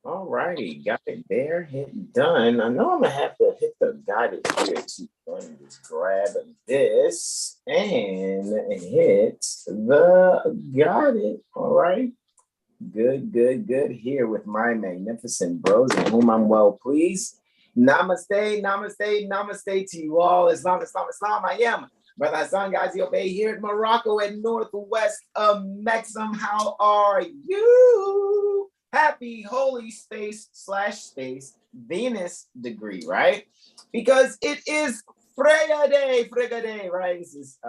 All righty, got it there, hit done. I know I'm gonna have to hit the guided here too. Let me just grab this and hit the guided. All right. Good. Here with my magnificent bros, in whom I'm well pleased. Namaste to you all. Islam. I am Brother Hasan Ghaziel Bey here in Morocco at northwest of Mexham. How are you? Happy holy space Venus degree, right? Because it is Frega Day, right? This is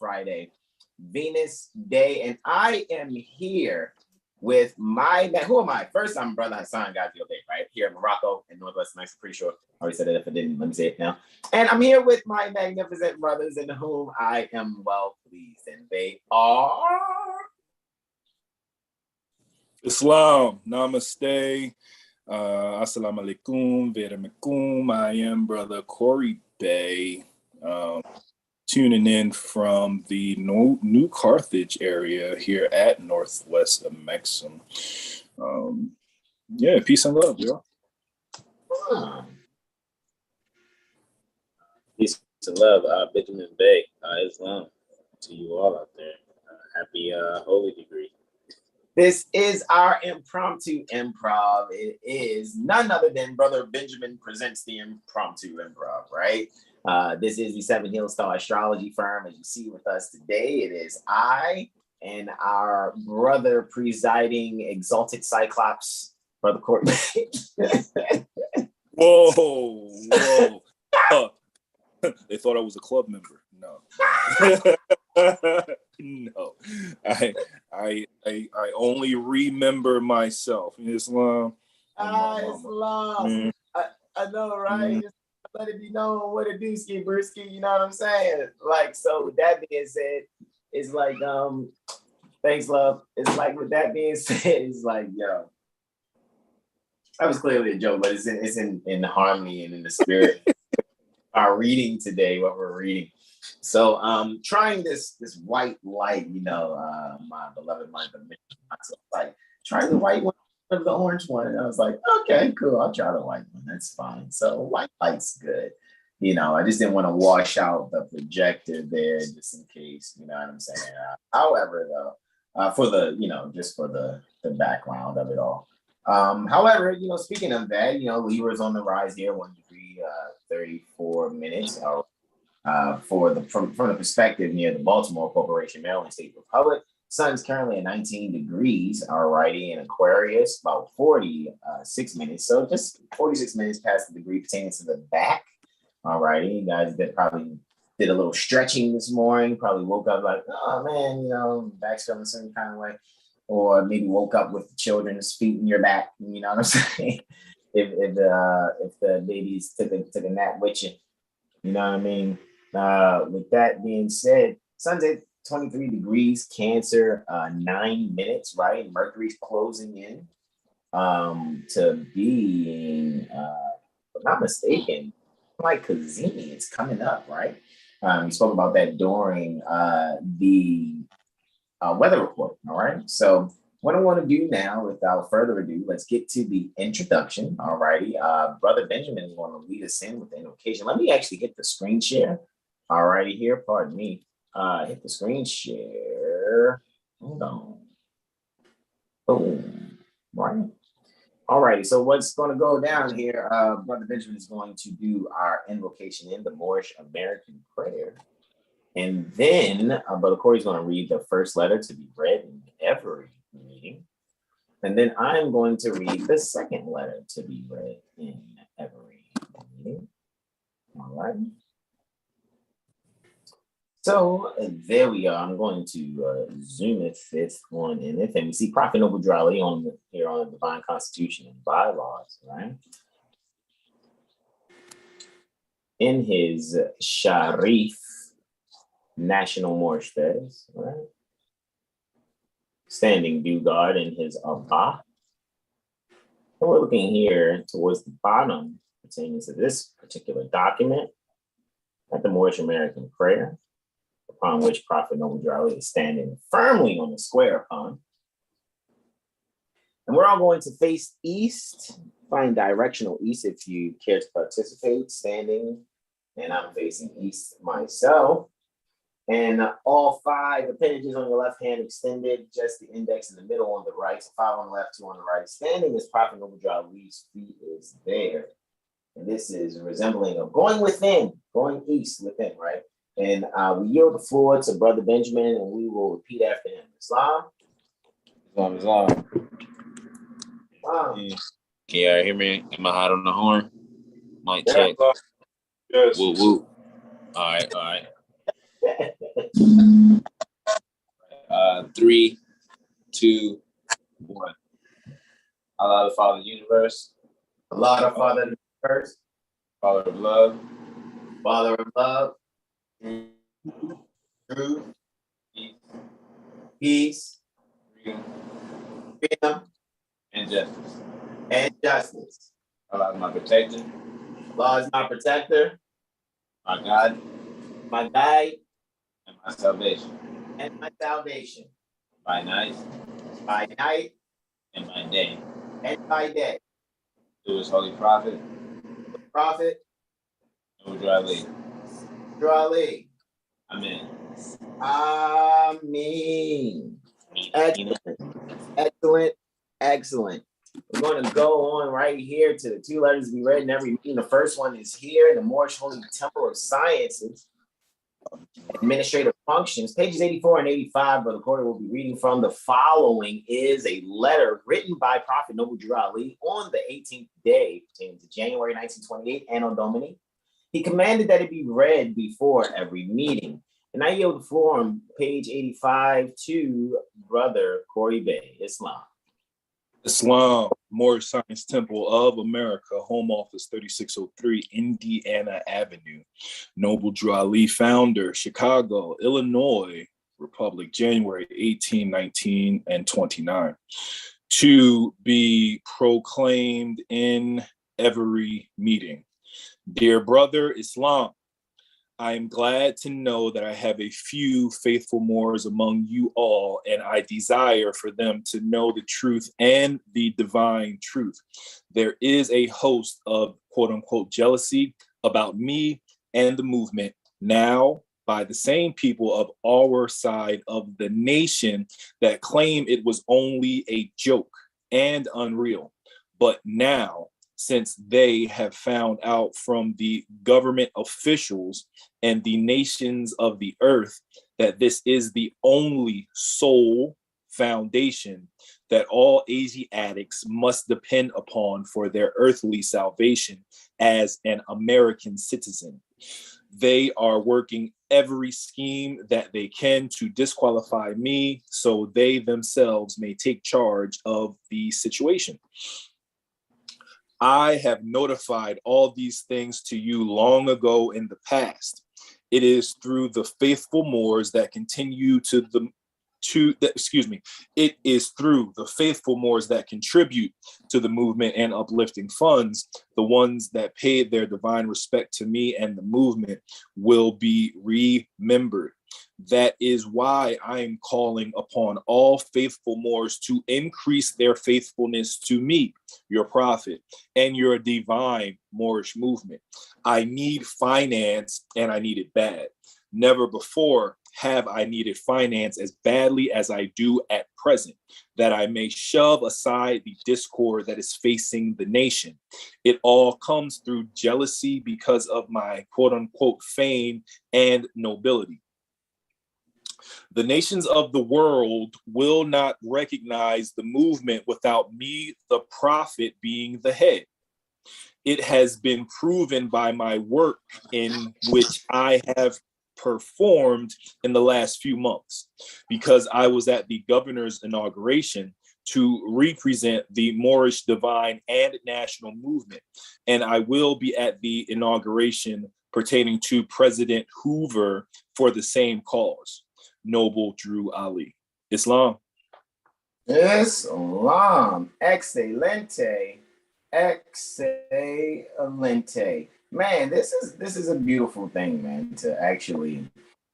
Friday, Venus Day, and I am here with my man. Who am I? First, I'm Brother Hasan Ghaziel Bey, right? Here in Morocco and Northwest Mexico. Pretty sure I already said it. If I didn't, let me say it now. And I'm here with my magnificent brothers in whom I am well pleased. And they are Islam, namaste, assalamu alaikum, veramikum. I am Brother Corey Bey, tuning in from the New Carthage area here at northwest of Mexham. Yeah, peace and love, yo. Peace and love, Benjamin Bey, Islam, to you all out there. Happy holy degree. This is our Impromptu Improv. It is none other than Brother Benjamin presents the Impromptu Improv, right? This is the Seven Hill Star Astrology firm. As you see with us today, it is I and our brother presiding exalted Cyclops, Brother Courtney. Whoa. They thought I was a club member. No. No. I only remember myself. Islam. Islam. I know, right? Let it be known what it do, ski brisky, you know what I'm saying? Like, so with that being said, it's like, thanks, love. It's like, with that being said, it's like, yo, that was clearly a joke, but it's in harmony and in the spirit. Our reading today, what we're reading. So trying this white light, you know, my beloved month of May. So like, try the white one of the orange one. And I was like, okay, cool. I'll try the white one. That's fine. So white light's good. You know, I just didn't want to wash out the projector there just in case, you know what I'm saying? However, though, for the, you know, just for the background of it all. However, you know, speaking of that, you know, Libra's on the rise here, 1 degree, 34 minutes. From the perspective near the Baltimore Corporation, Maryland State Republic. Sun's currently at 19 degrees, alrighty, in Aquarius, about 46 minutes. So just 46 minutes past the degree pertaining to the back. Alrighty, you guys that probably did a little stretching this morning, probably woke up like, oh man, you know, back's feeling some kind of way. Or maybe woke up with the children's feet in your back, you know what I'm saying? if the babies took a nap with you, you know what I mean? With that being said, sun's at 23 degrees, Cancer, 9 minutes, right? Mercury's closing in to being, if I'm not mistaken, like Kazimi is coming up, right? We spoke about that during the weather report, all right? So what I want to do now, without further ado, let's get to the introduction, all righty? Brother Benjamin is going to lead us in with the invocation. Let me actually hit the screen share. All righty here, pardon me. Hit the screen share. Hold on. Boom. Right. All righty. So what's going to go down here? Brother Benjamin is going to do our invocation in the Moorish American prayer. And then Brother Corey is going to read the first letter to be read in every meeting. And then I'm going to read the second letter to be read in every meeting. All right. So there we are. I'm going to zoom it fifth one in it. And we see Prophet Noble Drali here on the Divine Constitution and Bylaws, right? In his Sharif National Moorish status, right? Standing due guard in his Abba. And we're looking here towards the bottom pertaining to this particular document at the Moorish American prayer, upon which Prophet Noble Drali is standing firmly on the square upon. And we're all going to face east, find directional east if you care to participate, standing. And I'm facing east myself. And all 5 appendages on your left hand extended, just the index in the middle on the right. So 5 on the left, 2 on the right. Standing as Prophet Noble Drew Ali's feet is there. And this is resembling of going within, going east within, right? And we yield the floor to Brother Benjamin, and we will repeat after him. Islam. Islam. Can y'all hear me? Am I hot on the horn? Mic check. Yes. Woo woo. All right. 3, 2, 1. Allah the Father of the universe. Allah the Father of the universe. Father of love. Father of love. Truth. Peace. Freedom. And justice. And justice. Allah is my protector. Allah is my protector. My God. My guide. And my salvation. And my salvation. By night. By night. And by day. And by day. Through his holy prophet. The prophet. Noble Ali. Drew Ali. Amen. Amen. Excellent. We're going to go on right here to the 2 letters we read in every meeting. The first one is here in the Moorish Holy Temple of Sciences, Administrative Functions, pages 84 and 85. Brother Corey will be reading from. The following is a letter written by Prophet Noble Drew Ali on the 18th day, pertaining to January 1928, Anno Domini. He commanded that it be read before every meeting. And I yield the floor on page 85 to Brother Corey Bey, Islam. Islam, Moor Science Temple of America, Home Office 3603, Indiana Avenue. Noble Drew Ali, founder, Chicago, Illinois Republic, January 18, 19, and 29. To be proclaimed in every meeting. Dear brother Islam, I am glad to know that I have a few faithful Moors among you all, and I desire for them to know the truth and the divine truth. There is a host of quote unquote jealousy about me and the movement now by the same people of our side of the nation that claim it was only a joke and unreal. But now, since they have found out from the government officials and the nations of the earth that this is the only sole foundation that all Asiatics must depend upon for their earthly salvation as an American citizen. They are working every scheme that they can to disqualify me so they themselves may take charge of the situation. I have notified all these things to you long ago in the past. It is through the faithful Moors that continue it is through the faithful Moors that contribute to the movement and uplifting funds, the ones that paid their divine respect to me and the movement will be remembered. That is why I am calling upon all faithful Moors to increase their faithfulness to me, your prophet, and your divine Moorish movement. I need finance, and I need it bad. Never before have I needed finance as badly as I do at present, that I may shove aside the discord that is facing the nation. It all comes through jealousy because of my quote unquote fame and nobility. The nations of the world will not recognize the movement without me, the prophet, being the head. It has been proven by my work in which I have performed in the last few months, because I was at the governor's inauguration to represent the Moorish divine and national movement, and I will be at the inauguration pertaining to President Hoover for the same cause. Noble Drew Ali. Islam. Islam. Excelente. Man, this is a beautiful thing, man, to actually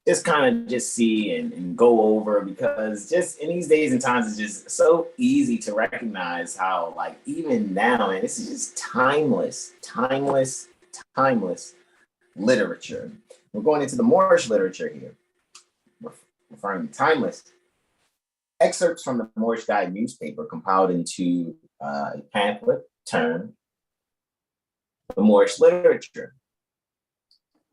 just kind of just see and go over, because just in these days and times, it's just so easy to recognize how, like, even now, and this is just timeless literature. We're going into the Moorish literature here, referring to timeless. Excerpts from the Moorish Guide newspaper compiled into a pamphlet termed the Moorish literature.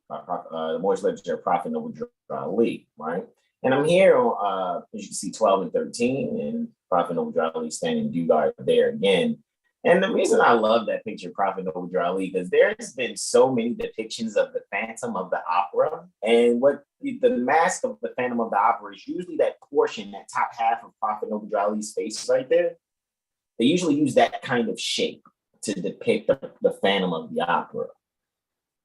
The Moorish literature of Prophet Noble Ali, right? And I'm here on, as you can see, 12 and 13, and Prophet Noble Ali standing due guard there again. And the reason I love that picture of Prophet Noble Ali, because there's been so many depictions of the Phantom of the Opera, and what the mask of the Phantom of the Opera is usually that portion, that top half of Prophet Noble Ali's face right there. They usually use that kind of shape to depict the Phantom of the Opera.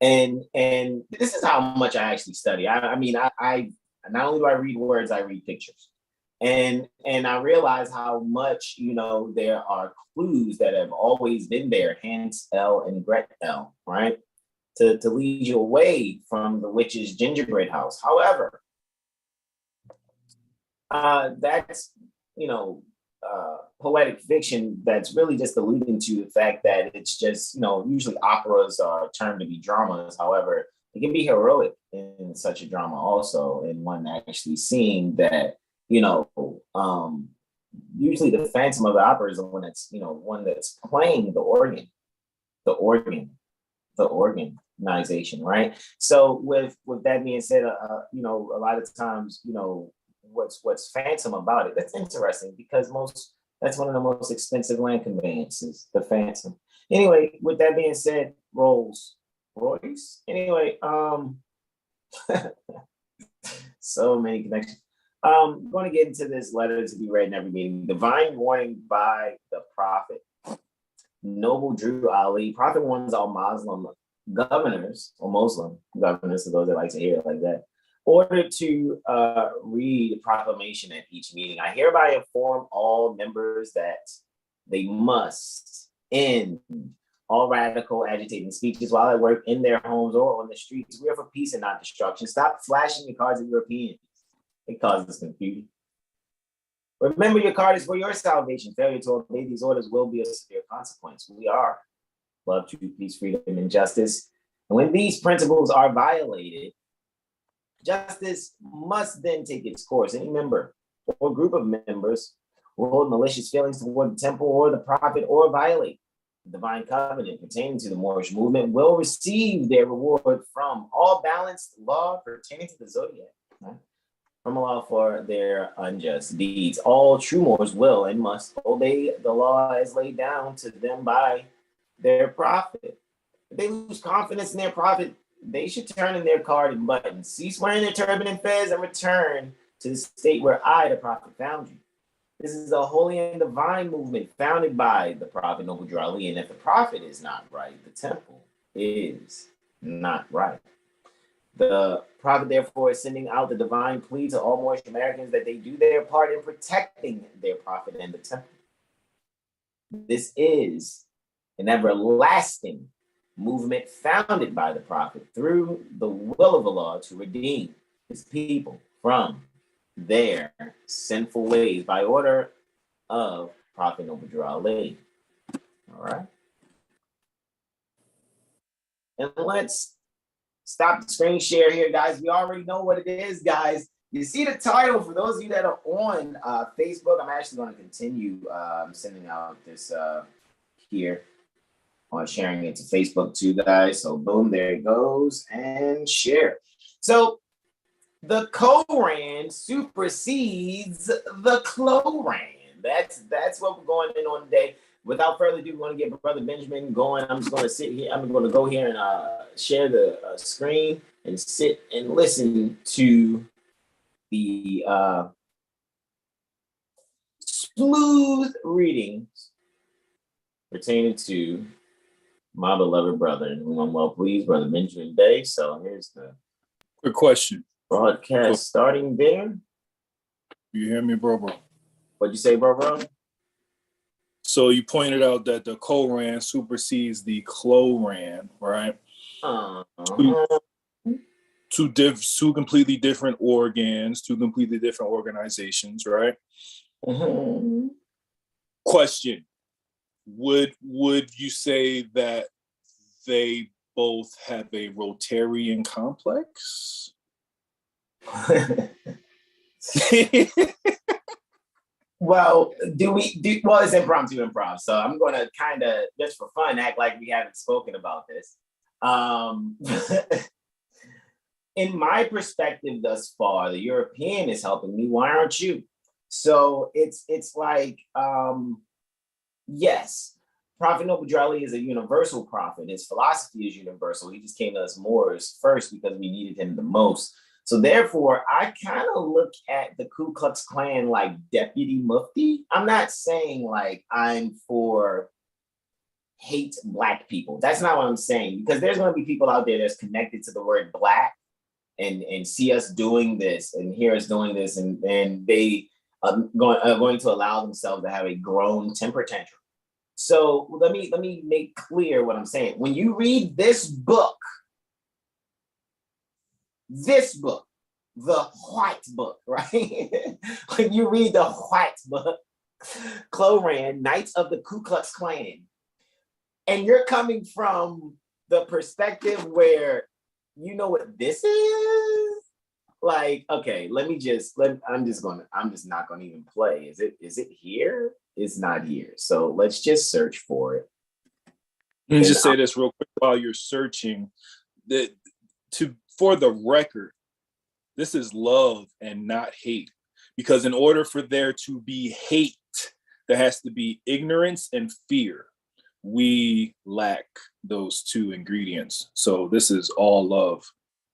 And this is how much I actually study. I mean, I not only do I read words, I read pictures. And I realize how much, there are clues that have always been there, Hans L and Gret L, right? To lead you away from the witch's gingerbread house. However, that's, poetic fiction that's really just alluding to the fact that it's just, usually operas are termed to be dramas. However, it can be heroic in such a drama also, and one actually seeing that, usually the Phantom of the Opera is the one that's playing the organization, right? So with that being said, a lot of times, what's phantom about it, that's interesting, because that's one of the most expensive land conveyances, the Phantom. Anyway, with that being said, Rolls Royce. Anyway, so many connections. I'm going to get into this letter to be read in every meeting. Divine warning by the Prophet. Noble Drew Ali. Prophet warns all Muslim governors, or Muslim governors, to those that like to hear it like that, ordered to read proclamation at each meeting. I hereby inform all members that they must end all radical agitating speeches while at work, in their homes, or on the streets. We are for peace and not destruction. Stop flashing your cards at Europeans. It causes confusion. Remember, your card is for your salvation. Failure to obey these orders will be a severe consequence. We are love, truth, peace, freedom, and justice. And when these principles are violated, justice must then take its course. Any member or group of members who hold malicious feelings toward the temple or the prophet, or violate the divine covenant pertaining to the Moorish movement, will receive their reward from all balanced law pertaining to the Zodiac. Right? From a law for their unjust deeds. All true Moors will and must obey the law as laid down to them by their prophet. If they lose confidence in their prophet, they should turn in their card and buttons, cease wearing their turban and fez, and return to the state where I, the prophet, found you. This is a holy and divine movement founded by the Prophet Noble Drew Ali, and if the prophet is not right, the temple is not right. The prophet, therefore, is sending out the divine plea to all Moorish Americans that they do their part in protecting their prophet and the temple. This is an everlasting movement founded by the prophet through the will of Allah to redeem his people from their sinful ways by order of Prophet Noble Drew Ali. All right. And let's stop the screen share here, guys. We already know what it is, guys. You see the title. For those of you that are on Facebook, I'm actually going to continue sending out this here on sharing it to Facebook too, guys. So boom, there it goes, and share. So the Koran supersedes the Kloran. That's what we're going in on today. Without further ado, we're going to get Brother Benjamin going. I'm just going to sit here. I'm going to go here and share the screen and sit and listen to the smooth readings pertaining to my beloved brother, and whom I'm well pleased, Brother Benjamin Bey. So here's the Good question. broadcast starting there. You hear me, bro? What'd you say, bro? So you pointed out that the Koran supersedes the Kloran, right? two completely different organs, two completely different organizations, right? Mm-hmm. Question: Would you say that they both have a Rotarian complex? Well, well, it's impromptu improv, so I'm going to kind of, just for fun, act like we haven't spoken about this. In my perspective thus far, the European is helping me. Why aren't you? So it's like, yes, Prophet Noble Drew Ali is a universal prophet. His philosophy is universal. He just came to us Moors first because we needed him the most. So therefore, I kind of look at the Ku Klux Klan like deputy mufti. I'm not saying like I'm for hate Black people. That's not what I'm saying, because there's going to be people out there that's connected to the word Black and see us doing this and hear us doing this, and they are going to allow themselves to have a grown temper tantrum. So let me make clear what I'm saying. When you read this book, the white book, right? When you read the white book, Kloran, Knights of the Ku Klux Klan, and you're coming from the perspective where you know what this is, like, okay, I'm just not gonna even play. Is it here? It's not here. So let's just search for it. Let me just say this real quick while you're searching. For the record, this is love and not hate. Because in order for there to be hate, there has to be ignorance and fear. We lack those two ingredients. So this is all love.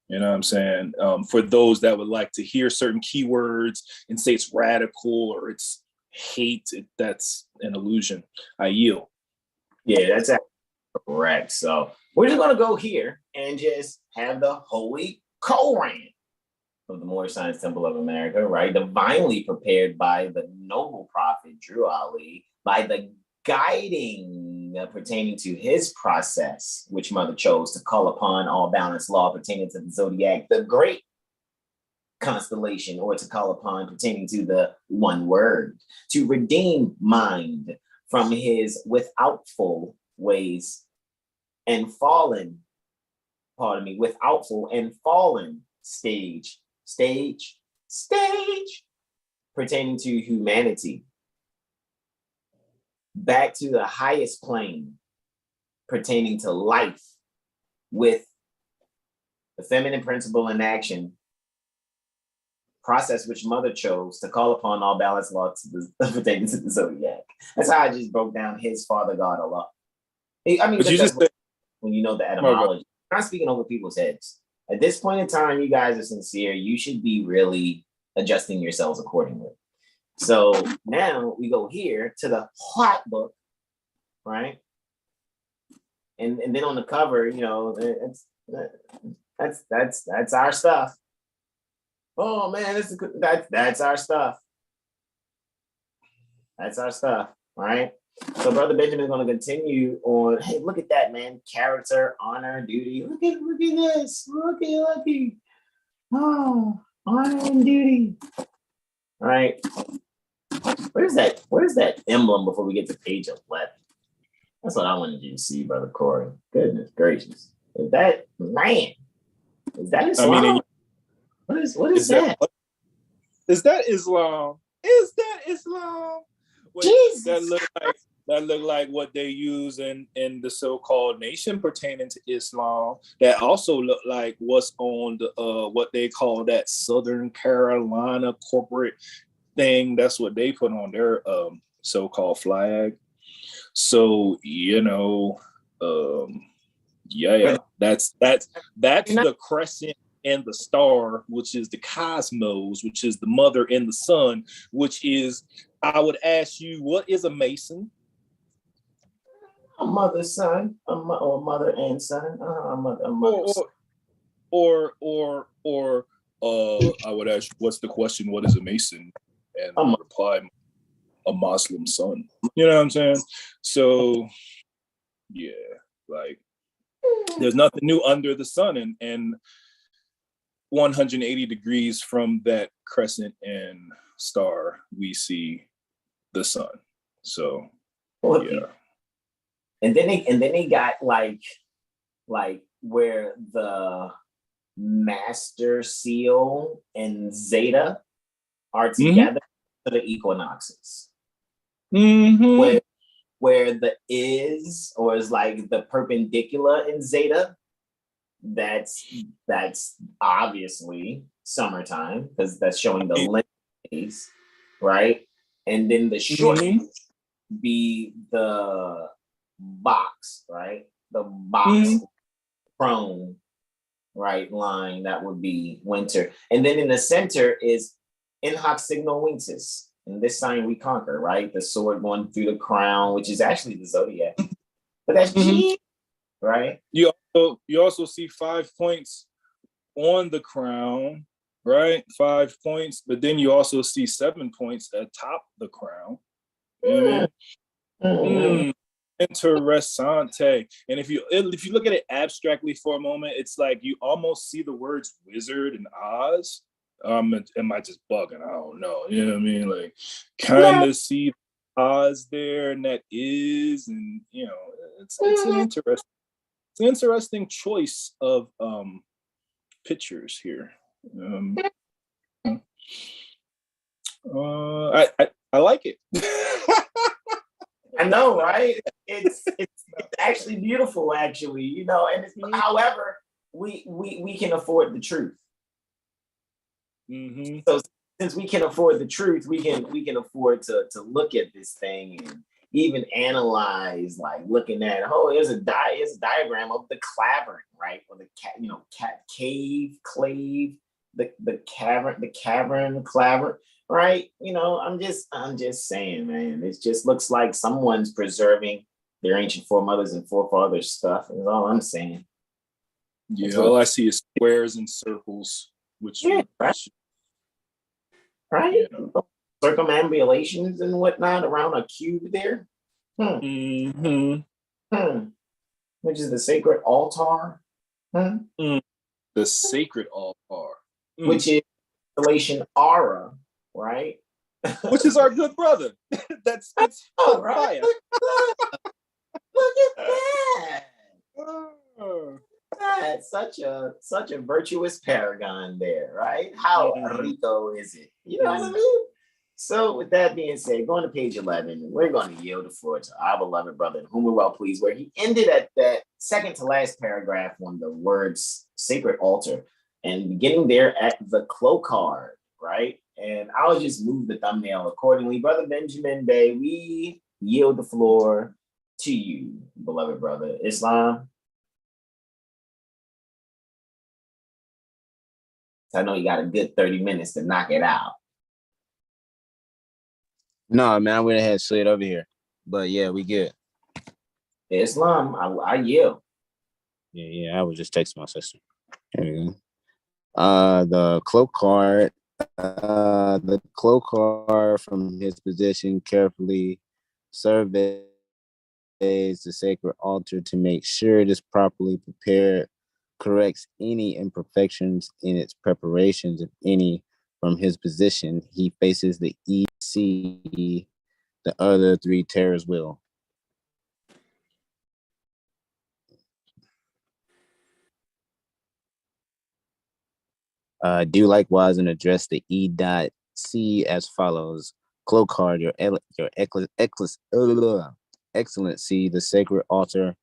You know what I'm saying? For those that would like to hear certain keywords and say it's radical or it's hate, that's an illusion. I yield. Yeah, that's correct. So we're just going to go here and just have the Holy Koran of the Moor Science Temple of America, right? Divinely prepared by the noble prophet Drew Ali, by the guiding pertaining to his process, which Mother chose to call upon all balanced law pertaining to the zodiac, the great constellation, or to call upon pertaining to the one word, to redeem mind from his withoutful ways and fallen, withoutful and fallen stage, pertaining to humanity, back to the highest plane pertaining to life with the feminine principle in action, process which Mother chose to call upon all balanced law pertaining to the zodiac. That's how I just broke down his Father God Allah. I mean, when you know the etymology, I'm not speaking over people's heads. At this point in time, you guys are sincere. You should be really adjusting yourselves accordingly. So now we go here to the hot book, right? And then on the cover, you know, that's our stuff. Oh man, that's our stuff. That's our stuff, right? So Brother Benjamin is going to continue on. Hey, look at that, man! Character, honor, duty. Look at this. Looky. Oh, honor and duty. All right. Where's that emblem before we get to page 11? That's what I wanted you to see, Brother Corey. Goodness gracious. Is that Islam? What is that? Is that Islam? Is that Islam? Jesus. That look like what they use in the so-called nation pertaining to Islam. That also look like what's on the what they call that Southern Carolina corporate thing. That's what they put on their so-called flag. So you know, that's the crescent and the star, which is the cosmos, which is the mother and the sun, which is, I would ask you, what is a Mason? A mother, son, or mother and son. A mother, or I would ask, what's the question? What is a Mason? And I would reply, a Muslim son. You know what I'm saying? So, yeah, like there's nothing new under the sun, and 180 degrees from that crescent and star, we see the sun. So yeah. And then they got like where the master seal and zeta are together to the equinoxes. Mm-hmm. Where the is like the perpendicular in zeta, that's obviously summertime because that's showing the length days, right? And then the short be the box, right? The box prone, right line, that would be winter. And then in the center is in hoc signo vinces. In this sign we conquer, right? The sword going through the crown, which is actually the zodiac. But that's right? You also see 5 points on the crown, right? 5 points, but then you also see 7 points atop the crown. You know what I mean? Interessante. And if you look at it abstractly for a moment, it's like you almost see the words wizard and Oz. Am I just bugging? I don't know. You know what I mean? Like, kind of see Oz there, and that is, and you know, it's an interesting choice of pictures here. I like it. I know, right? It's actually beautiful, actually, you know. And however, we can afford the truth. So since we can afford the truth, we can afford to look at this thing and even analyze, like looking at, here's a diagram of the clavering, right? Or the clave, the cavern, claver, right? You know, I'm just saying, man, it just looks like someone's preserving their ancient foremothers and forefathers stuff. Is all I'm saying. Yeah, all I see is squares and circles, which right? You know. Circumambulations and whatnot around a cube there. Which is the sacred altar. The sacred altar. Which is Relation Aura, right? Which is our good brother. That's right. Look at that. That's such a virtuous paragon there, right? How rico is it? You know what I mean? So with that being said, going to page 11, we're going to yield the floor to our beloved brother, in whom we're well pleased, where he ended at that second to last paragraph on the words sacred altar and beginning there at the Kloran, right? And I'll just move the thumbnail accordingly. Brother Benjamin Bey, we yield the floor to you, beloved brother. Islam. I know you got a good 30 minutes to knock it out. No, man, I went ahead and slid over here. But yeah, we good. Islam, I yield. Yeah, I was just texting my sister. There we go. The Kloran, from his position carefully surveys the sacred altar to make sure it is properly prepared, corrects any imperfections in its preparations, if any. From his position, he faces the EC, the other three terrors will. Do likewise and address the E.C as follows. Kloran, your excellency, the sacred altar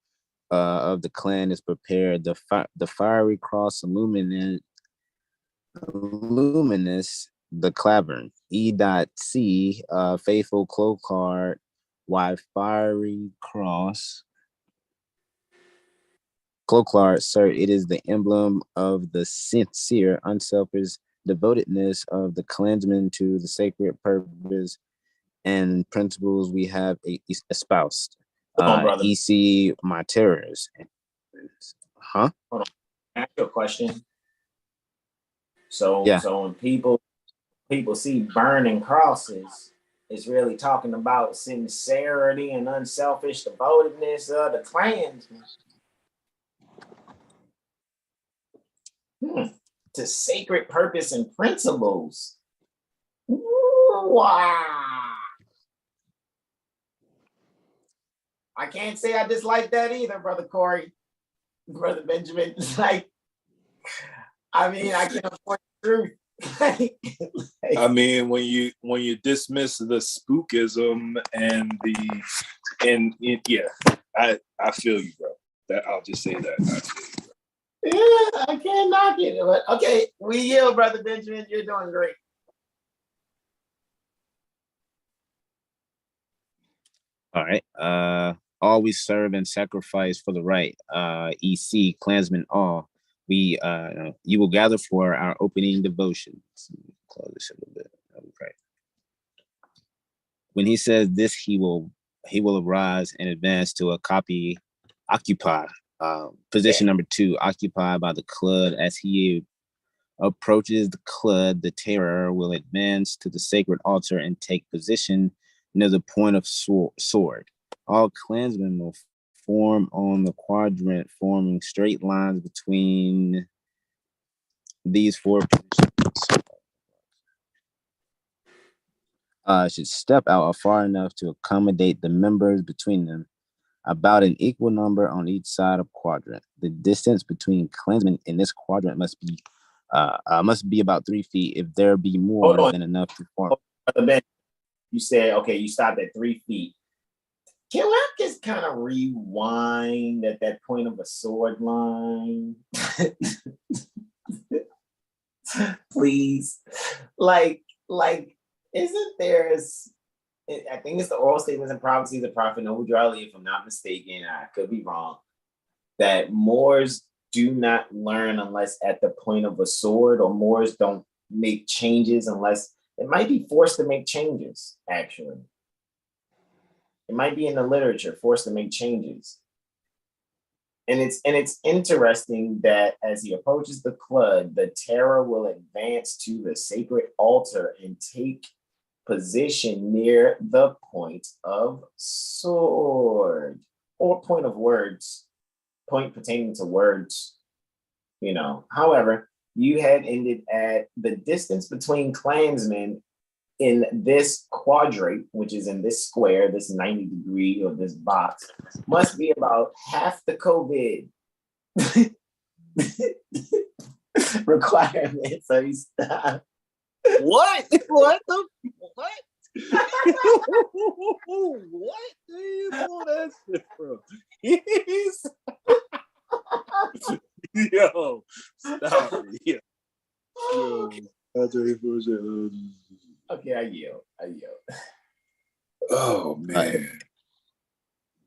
of the clan is prepared. The fiery cross luminous, the clavern. E.C, faithful Kloran, why fiery cross? Kloran, sir, it is the emblem of the sincere, unselfish devotedness of the clansmen to the sacred purpose and principles we have espoused. EC, my terrors. Huh? Hold on. Ask you a question. So when people see burning crosses, it's really talking about sincerity and unselfish devotedness of the clansmen. to sacred purpose and principles. Wow. I can't say I dislike that either, Brother Corey, Brother Benjamin. It's like, I mean, I can afford the truth. I mean, when you dismiss the spookism yeah, I feel you, bro. That I'll just say that. I feel you, bro. Yeah, I can't knock it. But okay, we yield, Brother Benjamin. You're doing great. All right. Always serve and sacrifice for the right. EC, Klansmen all. You will gather for our opening devotions. Close this a little bit. Okay. When he says this, he will arise and advance to occupy position number 2, occupied by the Clud. As he approaches the Clud, the Terror will advance to the sacred altar and take position near the point of sword. All Klansmen will form on the quadrant, forming straight lines between these 4 positions. Should step out far enough to accommodate the members between them, about an equal number on each side of quadrant. The distance between Klansmen in this quadrant must be about 3 feet. If there be more than enough to form. You said, okay, you stopped at 3 feet. Can I just kind of rewind at that point of a sword line? Please. Like, isn't there, I think it's the oral statements and prophecies of Prophet Noble Drawley, if I'm not mistaken, I could be wrong, that Moors do not learn unless at the point of a sword, or Moors don't make changes unless, it might be forced to make changes, actually. It might be in the literature, forced to make changes. And it's interesting that as he approaches the Clud, the Terror will advance to the sacred altar and take position near the point of sword, or point of words, point pertaining to words, However, you had ended at the distance between Klansmen in this quadrant, which is in this square, this 90 degree or this box, must be about half the COVID requirement. So you stop. What? What the what? What? Where you pull that shit from? Yo, stop it. Yeah. Yo, okay, I yield. Oh man.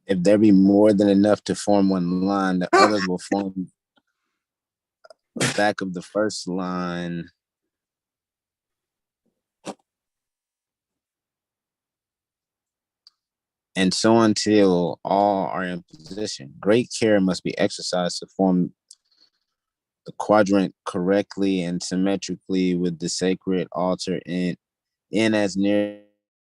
If there be more than enough to form one line, the others will form the back of the first line. And so until all are in position. Great care must be exercised to form the quadrant correctly and symmetrically with the sacred altar in as near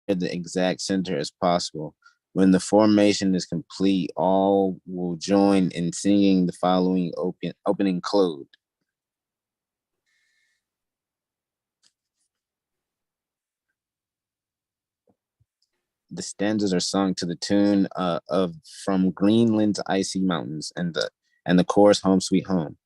the exact center as possible. When the formation is complete, all will join in singing the following opening clode. The stanzas are sung to the tune of From Greenland's Icy Mountains and the chorus Home Sweet Home.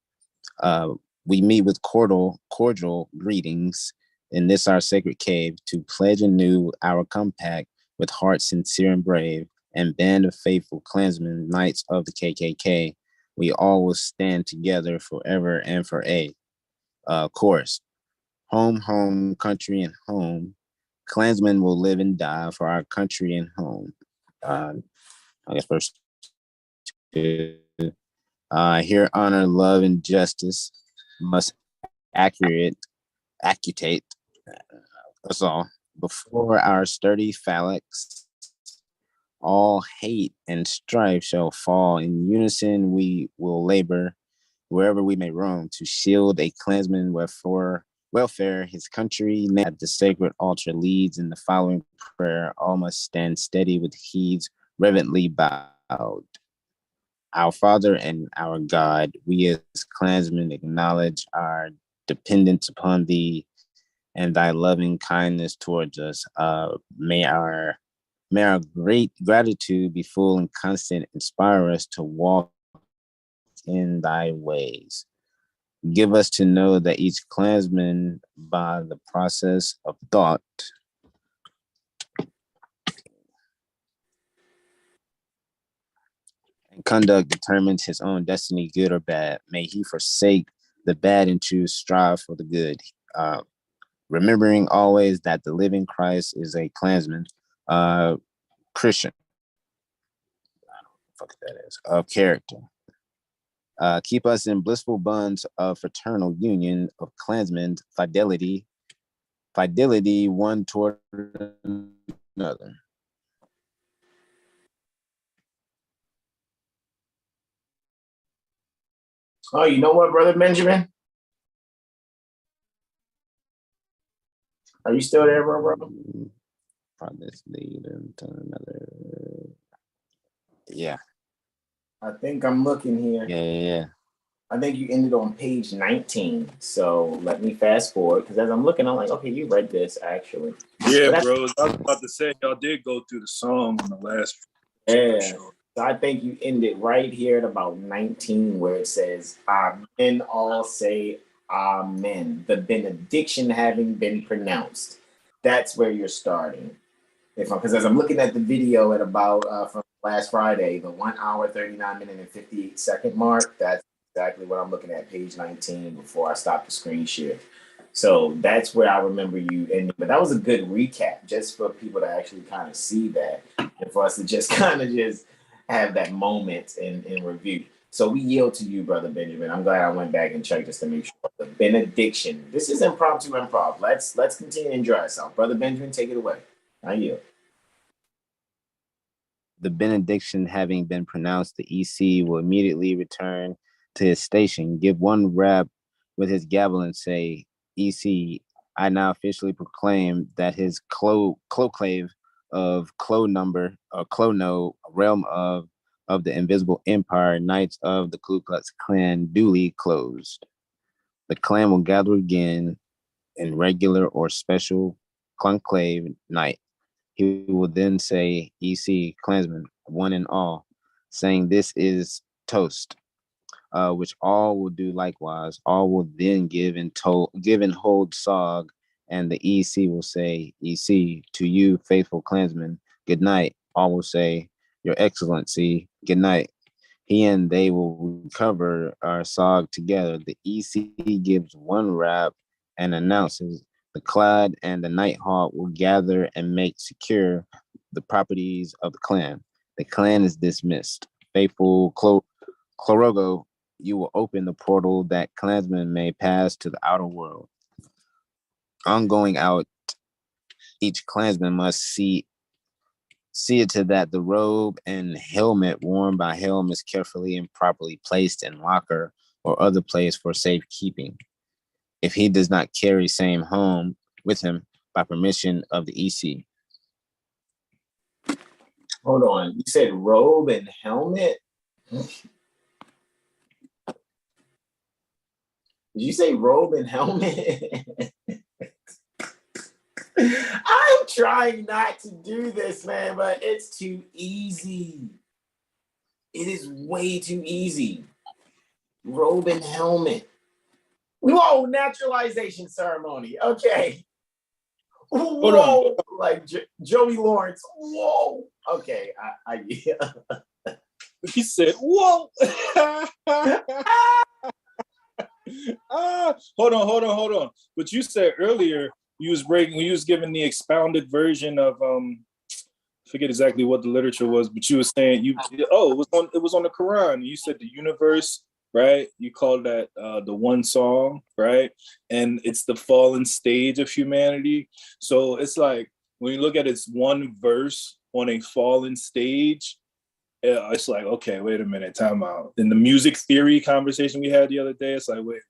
We meet with cordial greetings in this our sacred cave to pledge anew our compact with hearts sincere and brave, and band of faithful Klansmen, knights of the KKK. We all will stand together forever and for a chorus. Home, home, country, and home. Klansmen will live and die for our country and home. I guess verse 2. Here honor, love, and justice must accutate us all. Before our sturdy phalanx, all hate and strife shall fall. In unison we will labor, wherever we may roam, to shield a Klansman for welfare, his country. At the sacred altar leads in the following prayer. All must stand steady with heeds reverently bowed. Our Father and our God, we as Klansmen acknowledge our dependence upon thee and thy loving kindness towards us. May our great gratitude be full and constant, inspire us to walk in thy ways. Give us to know that each clansman, by the process of thought, and conduct determines his own destiny, good or bad. May he forsake the bad and choose strive for the good. Remembering always that the living Christ is a clansman, Christian, fuck that is, of character. Keep us in blissful bonds of fraternal union of clansmen, fidelity one toward another. Oh, you know what, Brother Benjamin? Are you still there, bro? This lead into another. Yeah. I think I'm looking here. Yeah. I think you ended on page 19. So let me fast forward, because as I'm looking, I'm like, okay, you read this actually. Yeah, bro. I was about to say, y'all did go through the song on the last. Yeah. So I think you ended right here at about 19, where it says, "Amen, all say amen. The benediction having been pronounced." That's where you're starting. Because as I'm looking at the video at about from last Friday, the 1 hour, 39 minute and 58 second mark, that's exactly what I'm looking at, page 19, before I stop the screen share. So that's where I remember you ending. But that was a good recap, just for people to actually kind of see that, and for us to just kind of just have that moment in review. So we yield to you, Brother Benjamin. I'm glad I went back and checked just to make sure. The benediction. This is Impromptu Improv. Let's continue to enjoy ourselves. Brother Benjamin, take it away. I yield. The benediction having been pronounced, the EC will immediately return to his station, give one rap with his gavel and say, "EC, I now officially proclaim that his cloclave of Clono, realm of the invisible empire, Knights of the Ku Klux Klan, duly closed. The clan will gather again in regular or special conclave night. He will then say, EC, Klansmen, one and all, saying this is toast, which all will do likewise. All will then give and hold sog, and the EC will say, EC, to you, faithful Klansmen, good night. All will say, Your Excellency, good night. He and they will recover our sog together. The EC gives one rap and announces, the Clad and the Nighthawk will gather and make secure the properties of the clan. The clan is dismissed. Faithful Clorogo, you will open the portal that clansmen may pass to the outer world. On going out, each clansman must see it to that the robe and helmet worn by Helm is carefully and properly placed in locker or other place for safekeeping. If he does not carry same home with him by permission of the EC. Hold on. You said robe and helmet? Did you say robe and helmet? I'm trying not to do this, man, but it's too easy. It is way too easy. Robe and helmet. Whoa, naturalization ceremony. Okay. Whoa, like Joey Lawrence. Whoa. Okay, yeah. He said, "Whoa." Hold on. But you said earlier you was giving the expounded version of forget exactly what the literature was, but you were saying it was on the Koran. You said the universe, right? You called that the one song, right? And it's the fallen stage of humanity. So it's like when you look at it's one verse on a fallen stage, it's like, okay, wait a minute, time out. In the music theory conversation we had the other day, it's like, wait,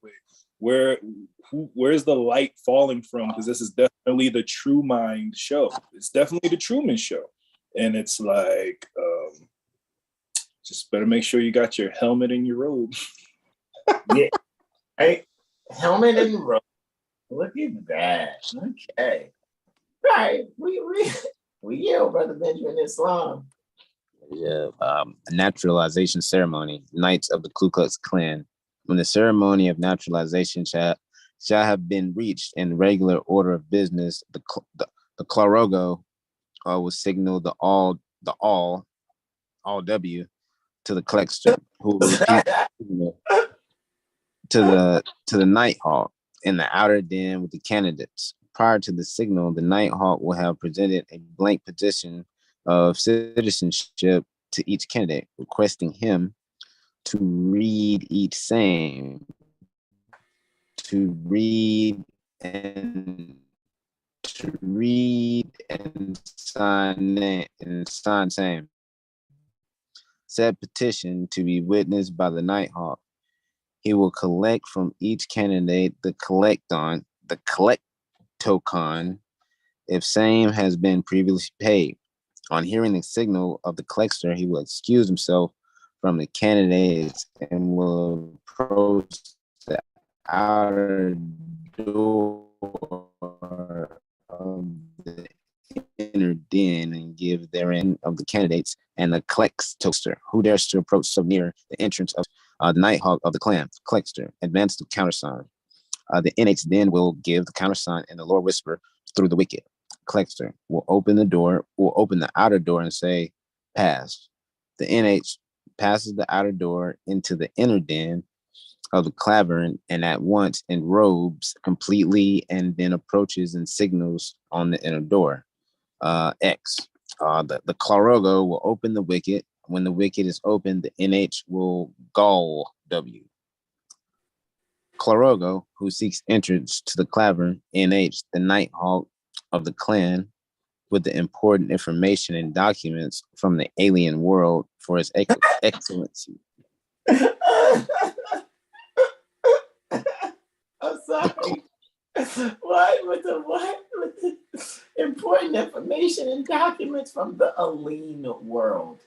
where's the light falling from? Because this is definitely the True Mind show. It's definitely the Truman Show. And it's like, just better make sure you got your helmet and your robe. Yeah, right. Helmet and robe. Look at that. Okay. Right. We yield, Brother Benjamin Islam. Yeah, a naturalization ceremony, Knights of the Ku Klux Klan. When the ceremony of naturalization shall have been reached in regular order of business, the Klorogo will signal the all W to the Klexter, who will repeat to the Nighthawk in the outer den with the candidates. Prior to the signal, the Nighthawk will have presented a blank petition of citizenship to each candidate, requesting him to read each same, to read and sign same. Said petition to be witnessed by the Nighthawk. He will collect from each candidate the collectocon, if same has been previously paid. On hearing the signal of the collector, he will excuse himself from the candidates and will approach the outer door of the inner den and give therein of the candidates and the Klextoaster, who dares to approach so near the entrance of the Nighthawk of the clan, Klexter, advance the countersign. The NH then will give the countersign and the Lord whisper through the wicket. Klexter will open the outer door and say, pass. The NH passes the outer door into the inner den of the clavern and at once enrobes completely and then approaches and signals on the inner door. X. The Klorogo will open the wicket. When the wicket is opened, the NH will gall W. Klorogo, who seeks entrance to the clavern, NH, the Nighthawk of the clan, with the important information and documents from the alien world for his excellency. I'm sorry. What with the important information and documents from the alien world?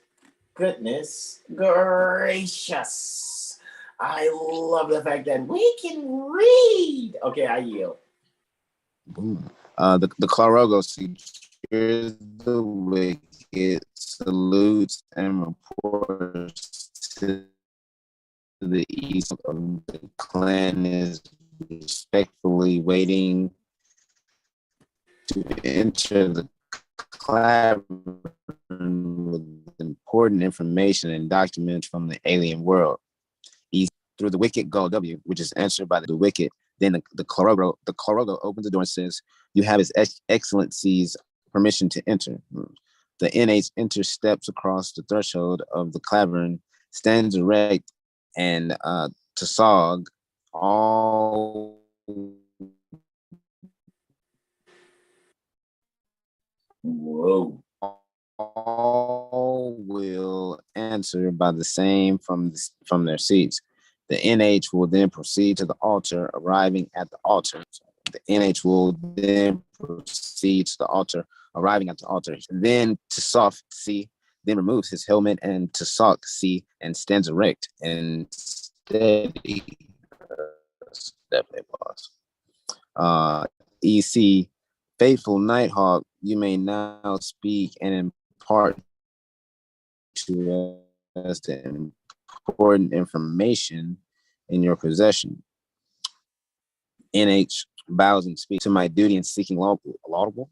Goodness gracious. I love the fact that we can read. Okay, I yield. The Klorogo secures the wicket, salutes, and reports to the east of the clan is respectfully waiting to enter the cavern with important information and documents from the alien world. East through the wicket go W, which is answered by the wicket. Then the Klorogo opens the door and says, "You have His Excellency's permission to enter." The NH intersteps across the threshold of the cavern, stands erect, and Tasog all will answer by the same from their seats. The NH will then proceed to the altar, arriving at the altar. The NH will then proceed to the altar, arriving at the altar. Then Tasog C then removes his helmet and Tasog C and stands erect and steady. Definitely pause. EC, faithful Nighthawk, you may now speak and impart to us the important information in your possession. NH bows and speaks. To my duty in seeking laudable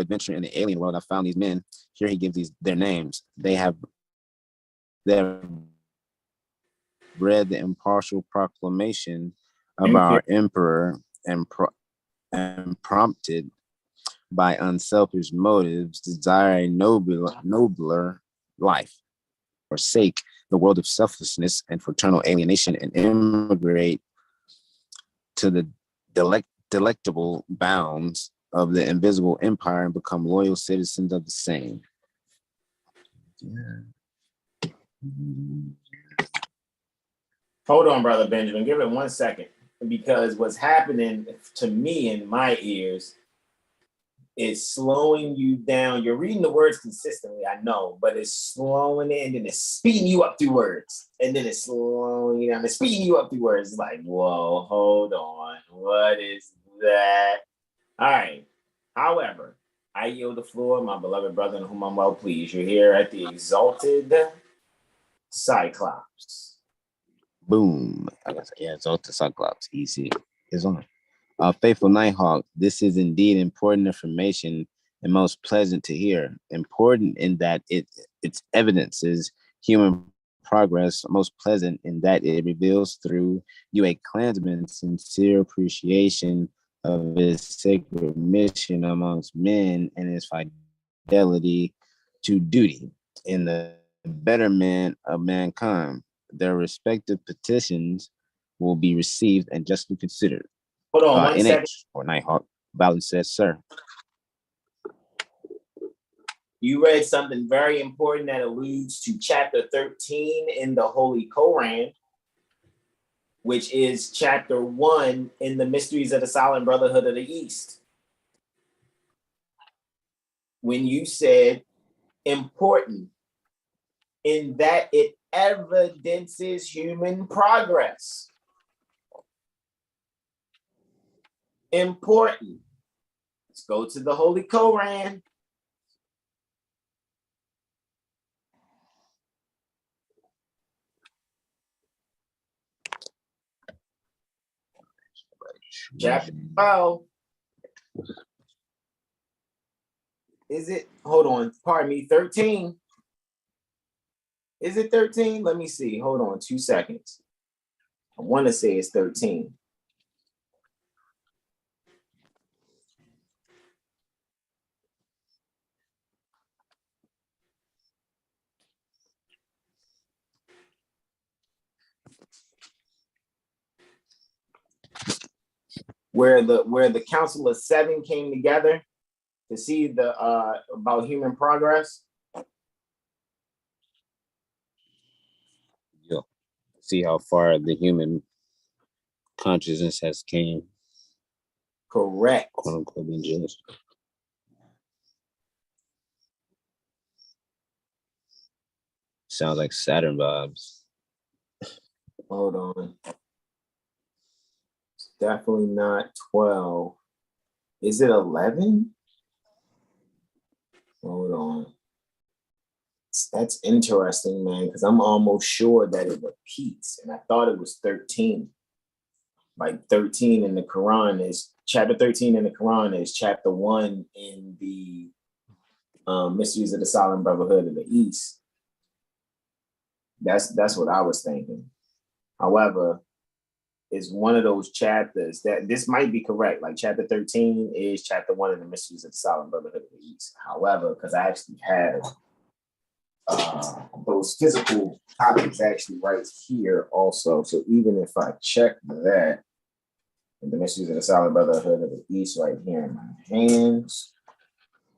adventure in the alien world, I found these men. Here he gives their names. They have read the impartial proclamation of our emperor and prompted by unselfish motives, desire a nobler life, forsake the world of selflessness and fraternal alienation, and immigrate to the delectable bounds of the invisible empire and become loyal citizens of the same. Yeah. Hold on, Brother Benjamin. Give it 1 second. Because what's happening to me in my ears it's slowing you down. You're reading the words consistently, I know, but it's slowing it and then it's speeding you up through words. And then it's slowing you down and speeding you up through words. It's like, whoa, hold on. What is that? All right. However, I yield the floor, my beloved brother in whom I'm well pleased. You're here at the Exalted Cyclops. Boom. Yeah, Exalted Cyclops. Easy. It's on. Faithful Nighthawk, this is indeed important information and most pleasant to hear. Important in that its evidences human progress, most pleasant in that it reveals through you a clansman's sincere appreciation of his sacred mission amongst men and his fidelity to duty in the betterment of mankind. Their respective petitions will be received and justly considered. Hold on 1 second. Or Nighthawk, Balance says, sir. You read something very important that alludes to chapter 13 in the Holy Koran, which is chapter 1 in the Mysteries of the Silent Brotherhood of the East. When you said important in that it evidences human progress. Important. Let's go to the Holy Koran. Chapter 12. Is it? Hold on. Pardon me. 13. Is it 13? Let me see. Hold on 2 seconds. I want to say it's 13. Where the Council of Seven came together to see the about human progress. Yeah. See how far the human consciousness has came. Correct. Quote unquote in Genesis. Sounds like Saturn vibes. Hold on. It's definitely not 12. Is it 11? Hold on. That's interesting, man, because I'm almost sure that it repeats, and I thought it was 13. Like 13 in the Quran is chapter 13 in the Quran is chapter 1 in the Mysteries of the Silent Brotherhood of the East. That's what I was thinking. However, it's one of those chapters that this might be correct. Like chapter 13 is chapter 1 in the Mysteries of the Silent Brotherhood of the East. However, because I actually have those physical topics actually right here also. So even if I check that, in the Mysteries of the Silent Brotherhood of the East right here in my hands,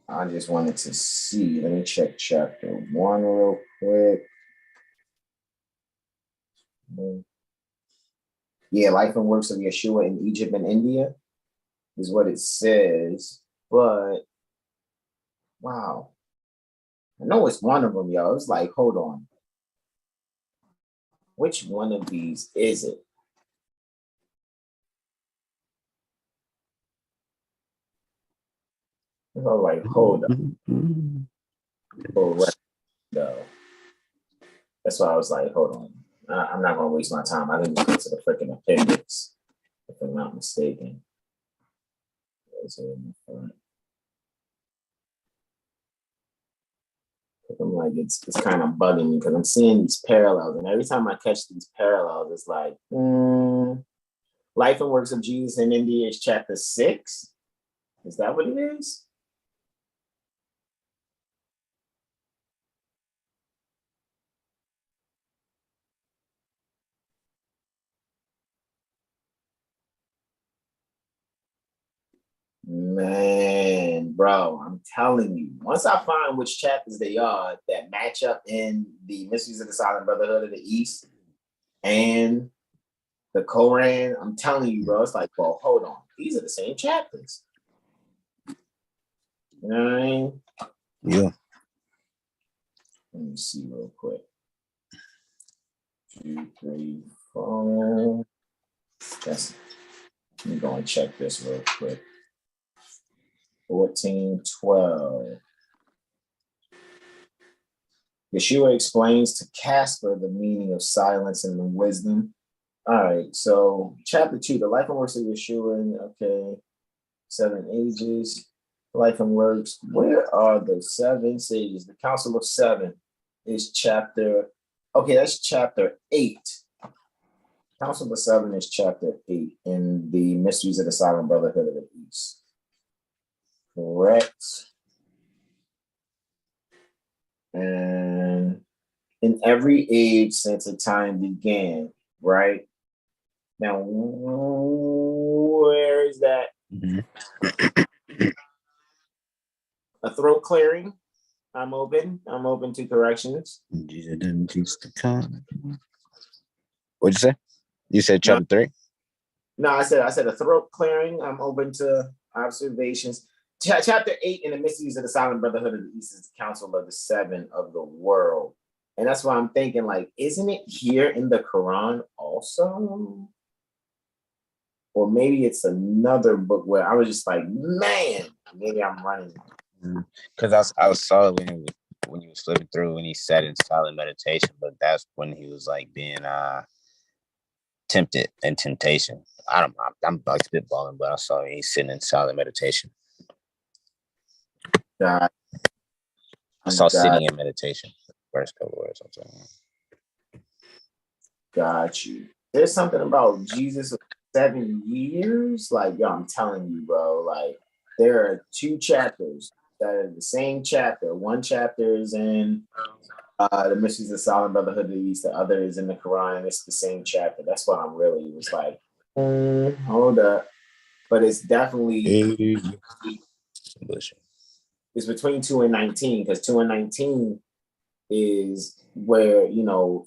I just wanted to see. Let me check chapter 1 real quick. Yeah, Life and Works of Yeshua in Egypt and India is what it says. But wow, I know it's one of them, y'all. It's like, hold on. Which one of these is it? I'm like, hold on. Correct, though. That's why I was like, hold on. I'm not going to waste my time. I didn't go to the freaking appendix, if I'm not mistaken. I'm like, it's kind of bugging me because I'm seeing these parallels, and every time I catch these parallels, it's like, Life and Works of Jesus in India is chapter 6. Is that what it is? Man, bro, I'm telling you, once I find which chapters they are that match up in the Mysteries of the Silent Brotherhood of the East and the Koran, I'm telling you, bro, it's like, well, hold on. These are the same chapters. You know what I mean? Yeah. Let me see real quick. 2, 3, 4. Let me go and check this real quick. 14, 12. Yeshua explains to Casper the meaning of silence and the wisdom. All right, so chapter 2, the life and works of Yeshua. Okay, 7 ages, life and works. Where are the 7 sages? The Council of 7 is chapter. Okay, that's chapter 8. Council of 7 is chapter 8 in the Mysteries of the Silent Brotherhood of the East. Correct. And in every age since the time began, right? Now, where is that? A throat clearing. I'm open to corrections. Jesus didn't teach the time. What'd you say? You said chapter 3? No, I said a throat clearing. I'm open to observations. Chapter 8 in the Mysteries of the Silent Brotherhood of the East is the Council of the 7 of the world. And that's why I'm thinking, like, isn't it here in the Koran also? Or maybe it's another book where I was just like, man, maybe I'm running. Because I saw it when he was flipping through, when he sat in silent meditation, but that's when he was like being tempted in temptation. I'm like spitballing, but I saw he's sitting in silent meditation. God. I saw sitting in meditation. First couple words. Got you. There's something about Jesus of 7 years. Like, yo, I'm telling you, bro. Like, there are 2 chapters that are the same chapter. One chapter is in the Mysteries of the Silent Brotherhood of the East. The other is in the Quran. It's the same chapter. That's what I'm really was like, hold up. But it's definitely it's between 2 and 19, because 2 and 19 is where,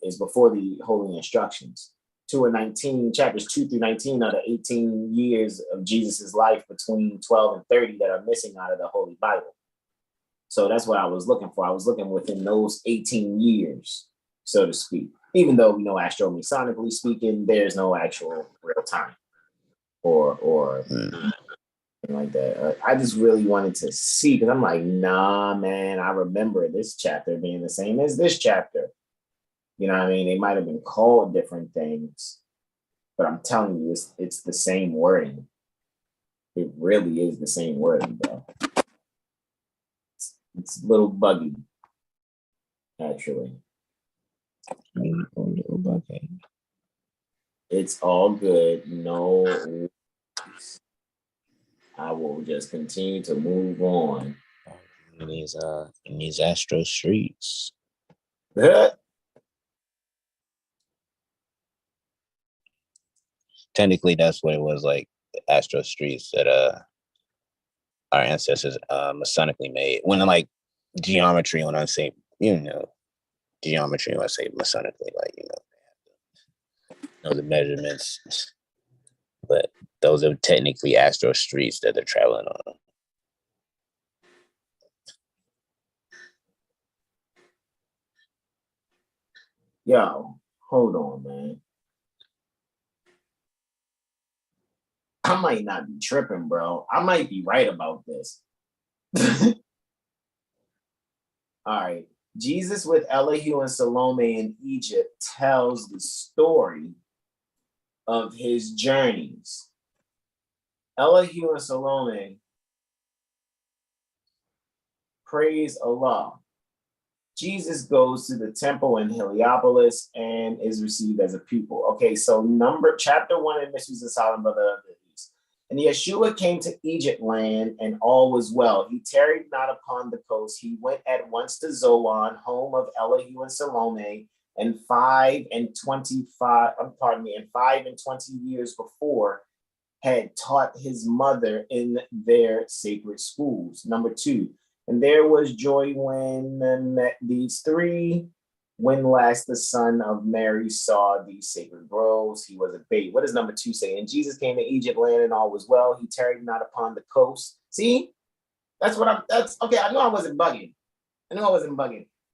is before the holy instructions. 2 and 19, chapters 2 through 19 are the 18 years of Jesus's life between 12 and 30 that are missing out of the Holy Bible. So that's what I was looking for. I was looking within those 18 years, so to speak. Even though we know astromasonically speaking, there's no actual real time or anything like that. I just really wanted to see, because I'm like, nah, man, I remember this chapter being the same as this chapter. You know what I mean? They might have been called different things, but I'm telling you, it's the same wording. It really is the same wording, bro. It's a little buggy, actually. It's all good. No, I will just continue to move on. In these Astro streets. Technically, that's what it was, like the Astro streets that our ancestors masonically made. When like geometry, when I say geometry, when I say masonically, like the measurements, but those are technically Astro streets that they're traveling on. Yo, hold on, man. I might not be tripping, bro. I might be right about this. All right. Jesus with Elihu and Salome in Egypt tells the story of his journeys. Elihu and Salome praise Allah. Jesus goes to the temple in Heliopolis and is received as a pupil. Okay, so chapter 1 in Mysteries of the Silent Brotherhood of the East. And Yeshua came to Egypt land, and all was well. He tarried not upon the coast. He went at once to Zoan, home of Elihu and Salome, and 5 and 20 years before had taught his mother in their sacred schools. Number 2. And there was joy when met these 3. When last the son of Mary saw these sacred groves, he was a babe. What does number 2 say? And Jesus came to Egypt land, and all was well. He tarried not upon the coast. See? That's okay. I know I wasn't bugging.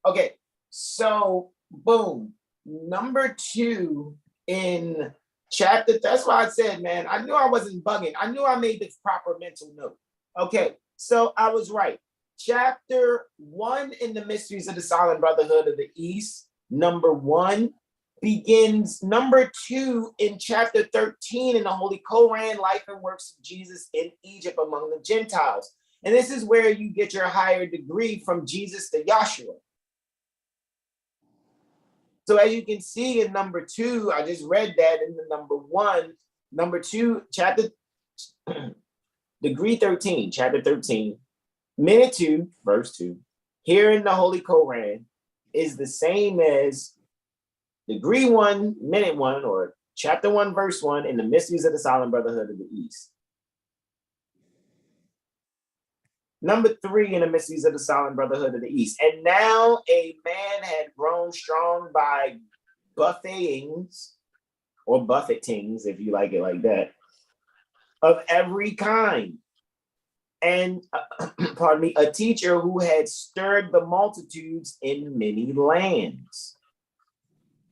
Okay, so boom, number 2 in chapter. That's why I said, man, I knew I wasn't bugging. I knew I made the proper mental note. Okay, so I was right. Chapter 1 in the Mysteries of the Silent Brotherhood of the East, number 1, begins number 2 in chapter 13 in the Holy Koran, Life and Works of Jesus in Egypt among the Gentiles. And this is where you get your higher degree from Jesus to Yahshua. So as you can see in number 2, I just read that in the number 2, chapter degree 13, chapter 13, minute 2, verse 2, here in the Holy Koran is the same as degree 1, minute 1, or chapter 1, verse 1 in the Mysteries of the Silent Brotherhood of the East. Number 3 in the Mysteries of the Silent Brotherhood of the East. And now a man had grown strong by buffetings, or buffetings, if you like it like that, of every kind. And, pardon me, a teacher who had stirred the multitudes in many lands.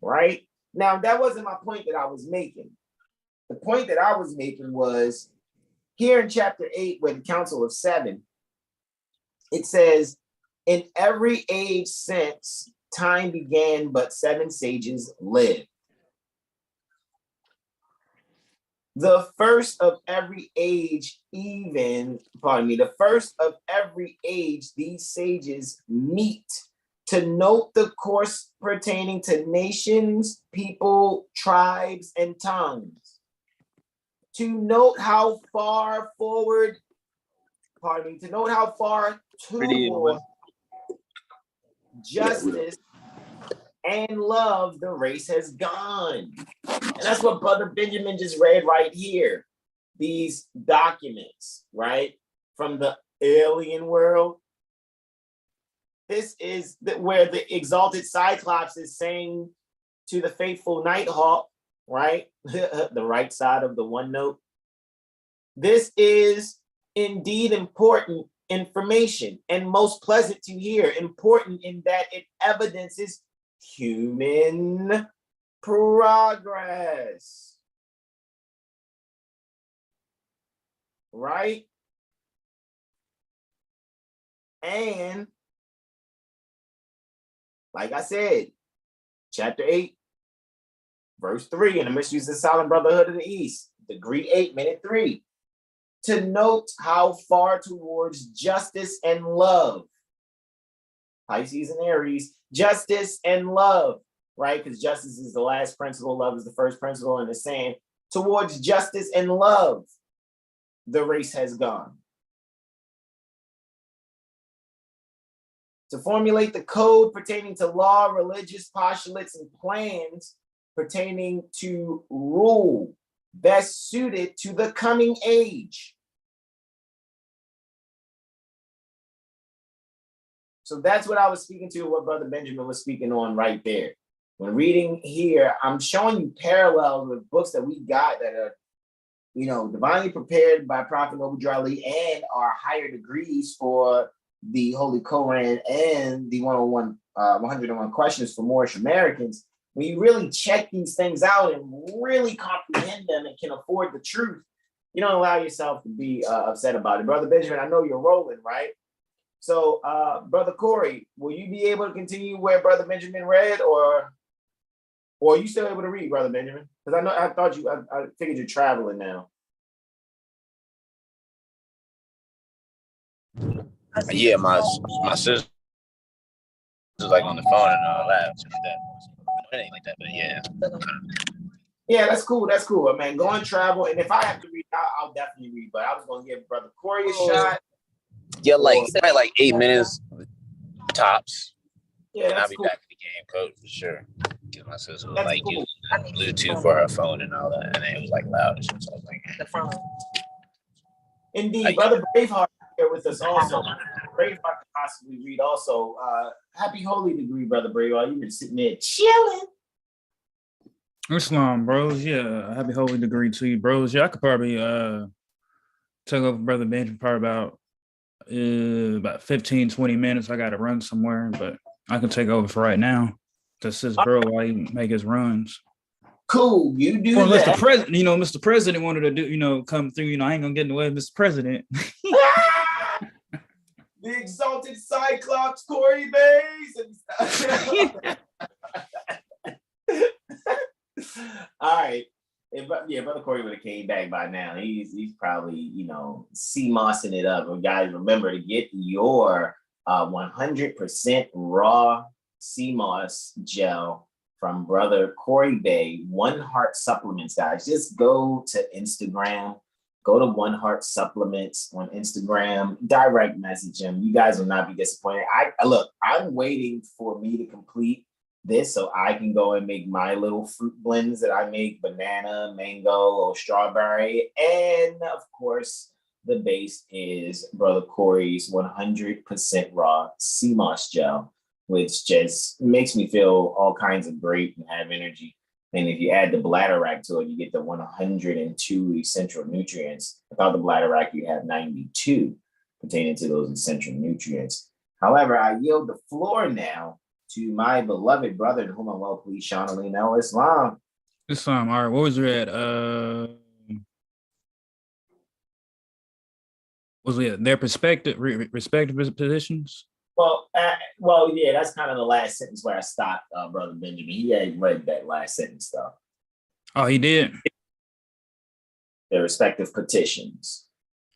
Right? Now, that wasn't my point that I was making. The point that I was making was here in chapter 8, with the Council of Seven, it says, in every age since time began, but 7 sages lived. The first of every age, the first of every age, these sages meet to note the course pertaining to nations, people, tribes, and tongues. To note how far forward, to note how far toward justice and love the race has gone. And that's what Brother Benjamin just read right here. These documents, right, from the alien world. This is where the exalted Cyclops is saying to the faithful Nighthawk, right, the right side of the one note. This is indeed important information and most pleasant to hear, important in that it evidences human progress, right? And like I said, chapter 8, verse 3 in the Mysteries of the Silent Brotherhood of the East, degree 8, minute 3, to note how far towards justice and love, Pisces and Aries, justice and love, right? Because justice is the last principle, love is the first principle, and it's saying towards justice and love, the race has gone. To formulate the code pertaining to law, religious postulates, and plans pertaining to rule best suited to the coming age. So that's what I was speaking to, what Brother Benjamin was speaking on right there. When reading here, I'm showing you parallels with books that we got that are, you know, divinely prepared by Prophet Noble Ali and are higher degrees for the Holy Koran and the 101 questions for Moorish Americans. When you really check these things out and really comprehend them and can afford the truth, you don't allow yourself to be upset about it. Brother Benjamin, I know you're rolling, right? So, Brother Corey, will you be able to continue where Brother Benjamin read, or are you still able to read, Brother Benjamin? Because I figured you're traveling now. Yeah, my sister's like on the phone and all that. Anything like that, but yeah. Yeah, that's cool. That's cool, man. Go and travel, and if I have to read, I'll definitely read. But I was gonna give Brother Corey a shot. Yeah, probably like 8 minutes tops. Yeah, and I'll be cool. back in the game, coach, for sure. Because my sister was That's cool. using Bluetooth for her phone and all that, and it was like loud and shit. So I was like, the phone. Indeed, Brother Braveheart here with us also. Braveheart could possibly read also. Happy Holy Degree, Brother Braveheart. You've been sitting there chilling. Islam, bros. Yeah, happy Holy Degree to you, bros. Yeah, I could probably take over Brother Benjamin part about About 15, 20 minutes. I got to run somewhere, but I can take over for right now. That's his bro while he make his runs. Cool, you do or unless that. the president, Mr. President wanted to do, come through, I ain't gonna get in the way of Mr. President. The exalted Cyclops, Corey Bays. All right. Brother Corey would have came back by now. He's probably, CMOSing it up. And guys, remember to get your 100% raw CMOS gel from Brother Corey Bey, One Heart Supplements, guys. Just go to Instagram, go to One Heart Supplements on Instagram, direct message him. You guys will not be disappointed. I'm waiting for me to complete this so I can go and make my little fruit blends that I make: banana, mango, or strawberry. And of course, the base is Brother Corey's 100% raw CMOS gel, which just makes me feel all kinds of great and have energy. And if you add the bladder rack to it, you get the 102 essential nutrients. Without the bladder rack, you have 92 pertaining to those essential nutrients. However, I yield the floor now to my beloved brother, to whom I'm well pleased, Sean Alim El Islam. Islam, all right. What was it at? Was it their respective positions? Well, yeah, that's kind of the last sentence where I stopped, Brother Benjamin. He had read that last sentence, though. Oh, he did? Their respective petitions.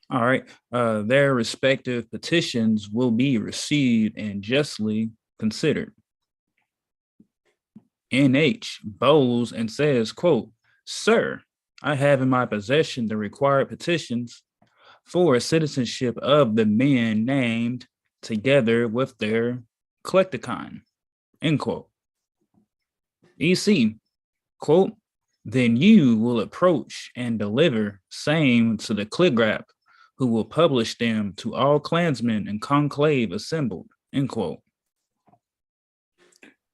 All right. Their respective petitions will be received and justly considered. NH bows and says, quote, "Sir, I have in my possession the required petitions for citizenship of the men named together with their collecticon," end quote. EC, quote, "Then you will approach and deliver same to the Cligrap, who will publish them to all clansmen and conclave assembled," end quote.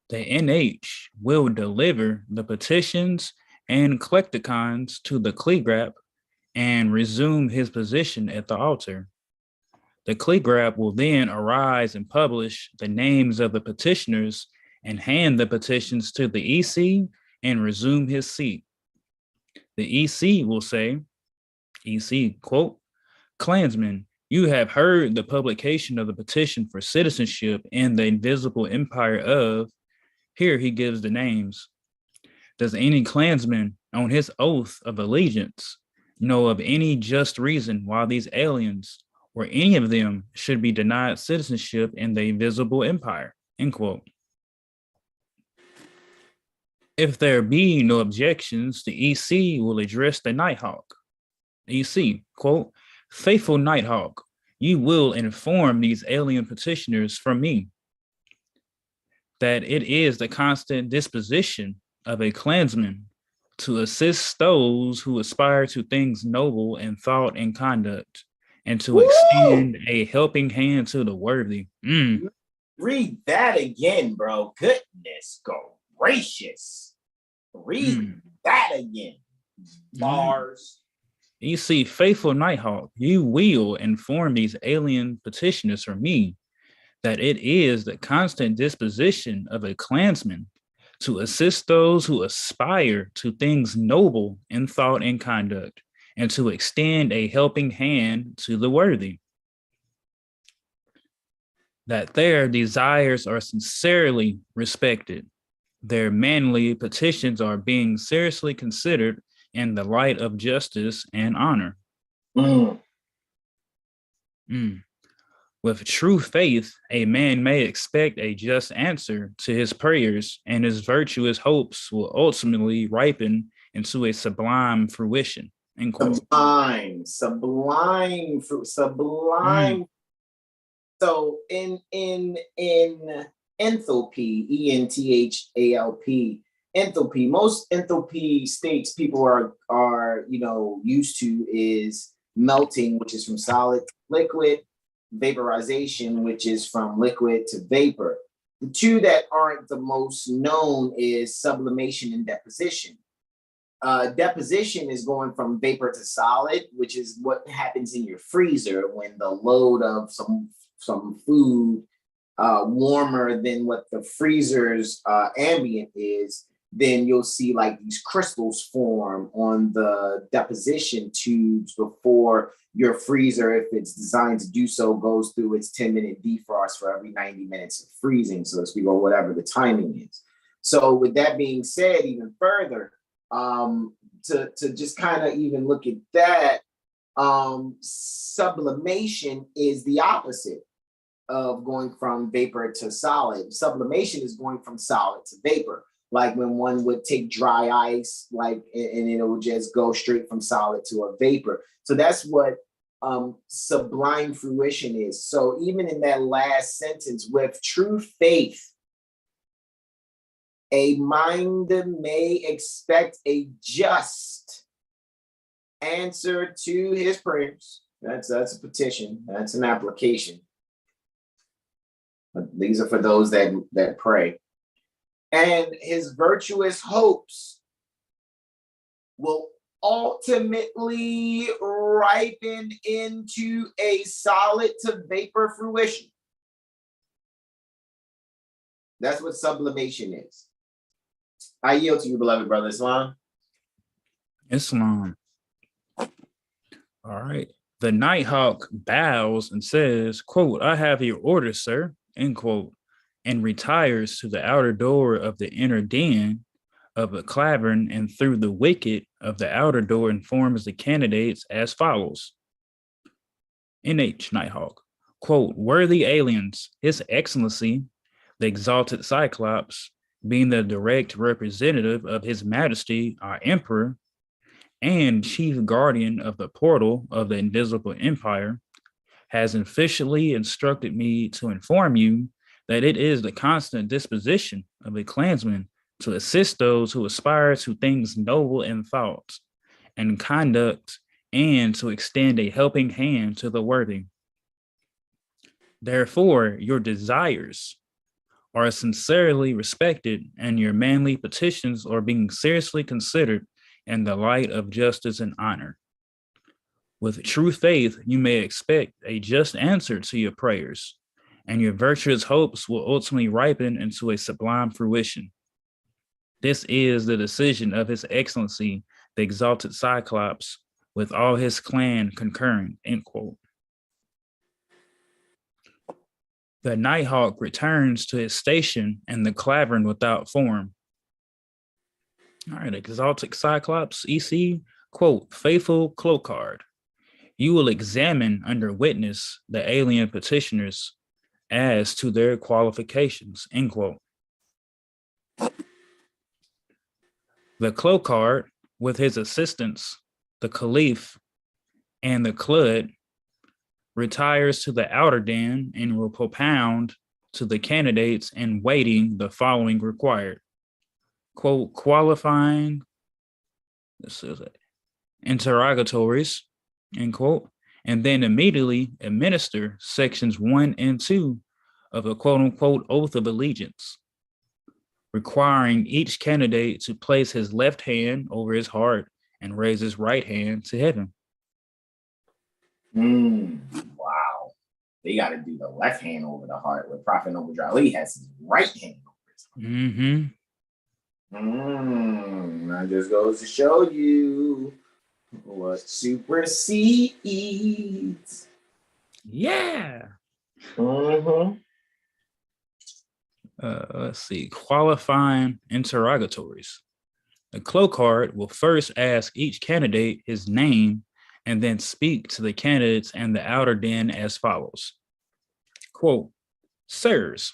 The NH will deliver the petitions and collecticons to the Cligrap and resume his position at the altar. The Cligrap will then arise and publish the names of the petitioners and hand the petitions to the EC and resume his seat. The EC will say, EC, quote, "Klansmen, you have heard the publication of the petition for citizenship in the invisible empire of," here he gives the names. "Does any Klansman on his oath of allegiance know of any just reason why these aliens or any of them should be denied citizenship in the invisible empire," end quote. If there be no objections, the EC will address the Nighthawk. EC, quote, "Faithful Nighthawk, you will inform these alien petitioners from me that it is the constant disposition of a Klansman to assist those who aspire to things noble in thought and conduct, and to extend a helping hand to the worthy." Read that again, bro. Goodness gracious. Read that again. Bars. You see, faithful Nighthawk, you will inform these alien petitioners from me that it is the constant disposition of a Klansman to assist those who aspire to things noble in thought and conduct, and to extend a helping hand to the worthy. That their desires are sincerely respected. Their manly petitions are being seriously considered in the light of justice and honor. With true faith, a man may expect a just answer to his prayers, and his virtuous hopes will ultimately ripen into a sublime fruition. Sublime. So in enthalpy, ENTHALP, enthalpy, most enthalpy states people are used to is melting, which is from solid to liquid, vaporization, which is from liquid to vapor. The two that aren't the most known is sublimation and deposition. deposition is going from vapor to solid, which is what happens in your freezer when the load of some food warmer than what the freezer's ambient is, then you'll see like these crystals form on the deposition tubes before your freezer, if it's designed to do so, goes through its 10-minute defrost for every 90 minutes of freezing, so to speak, or whatever the timing is. So with that being said, even further, to just kind of even look at that, sublimation is the opposite of going from vapor to solid. Sublimation is going from solid to vapor. Like when one would take dry ice, like, and it would just go straight from solid to a vapor. So that's what sublime fruition is. So even in that last sentence, with true faith, a mind may expect a just answer to his prayers. That's a petition. That's an application. But these are for those that pray. And his virtuous hopes will ultimately ripen into a solid to vapor fruition. That's what sublimation is. I yield to you, beloved brother Islam. Islam. All right. The Nighthawk bows and says, quote, "I have your orders, sir," end quote, and retires to the outer door of the inner den of the cavern and through the wicket of the outer door informs the candidates as follows. NH Nighthawk, quote, "Worthy aliens, His Excellency, the Exalted Cyclops, being the direct representative of His Majesty, our Emperor, and chief guardian of the portal of the Invisible Empire, has officially instructed me to inform you that it is the constant disposition of a clansman to assist those who aspire to things noble in thought and conduct, and to extend a helping hand to the worthy. Therefore, your desires are sincerely respected, and your manly petitions are being seriously considered in the light of justice and honor. With true faith, you may expect a just answer to your prayers, and your virtuous hopes will ultimately ripen into a sublime fruition. This is the decision of His Excellency, the Exalted Cyclops, with all his clan concurring," end quote. The Nighthawk returns to his station in the cavern without form. All right, Exalted Cyclops, EC, quote, "Faithful Kloran, you will examine under witness the alien petitioners as to their qualifications," end quote. The Kloran, with his assistants, the Caliph and the Klud, retires to the outer den and will propound to the candidates in waiting the following required. Quote, "Qualifying," this is it, "interrogatories," end quote, and then immediately administer sections 1 and 2 of a quote unquote oath of allegiance, requiring each candidate to place his left hand over his heart and raise his right hand to heaven. Wow. They got to do the left hand over the heart, where Prophet Noble Ali has his right hand over his heart. That just goes to show you what supersedes. Yeah. Let's see. Qualifying interrogatories. The Kloran will first ask each candidate his name and then speak to the candidates and the outer den as follows. Quote, "Sirs,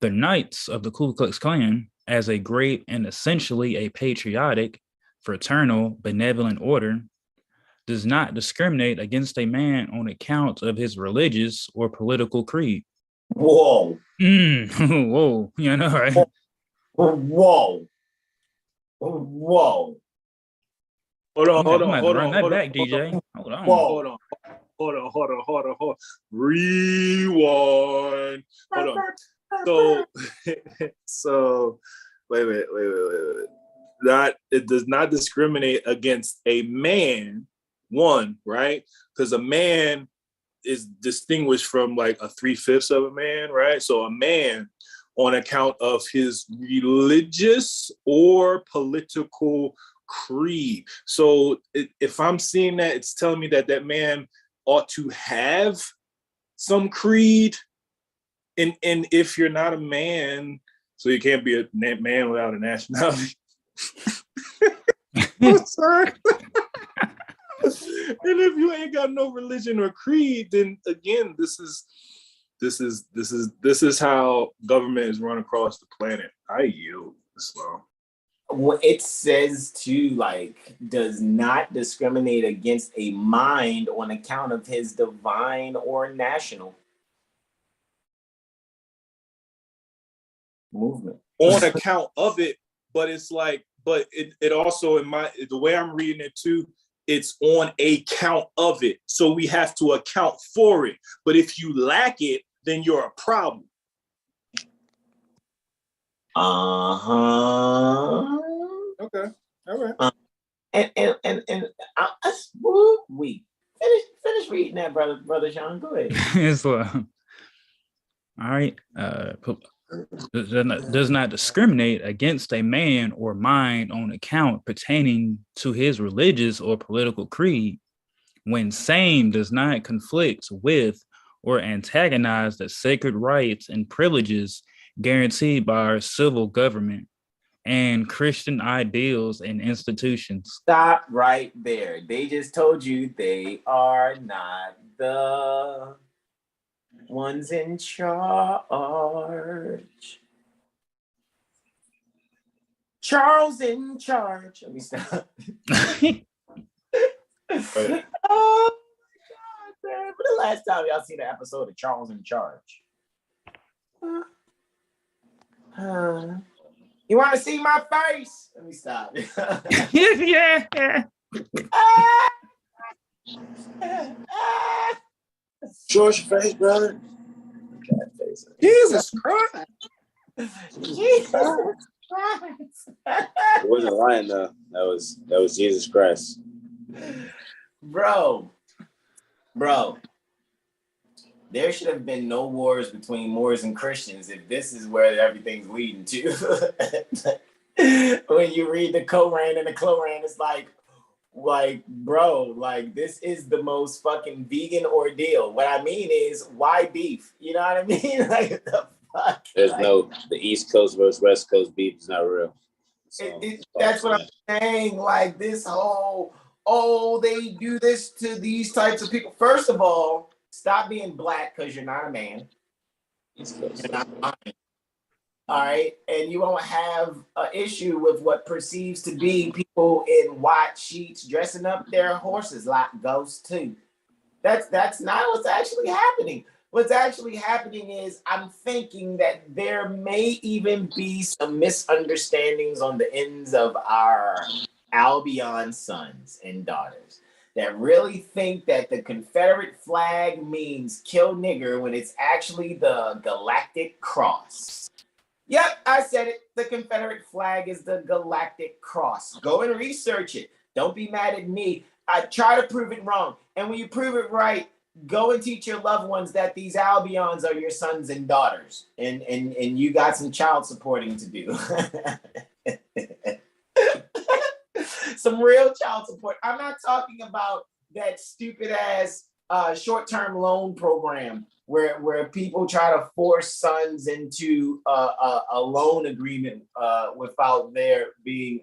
the Knights of the Ku Klux Klan, as a great and essentially a patriotic, fraternal, benevolent order, does not discriminate against a man on account of his religious or political creed." Whoa. Whoa. You know, right? Whoa. Hold on. Run that back, DJ. Hold on. Rewind. Hold on. So wait. it does not discriminate against a man, one, right? Because a man is distinguished from like a 3/5 of a man, right? So a man on account of his religious or political creed. So if I'm seeing that, it's telling me that that man ought to have some creed. And if you're not a man, so you can't be a man without a nationality. I'm sorry. And if you ain't got no religion or creed, then again, this is how government is run across the planet. I yield Islam. It says to like does not discriminate against a mind on account of his divine or national movement. On account of it, but it's like, but it also in the way I'm reading it too, it's on account of it. So we have to account for it. But if you lack it, then you're a problem. Okay. All right. And we finish reading that, brother Sean. Go ahead. Islam. All right. Does not discriminate against a man or mind on account pertaining to his religious or political creed, when same does not conflict with or antagonize the sacred rights and privileges guaranteed by our civil government and Christian ideals and institutions. Stop right there. They just told you they are not the ones in charge. Charles in charge. Let me stop. Right. Oh my God, man. For the last time y'all seen an episode of Charles in Charge? You want to see my face? Let me stop. Yeah. Show us your face, brother. Jesus Christ. Jesus Christ. It wasn't a lion though. That was Jesus Christ. Bro. There should have been no wars between Moors and Christians if this is where everything's leading to. When you read the Koran and the Kloran, it's like, bro, like this is the most fucking vegan ordeal. What I mean is, why beef? You know what I mean? Like the fuck. There's the East Coast versus West Coast beef is not real. So, that's what I'm saying. Like this whole, they do this to these types of people. First of all, stop being black because you're not a man. You're not mine. All right, and you won't have an issue with what perceives to be people in white sheets dressing up their horses like ghosts too. That's not what's actually happening. What's actually happening is I'm thinking that there may even be some misunderstandings on the ends of our Albion sons and daughters that really think that the Confederate flag means kill nigger when it's actually the Galactic Cross. Yep, I said it. The Confederate flag is the Galactic Cross. Go and research it. Don't be mad at me. I try to prove it wrong. And when you prove it right, go and teach your loved ones that these Albions are your sons and daughters. And you got some child supporting to do. Some real child support. I'm not talking about that stupid ass short-term loan program where people try to force sons into a loan agreement without there being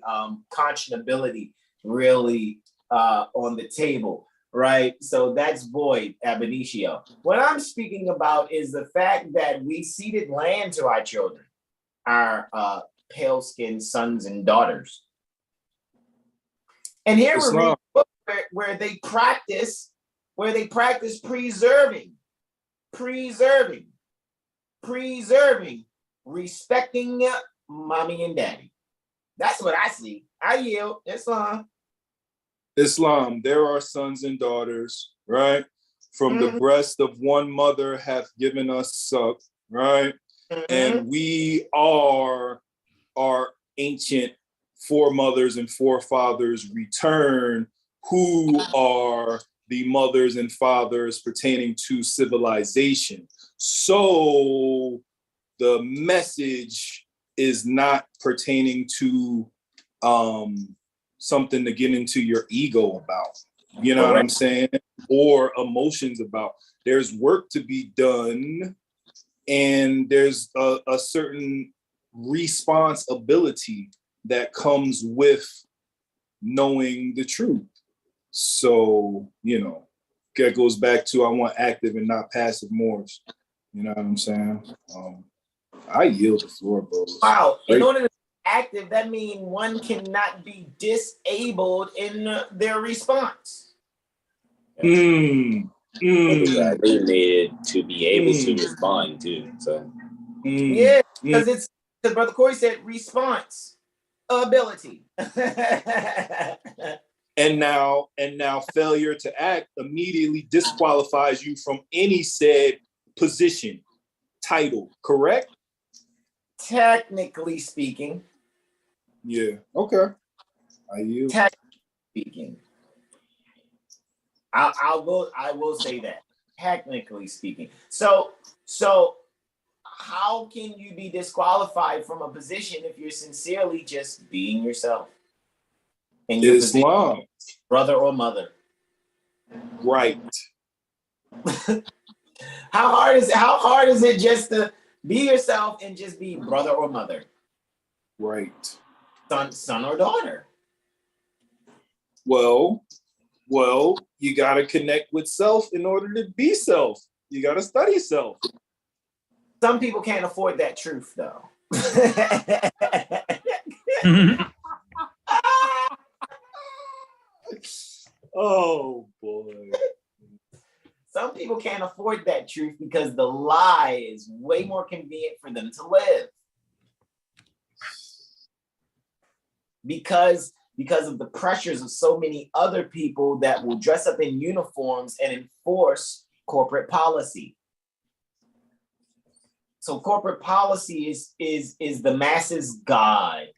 conscionability really on the table, right? So that's void ab initio. What I'm speaking about is the fact that we ceded land to our children, our pale-skinned sons and daughters. And here we're reading a book where they practice preserving, respecting mommy and daddy. That's what I see. I yield. Islam, there are sons and daughters, right? From the breast of one mother hath given us suck, right? And we are our ancient foremothers and forefathers return, who are the mothers and fathers pertaining to civilization. So the message is not pertaining to something to get into your ego about, you know what I'm saying? Or emotions about. There's work to be done, and there's a certain responsibility that comes with knowing the truth. So, you know, that goes back to I want active and not passive Moors. You know what I'm saying? I yield the floor, bro. Wow. In order to be active, that means one cannot be disabled in their response. They needed to be able to respond too. So Yeah, because Brother Corey said response ability. And now failure to act immediately disqualifies you from any said position, title, correct? Technically speaking. Yeah. Okay. I yield. Technically speaking. I will say that. Technically speaking. So how can you be disqualified from a position if you're sincerely just being yourself? And your Islam. Position, brother or mother. Right. How hard is it just to be yourself and just be brother or mother? Right. Son or daughter. Well, you gotta connect with self in order to be self. You gotta study self. Some people can't afford that truth though. Oh boy. Some people can't afford that truth because the lie is way more convenient for them to live. Because of the pressures of so many other people that will dress up in uniforms and enforce corporate policy. So corporate policy is the masses' God.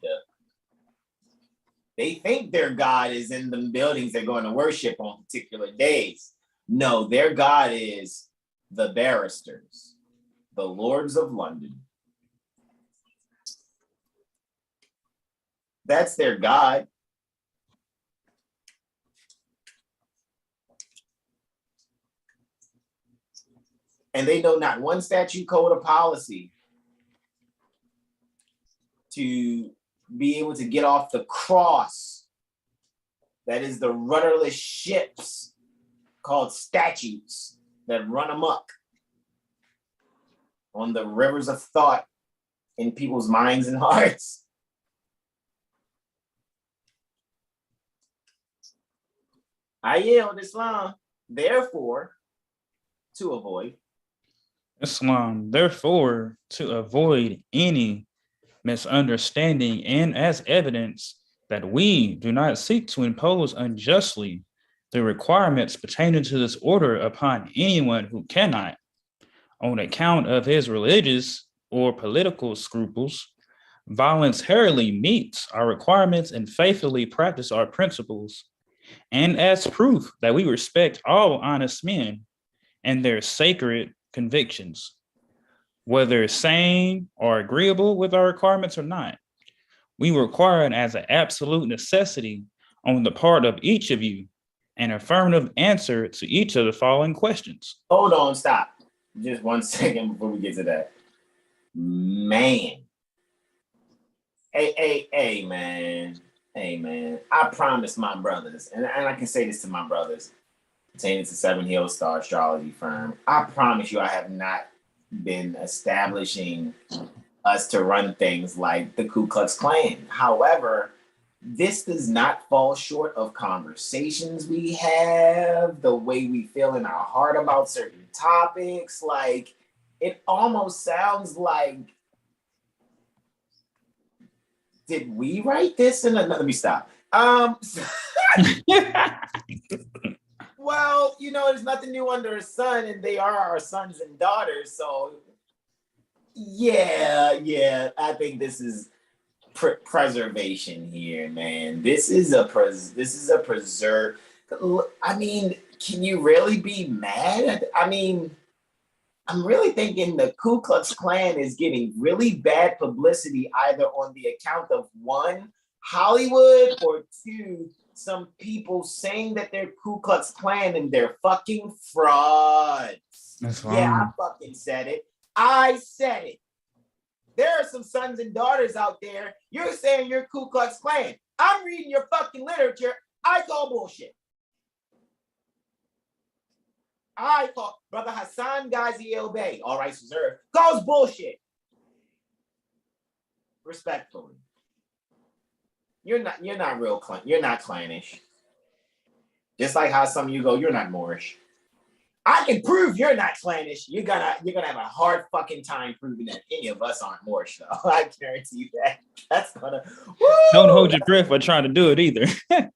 They think their God is in the buildings they're going to worship on particular days. No, their God is the barristers, the lords of London. That's their God. And they know not one statute, code, or policy to be able to get off the cross that is the rudderless ships called statutes that run amok on the rivers of thought in people's minds and hearts. I yield Islam, therefore, to avoid Islam, therefore, to avoid any misunderstanding and as evidence that we do not seek to impose unjustly the requirements pertaining to this order upon anyone who cannot, on account of his religious or political scruples, voluntarily meet our requirements and faithfully practice our principles, and as proof that we respect all honest men and their sacred convictions, whether sane or agreeable with our requirements or not. We require it as an absolute necessity on the part of each of you, an affirmative answer to each of the following questions. Hold on, stop. Just 1 second before we get to that. Man. Hey, man. Hey, man. I promise my brothers, and I can say this to my brothers, pertaining to Seven Hill Star Astrology Firm, I promise you I have not been establishing us to run things like the Ku Klux Klan. However, this does not fall short of conversations we have, the way we feel in our heart about certain topics. Like, it almost sounds like, did we write this? And let me stop. Well, you know, there's nothing new under the sun, and they are our sons and daughters. So, yeah, I think this is preservation here, man. This is a preserve. I mean, can you really be mad? I mean, I'm really thinking the Ku Klux Klan is getting really bad publicity, either on the account of one, Hollywood, or two, some people saying that they're Ku Klux Klan and they're fucking frauds. That's Yeah, I wrong. fucking said it. I said it. There are some sons and daughters out there. You're saying you're Ku Klux Klan. I'm reading your fucking literature. I call bullshit. I call Brother Hasan Ghaziel Bey, all rights reserved, calls bullshit. Respectfully. You're not real clan. You're not clannish. Just like how some of you go, you're not Moorish. I can prove you're not clannish. You're gonna have a hard fucking time proving that any of us aren't Moorish, though. I guarantee you that. That's gonna Don't hold your breath for trying to do it either.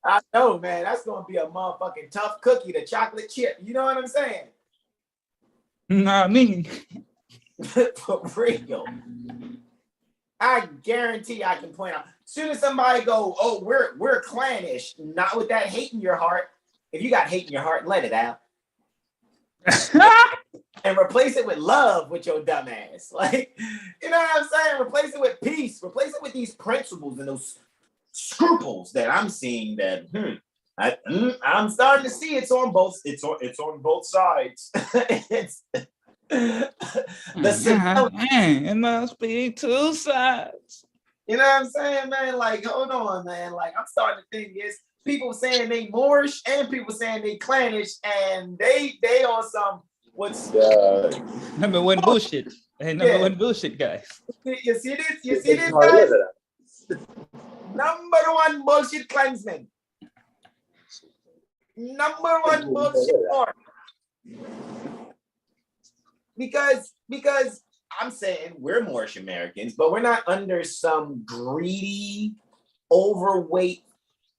I know, man. That's gonna be a motherfucking tough cookie, the chocolate chip. You know what I'm saying? Nah, I mean, For real. I guarantee I can point out. As soon as somebody go, oh, we're clannish, not with that hate in your heart. If you got hate in your heart, let it out. And replace it with love with your dumb ass. Like, you know what I'm saying? Replace it with peace. Replace it with these principles and those scruples that I'm seeing that I'm starting to see it's on both sides. It's it must be two sides. You know what I'm saying, man? Like, hold on, man. Like, I'm starting to think it's people saying they Moorish and people saying they clannish, and they on some what's Number one bullshit. Hey, number one bullshit, guys. You see this? You see this, guys? Number one bullshit clansman. Number one bullshit part. Because I'm saying we're Moorish Americans, but we're not under some greedy, overweight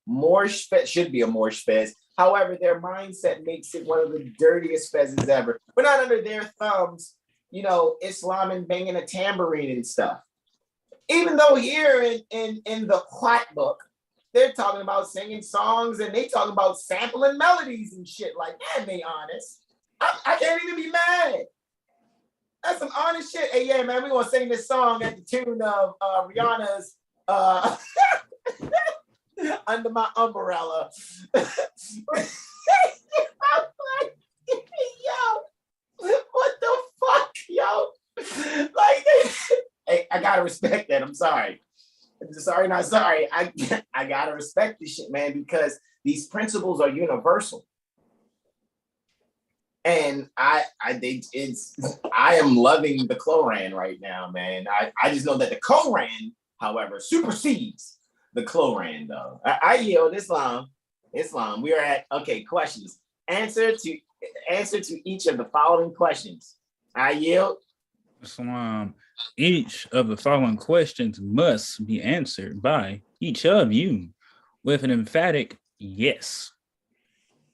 Moorish fez. Should be a Moorish fez. However, their mindset makes it one of the dirtiest fezzes ever. We're not under their thumbs, you know, Islam and banging a tambourine and stuff. Even though here in the Quat book, they're talking about singing songs and they talking about sampling melodies and shit. Like, man, they honest. I can't even be mad. That's some honest shit. Hey, yeah, man, we're gonna sing this song at the tune of Rihanna's Under My Umbrella. I'm like, yo, what the fuck, yo? Like, hey, I gotta respect that. I'm sorry. Not sorry. I gotta respect this shit, man, because these principles are universal. And I am loving the Kloran right now, man. I just know that the Koran, however, supersedes the Kloran, though. I yield. Islam. We are at questions. Answer to each of the following questions. I yield. Islam. Each of the following questions must be answered by each of you with an emphatic yes.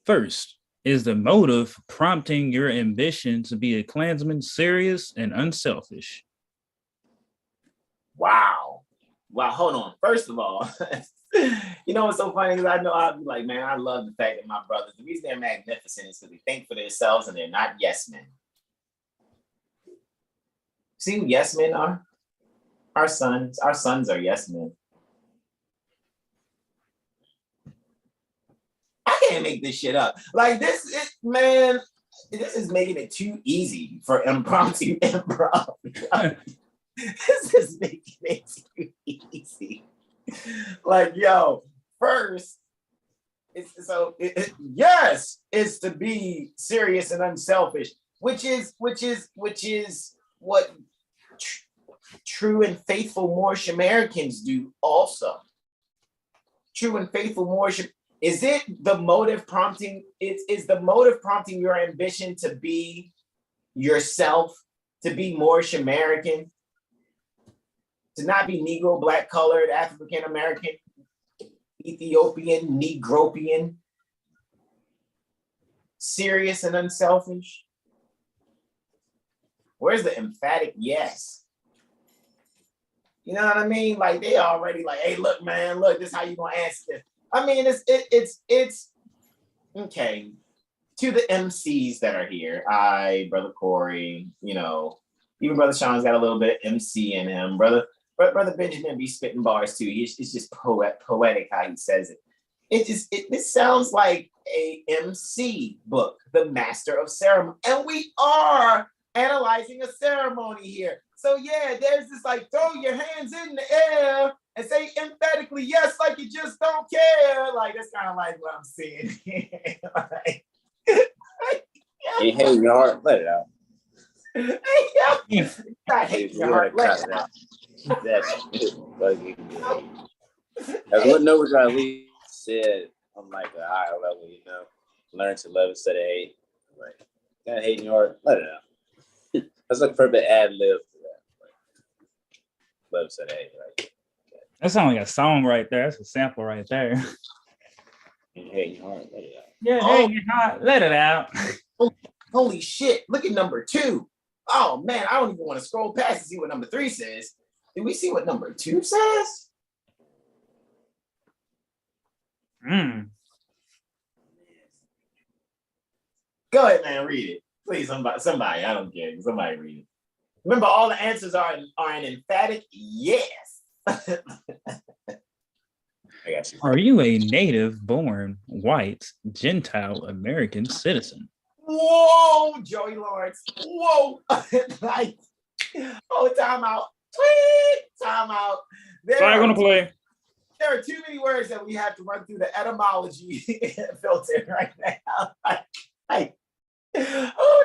First, is the motive prompting your ambition to be a Klansman serious and unselfish? Wow, hold on. First of all, you know what's so funny is I know I'll be like, man, I love the fact that my brothers, the reason they're magnificent is because they think for themselves and they're not yes men. See who yes men are? Our sons are yes men. I can't make this shit up. Like this is making it too easy for impromptu improv. This is making it too easy. Like, yo, first, yes, it's to be serious and unselfish, which is what true and faithful Moorish Americans do also. True and faithful Moorish. Is it the motive prompting? Is the motive prompting your ambition to be yourself, to be Moorish American, to not be Negro, Black, colored, African American, Ethiopian, Negropian, serious and unselfish? Where's the emphatic yes? You know what I mean? Like they already like, hey, look, man, look, this is how you gonna answer this. I mean, it's okay. To the MCs that are here, Brother Corey, you know, even Brother Sean's got a little bit of MC in him. Brother Benjamin be spitting bars too. It's just poetic how he says it. This sounds like a MC book, The Master of Ceremony, and we are analyzing a ceremony here. So yeah, there's this like throw your hands in the air and say emphatically yes, like you just don't care. Like that's kind of like what I'm seeing here. Like, you hate your heart, let it out. I hate your heart. Let it out. That's what Nova Lee said on like a higher level, you know. Learn to love instead of hate. Like, got hate in your heart, let it out. That's like for the ad lib for that. Like, love instead of hate, right? That sounds like a song right there. That's a sample right there. Hate in your heart, let it out. Yeah, hate in your heart, let it out. Holy shit, look at number 2. Oh man, I don't even want to scroll past to see what number 3 says. Did we see what number 2 says? Go ahead, man, read it. Please, somebody, I don't care. Somebody read it. Remember, all the answers are an emphatic yes. I got you. Are you a native-born, white, Gentile American citizen? Whoa, Joey Lawrence. Whoa. Like, oh, time out. Tweet, time out. I'm going to play. There are too many words that we have to run through the etymology filter right now. Like, oh,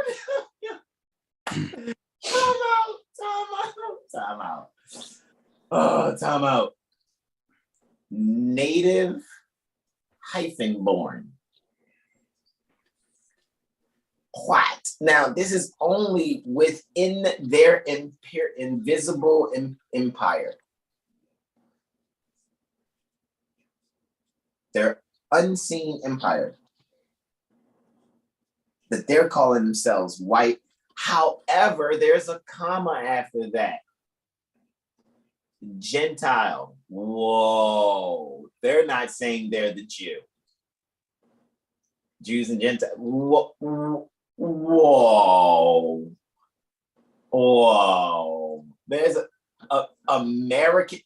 time out. Oh, time out. Native hyphen born. What? Now, this is only within their invisible empire. Their unseen empire. That they're calling themselves white. However, there's a comma after that. Gentile. Whoa. They're not saying they're the Jew. Jews and Gentiles. Whoa. There's a American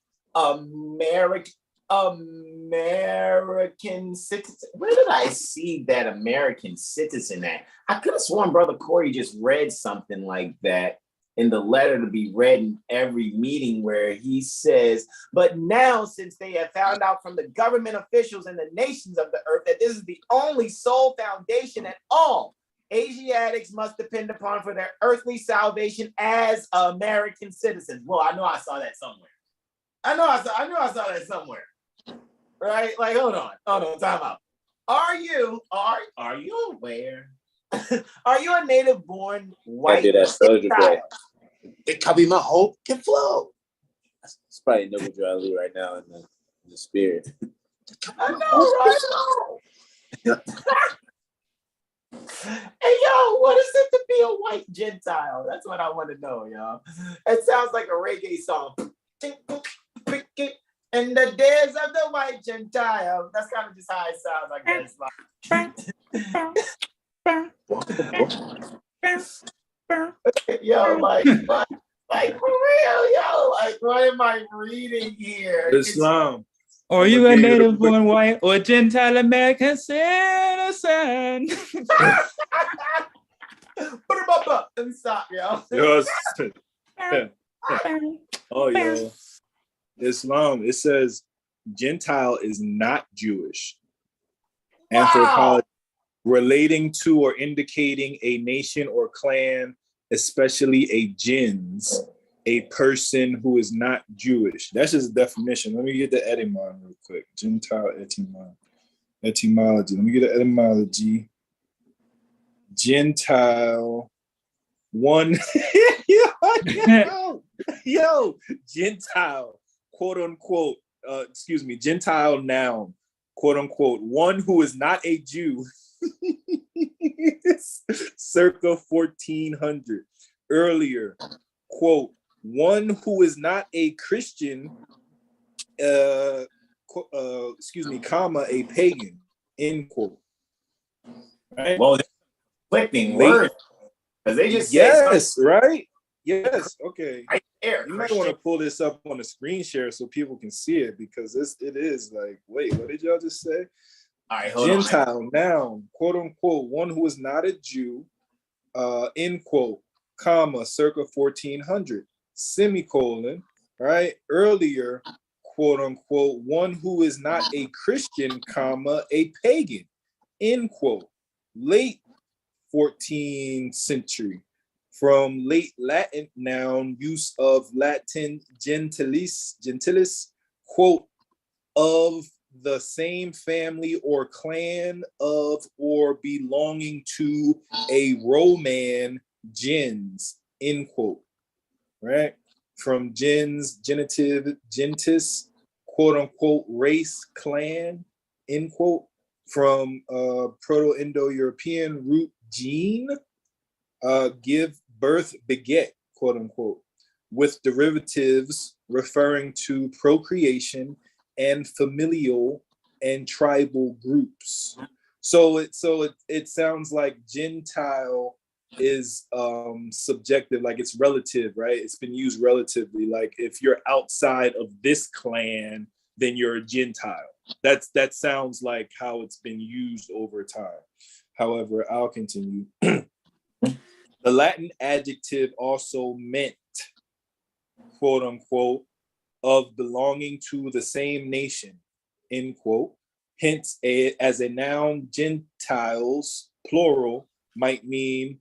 citizen. Where did I see that American citizen at? I could have sworn Brother Corey just read something like that in the letter to be read in every meeting where he says, but now since they have found out from the government officials and the nations of the earth that this is the only sole foundation at all Asiatics must depend upon for their earthly salvation as American citizens. Well, I know I saw that somewhere. I know I saw that somewhere. Right? Like, hold on, time out. Are you aware? Are you a native born white? I did that soldier boy. It could be my hope can flow. It's probably Nova Lee right now in the spirit. I know, right? Hey, yo, what is it to be a white Gentile? That's what I want to know, y'all. It sounds like a reggae song. In the days of the white Gentile. That's kind of just how it sounds, I guess. Yo, like for real, yo, like what am I reading here? Islam. Are you a native born white or Gentile American citizen? Put him up. Let me stop, yo. Yes. Oh, yo. Islam. It says Gentile is not Jewish. Wow. Anthropology, relating to or indicating a nation or clan, especially a gens, a person who is not Jewish. That's just a definition. Let me get the etymology real quick. Gentile etymology. Let me get the etymology. Gentile. One. yo, Gentile, quote unquote. Gentile noun, quote unquote. One who is not a Jew. Circa 1400. Earlier, quote, one who is not a Christian, comma, a pagan, end quote. Right? Well, conflicting Late- words. Because they just Yes, right? Yes, okay. right there. You might want to pull this up on the screen share so people can see it, because it is like, wait, what did y'all just say? All right, hold Gentile, noun, quote unquote, one who is not a Jew, end quote, comma, circa 1400, semicolon, right? Earlier, quote unquote, one who is not a Christian, comma, a pagan, end quote. Late 14th century, from late Latin noun, use of Latin gentilis, quote, of the same family or clan of or belonging to a Roman gens, end quote, right? From gens, genitive, gentis, quote unquote, race, clan, end quote. From Proto-Indo-European root gene, give birth, beget, quote unquote, with derivatives referring to procreation and familial and tribal groups. So it sounds like Gentile is subjective, like it's relative, right? It's been used relatively. Like if you're outside of this clan, then you're a Gentile. That sounds like how it's been used over time. However, I'll continue. The Latin adjective also meant, quote unquote, of belonging to the same nation, end quote. Hence, as a noun, Gentiles, plural, might mean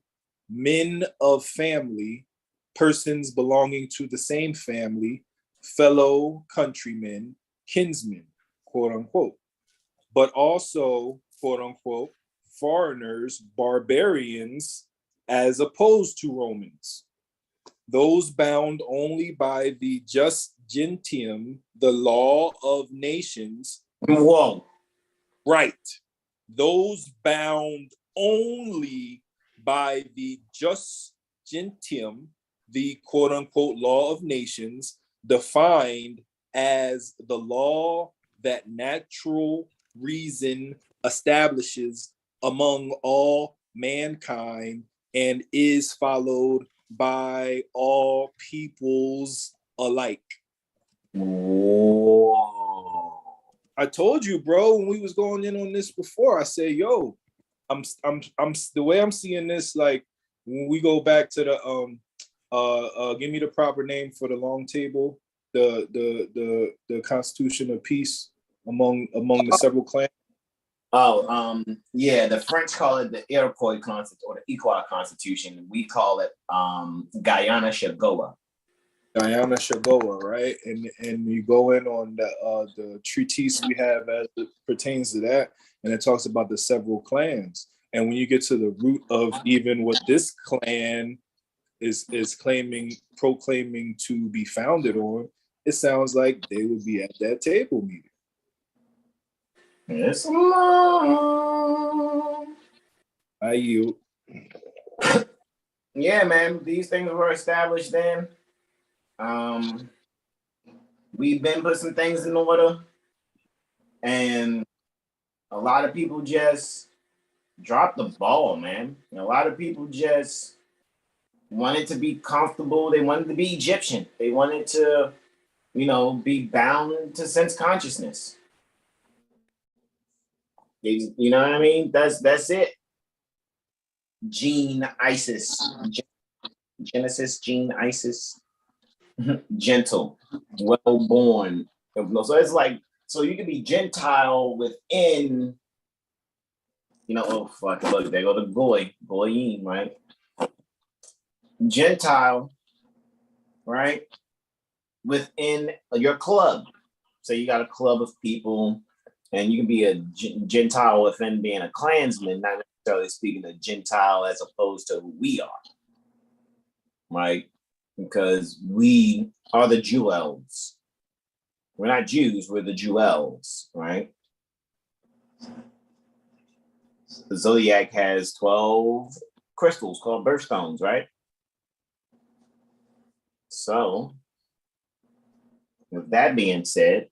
men of family, persons belonging to the same family, fellow countrymen, kinsmen, quote unquote. But also, quote unquote, foreigners, barbarians, as opposed to Romans. Those bound only by the jus gentium, the law of nations. Whoa. Right. Those bound only by the jus gentium, the quote unquote law of nations, defined as the law that natural reason establishes among all mankind and is followed by all peoples alike. Whoa. I told you, bro, when we was going in on this before, I said, yo, I'm the way I'm seeing this, like when we go back to the give me the proper name for the long table, the Constitution of Peace among the several clans. Yeah, the French call it the Iroquois Constitution or the Iroquois Constitution. We call it Guyana Shagoa. Guyana Shagoa, right? And you go in on the treatise we have as it pertains to that, and it talks about the several clans. And when you get to the root of even what this clan is proclaiming to be founded on, it sounds like they would be at that table meeting. It's long. I yield. Yeah, man. These things were established then. We've been put some things in order, and a lot of people just dropped the ball, man. And a lot of people just wanted to be comfortable. They wanted to be Egyptian. They wanted to, be bound to sense consciousness. You know what I mean? That's it. Gene Isis. Genesis, Gene Isis. Gentle, well born. So it's like, so you can be Gentile within, oh fuck, look, there go the Goyim, right? Gentile, right? Within your club. So you got a club of people, and you can be a Gentile within being a Klansman, not necessarily speaking a Gentile as opposed to who we are, right? Because we are the Jewels. We're not Jews, we're the Jewels, right? The Zodiac has 12 crystals called birthstones, right? So, with that being said,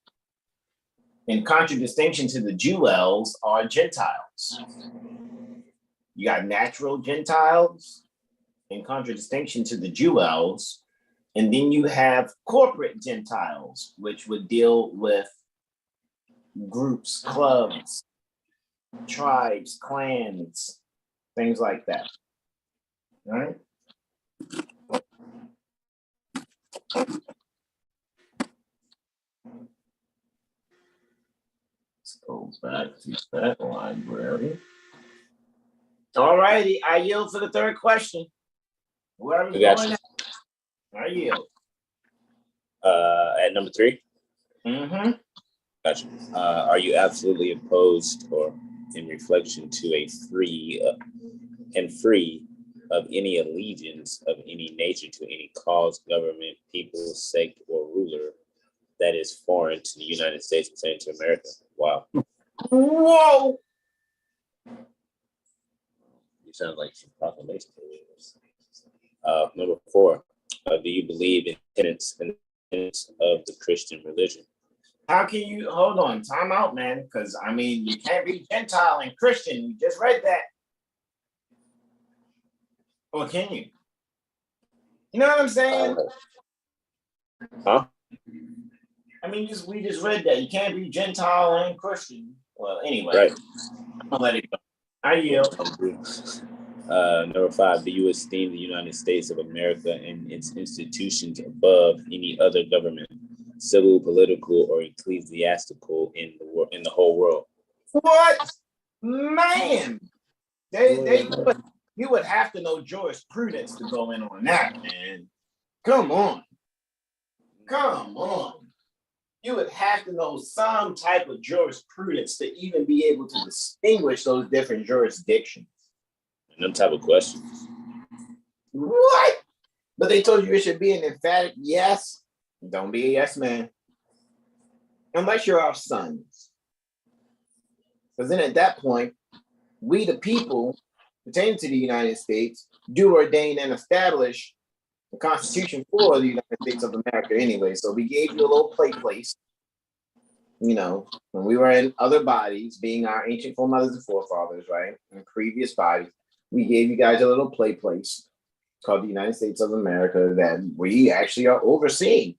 in contradistinction to the Jewels are Gentiles. You got natural Gentiles in contradistinction to the Jewels, and then you have corporate Gentiles, which would deal with groups, clubs, tribes, clans, things like that. All right. Let's go back to that library. All righty, I yield for the third question. Whoever's going at, I yield. At number 3? Mm-hmm. Gotcha. Are you absolutely opposed or in reflection to a free of any allegiance of any nature to any cause, government, people, sect, or ruler that is foreign to the United States pertaining to America? Wow. Whoa! You sound like some proclamation. Number 4, do you believe in tenets of the Christian religion? How can you hold on? Time out, man. Because I mean, you can't be Gentile and Christian. You just read that. Or can you? You know what I'm saying? Huh? I mean, we just read that. You can't be Gentile and Christian. Well, anyway, right. I'm gonna let it go. I yield. Number 5, do you esteem the United States of America and its institutions above any other government, civil, political, or ecclesiastical in the whole world? What? Man, you would have to know jurisprudence to go in on that, man. Come on. You would have to know some type of jurisprudence to even be able to distinguish those different jurisdictions. And them type of questions. What? But they told you it should be an emphatic yes. Don't be a yes man. Unless you're our sons. Because then at that point, we the people pertaining to the United States do ordain and establish the Constitution for the United States of America anyway. So we gave you a little place. You know, when we were in other bodies, being our ancient foremothers and forefathers, right? In previous bodies, we gave you guys a little place called the United States of America that we actually are overseeing.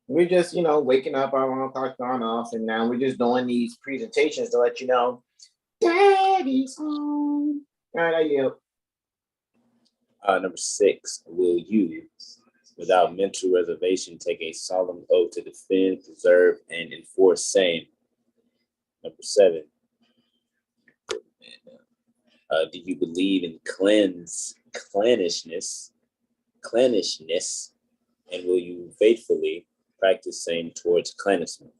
We're just, waking up, our alarm clock's gone off, and now we're just doing these presentations to let you know, Daddy's home. All right, I yield. Number 6, will you, without mental reservation, take a solemn oath to defend, preserve, and enforce same? Number 7, do you believe in clannishness, and will you faithfully practice same towards clansmen?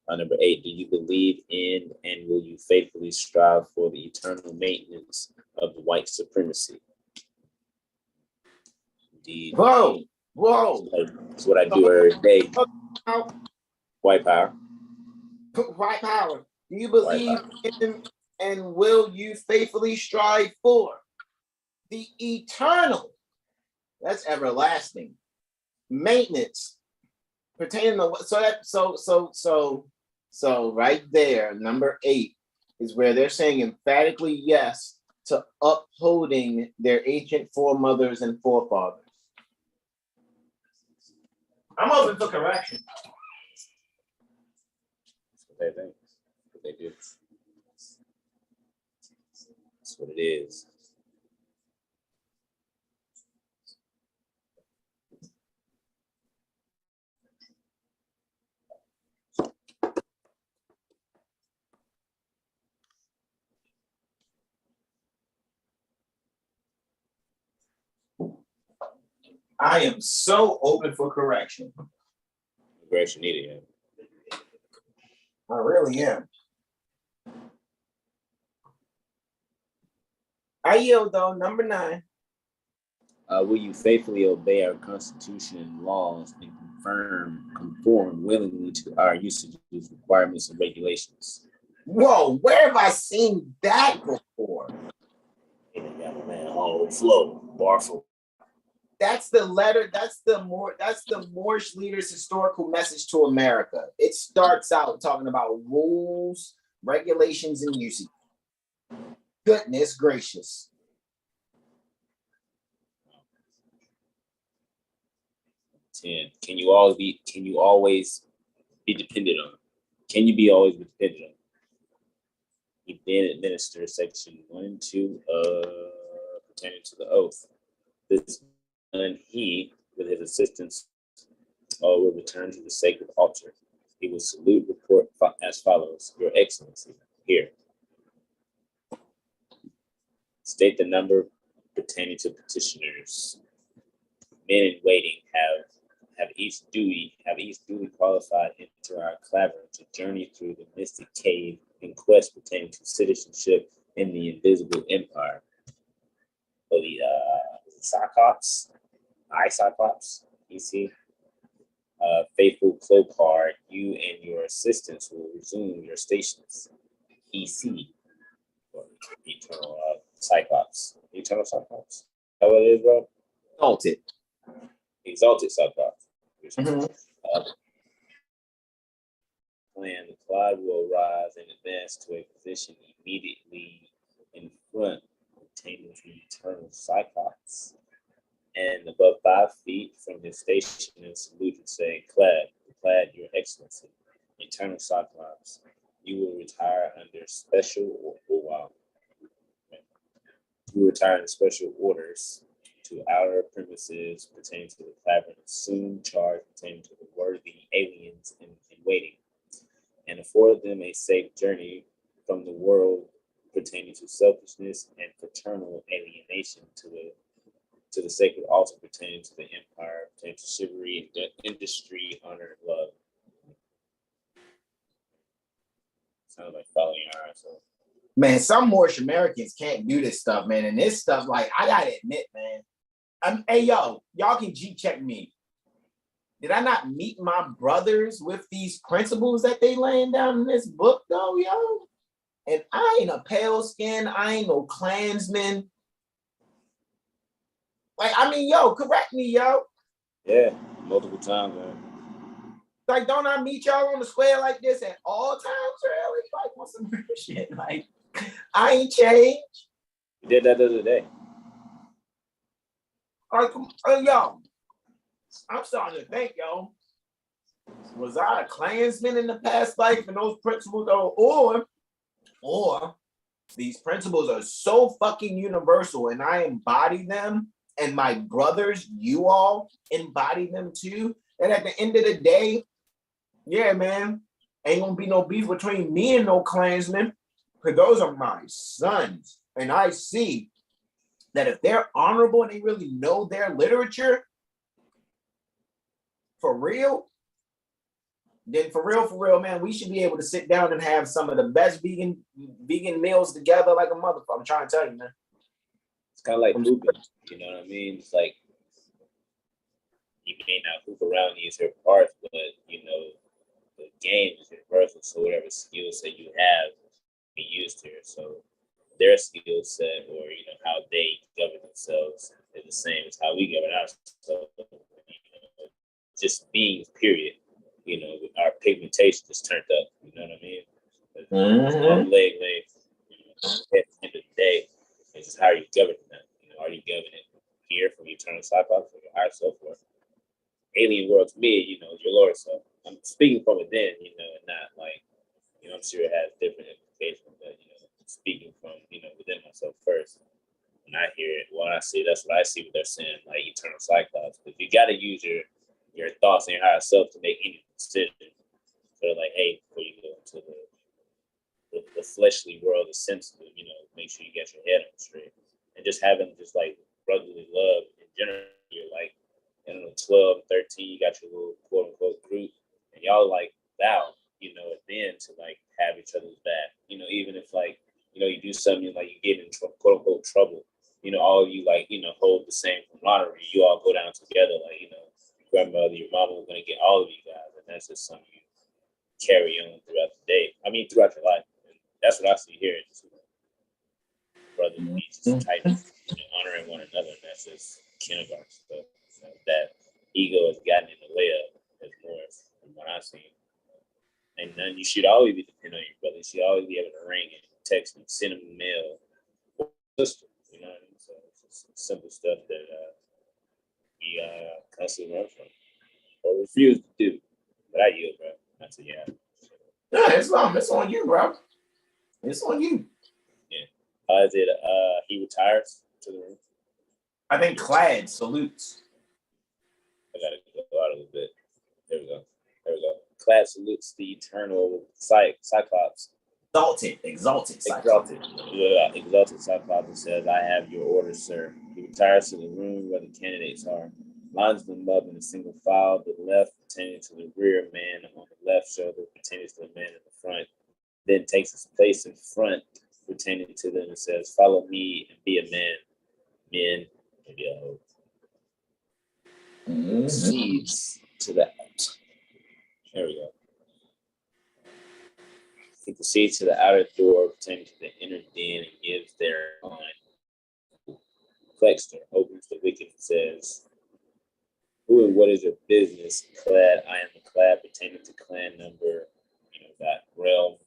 Number 8, do you believe in and will you faithfully strive for the eternal maintenance of the white supremacy? Indeed. Whoa. That's what I do every day. White power. White power. Do you believe in and will you faithfully strive for the eternal, that's everlasting, maintenance pertaining to so right there, number 8 is where they're saying emphatically yes to upholding their ancient foremothers and forefathers. I'm open for correction. That's what they think. What they do. That's what it is. I am so open for correction. Correction needed. Yeah. I really am. I yield though, number 9. Will you faithfully obey our Constitution and laws and conform willingly to our usages, requirements, and regulations? Whoa, where have I seen that before? Man, whole flow, barful. That's the letter. That's the Moorish leader's historical message to America. It starts out talking about rules, regulations, and usage. Goodness gracious. Can you always be dependent on? Can you be always dependent on? He then administers section 1 and 2 pertaining to the oath. This and he, with his assistants, will return to the sacred altar. He will salute, report as follows: Your Excellency, here. State the number pertaining to petitioners. Men in waiting have each duly qualified into our clavern to journey through the mystic cave in quest pertaining to citizenship in the invisible empire. Of the Cyclops, you see. Faithful Kloran, you and your assistants will resume your stations. EC, or Eternal Cyclops. Eternal Cyclops? How it is, bro? Exalted Cyclops. Mm-hmm. Plan the cloud will rise and advance to a position immediately in front, pertaining to Eternal Cyclops, and above 5 feet from his station and salute and say, Clad, Your Excellency, Eternal Cyclops, you will retire under special orders to our premises pertaining to the cavern, soon charge pertaining to the worthy aliens in waiting, and afford them a safe journey from the world pertaining to selfishness and fraternal alienation to the sacred altar pertaining to the empire, pertaining to chivalry, industry, honor, and love. Sounds like following our answer. Man, some Moorish Americans can't do this stuff, man. And this stuff, like, I gotta admit, man. Hey, yo, y'all can G-check me. Did I not meet my brothers with these principles that they laying down in this book, though, yo? And I ain't a pale skin. I ain't no Klansman. Like, I mean, yo, correct me, yo. Yeah, multiple times, man. Like, don't I meet y'all on the square like this at all times, really? Like, what's some real shit? Like, I ain't changed. You did that the other day. Like, yo, I'm starting to think, yo, was I a Klansman in the past life and those principles or these principles are so fucking universal and I embody them and my brothers, you all embody them too. And at the end of the day, yeah, man, ain't gonna be no beef between me and no Klansmen, because those are my sons. And I see that if they're honorable and they really know their literature, for real, then for real, man, we should be able to sit down and have some of the best vegan meals together like a motherfucker. I'm trying to tell you, man. It's kind of like hooping, you know what I mean? It's like, you may not hoop around these here parts, but, you know, the game is universal, so whatever skill set you have, be used here. So their skill set or, you know, how they govern themselves is the same as how we govern ourselves. You know, just beings, period. You know, our pigmentation is turned up. You know what I mean? Long leg, you know, at the end of the day, it's just how are you governing that? You know, are you governing it here from Eternal Cyclops or your higher self or alien world to me, you know, your lower self? I'm speaking from within, you know, and not like, you know, I'm sure it has different implications, but, you know, speaking from, you know, within myself first. When I hear it, when I see, that's what I see what they're saying, like Eternal Cyclops. But you got to use your thoughts and your higher self to make any decision. So like, hey, before you go into the fleshly world, the sensitive, you know, make sure you get your head on straight. And just having just like brotherly love in general, you're like, I don't know, 12, 13, you got your little quote unquote group, and y'all like vow, you know, at the end to like have each other's back. You know, even if like, you know, you do something like you get in quote unquote trouble, you know, all of you like, you know, hold the same camaraderie. You all go down together, like, you know, your grandmother, your mama are gonna get all of you guys, and that's just something you carry on throughout the day. I mean, throughout your life. And that's what I see here. Just, brotherly, just tight, you know, honoring one another, and that's just kindergarten stuff. that ego has gotten in the way of, as more from what I've seen. And then you should always be dependent on your brother. You should always be able to ring and text and send him a mail or sister. You know what I mean? So it's just simple stuff that we constantly learn from or refuse to do. But I yield, bro. That's a yeah. No, it's on you, bro. It's on you. Yeah. Is it he retires to the room? I think Clad salutes. I gotta go out a little bit. There we go. Clad salutes the eternal Cyclops. Exalted Cyclops. Exalted Cyclops and says, I have your orders, sir. He retires to the room where the candidates are, lines them up in a single file, the left pertaining to the rear man on the left shoulder, pertaining to the man in the front, then takes his place in front, pertaining to them and says, follow me and be a man. Men, maybe a hoe. Proceeds to the there we go. He proceeds to the outer door, pertaining to the inner den, and gives their on. Flexter opens the wicket and says, who and what is your business? Clad, I am the clad pertaining to clan number, that realm,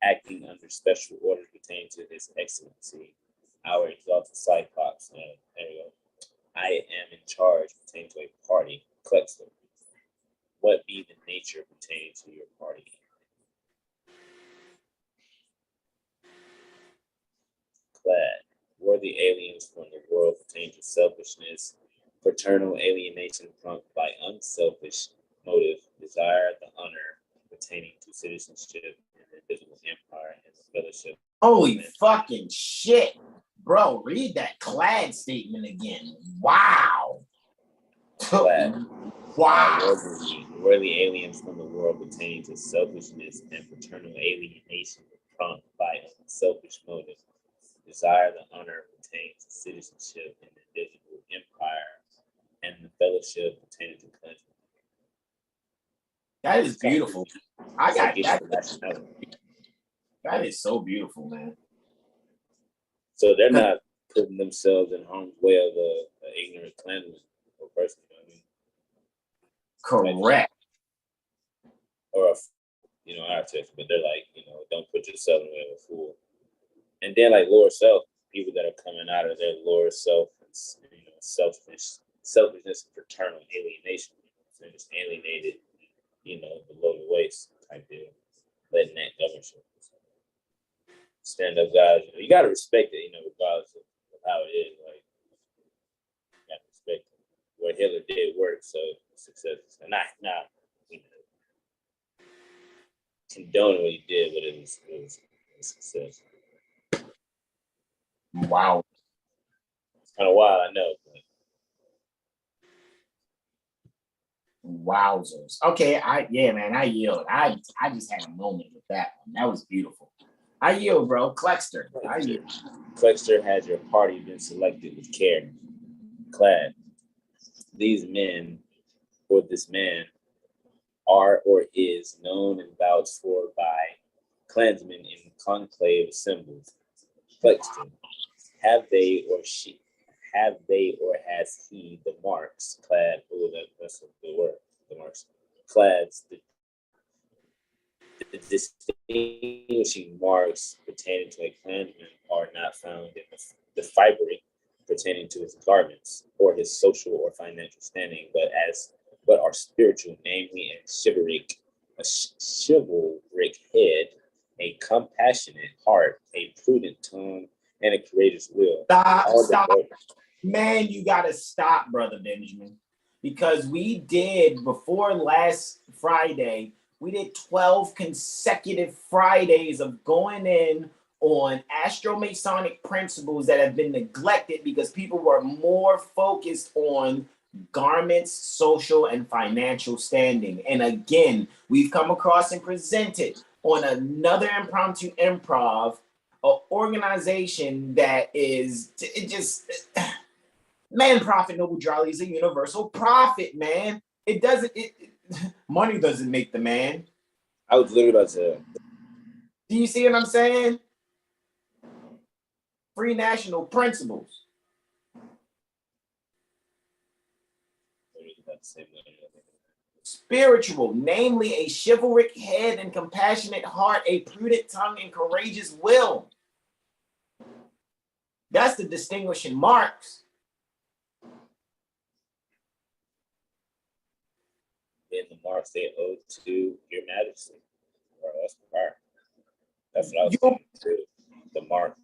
acting under special orders pertaining to His Excellency, our exalted Cyclops. There we go. I am in charge pertaining to a party. Flexter. What be the nature pertaining to your party? Clad, worthy aliens from the world pertaining to selfishness, fraternal alienation prompted by unselfish motive, desire the honor pertaining to citizenship and the invisible empire and the fellowship. Holy fucking shit. Bro, read that Clad statement again. Wow. Clad. Wow. Worthy aliens from the world pertaining to selfishness and fraternal alienation prompted by unselfish motive, desire the honor pertaining to citizenship and the invisible empire and the fellowship pertaining to country. That is beautiful. I got that. That is so beautiful, man. So they're not putting themselves in harm's way of an ignorant clansman or person. You know what I mean? Correct. Or our text, but they're like, don't put yourself in the way of a fool. And then like lower self, people that are coming out of their lower self, selfishness and fraternal alienation. So just alienated, below the waist type deal, letting that govern you. Stand up guys, you gotta respect it, regardless of how it is. Like, you gotta respect it. What Hitler did work, so success. And not condone what he did, but it was a success. Wow. It's kind of wild, I know. But... Wowzers. Okay, I yield. I just had a moment with that one. That was beautiful. I yield, bro. Klexter. I yield. Klexter, has your party been selected with care? Clad. These men, or this man, are or is known and vouched for by clansmen in conclave assembled. Klexter. Have they or has he the marks? Clad. Oh, that's a good word. The marks. Clads. The distinguishing marks pertaining to a clansman are not found in the fibery pertaining to his garments or his social or financial standing, but are spiritual, namely a chivalric head, a compassionate heart, a prudent tongue, and a courageous will. Stop. Man, you gotta stop, Brother Benjamin. Because we did, before last Friday, we did 12 consecutive Fridays of going in on astromasonic principles that have been neglected because people were more focused on garments, social, and financial standing. And again, we've come across and presented on another Impromptu Improv, an organization that is man, profit noble Charlie is a universal profit, man. Money doesn't make the man. I was literally about to. Do you see what I'm saying? Free national principles. same way. Spiritual, namely a chivalric head and compassionate heart, a prudent tongue and courageous will. That's the distinguishing marks. In the marks they owe to your majesty, or that's part. That's what I was saying too. The marks.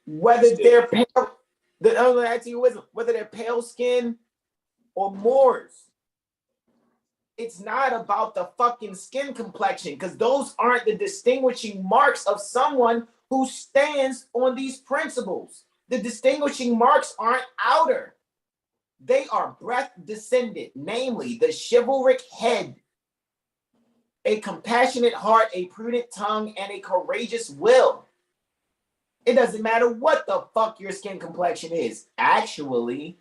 Whether they're pale, whether they're pale skin or Moors. It's not about the fucking skin complexion, because those aren't the distinguishing marks of someone who stands on these principles. The distinguishing marks aren't outer. They are breath descended, namely the chivalric head, a compassionate heart, a prudent tongue, and a courageous will. It doesn't matter what the fuck your skin complexion is, actually.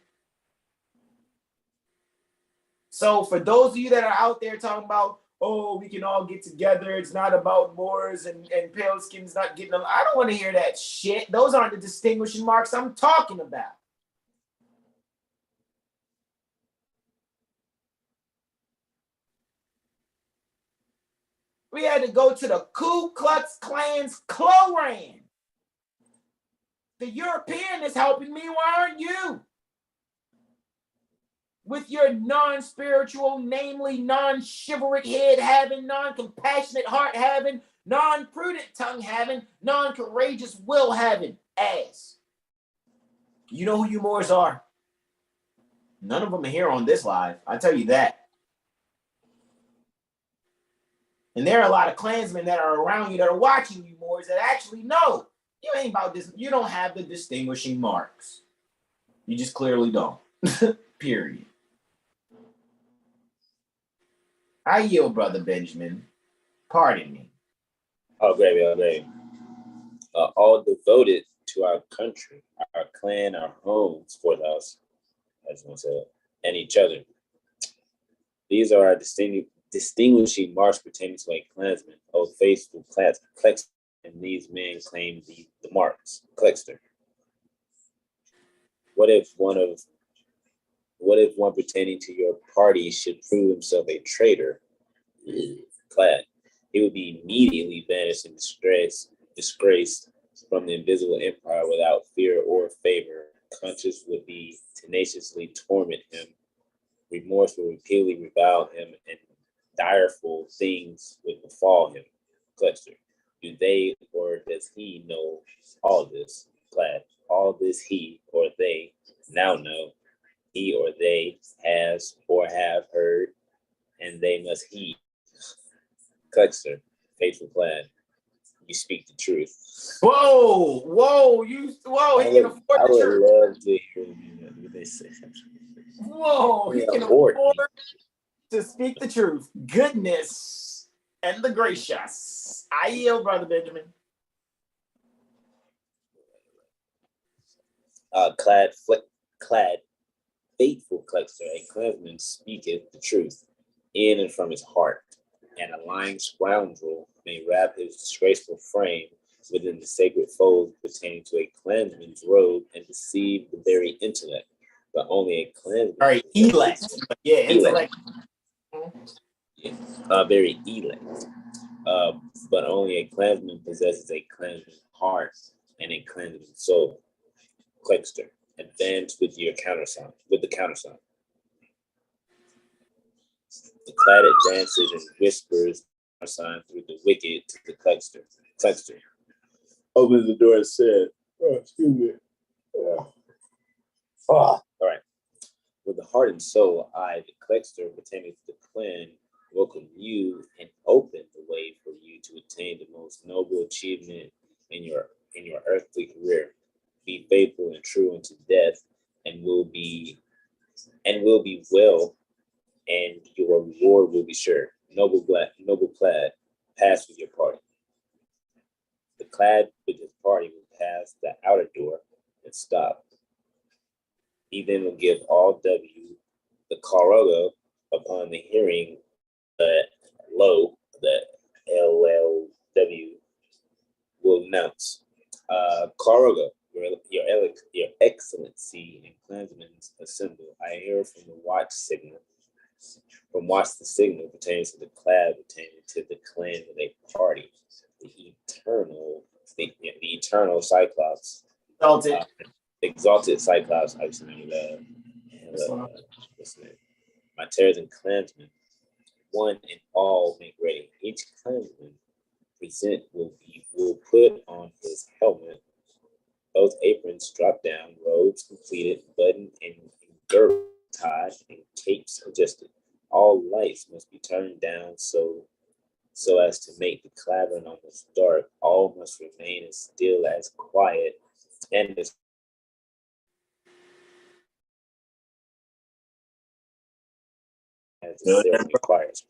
So for those of you that are out there talking about, oh, we can all get together, it's not about Moors and pale skins not getting them. I don't want to hear that shit. Those aren't the distinguishing marks I'm talking about. We had to go to the Ku Klux Klan's Kloran. The European is helping me. Why aren't you? With your non-spiritual, namely non-chivalric head having, non-compassionate heart having, non-prudent tongue having, non-courageous will having ass. You know who you Moors are? None of them are here on this live. I tell you that. And there are a lot of Klansmen that are around you that are watching you Moors that actually know you ain't about this. You don't have the distinguishing marks. You just clearly don't. Period. I yield, Brother Benjamin. Pardon me. Oh, great, oh, great. All devoted to our country, our clan, our homes, fourth house, as one said, and each other. These are our distinguishing marks pertaining to a clansman, O faithful Klexter, and these men claim the marks, Klexter. What if one pertaining to your party should prove himself a traitor? Clad. He would be immediately banished and disgraced from the invisible empire without fear or favor. Conscience would be tenaciously torment him. Remorse would repeatedly revile him, and direful things would befall him. Cluster. Do they or does he know all this? Clad. All this he or they now know. He or they has or have heard, and they must heed. Cluster, faithful Clad, you speak the truth. Whoa, he can afford the truth. I would love to hear what they say. Whoa, he can afford to speak the truth. Goodness and the gracious. I yield, Brother Benjamin. Clad, faithful Klexter, a clansman speaketh the truth in and from his heart, and a lying scoundrel may wrap his disgraceful frame within the sacred folds pertaining to a clansman's robe and deceive the very intellect, but only a clansman. All right, elect. Yeah, intellect. Very elect. But only a clansman possesses a clansman's heart and a clansman's soul. Klexter, advance with the countersign. The clad advances and whispers the sign through the wicket to the Klexter. Klexter opens the door and said, "Oh, excuse me. All right. With the heart and soul, I, the Klexter, pertaining to the clan, welcome you and open the way for you to attain the most noble achievement in your earthly career. Be faithful and true unto death, and will be well, and your reward will be sure. Noble clad, pass with your party." The clad with his party will pass the outer door and stop. He then will give all W the Corogo upon the hearing that the LLW will announce. Corogo, your excellency and clansmen assemble. I hear from the watch the signal pertaining to the clad pertaining to the clan of a party. The eternal Cyclops. Exalted Cyclops. I just remember what's the name? My terrors and clansmen, one and all, make ready. Each clansman present will put on his helmet, both aprons dropped down, robes completed, buttoned and girdle tied, and capes adjusted. All lights must be turned down so as to make the cavern almost dark. All must remain as still as quiet and as the ceremony requires.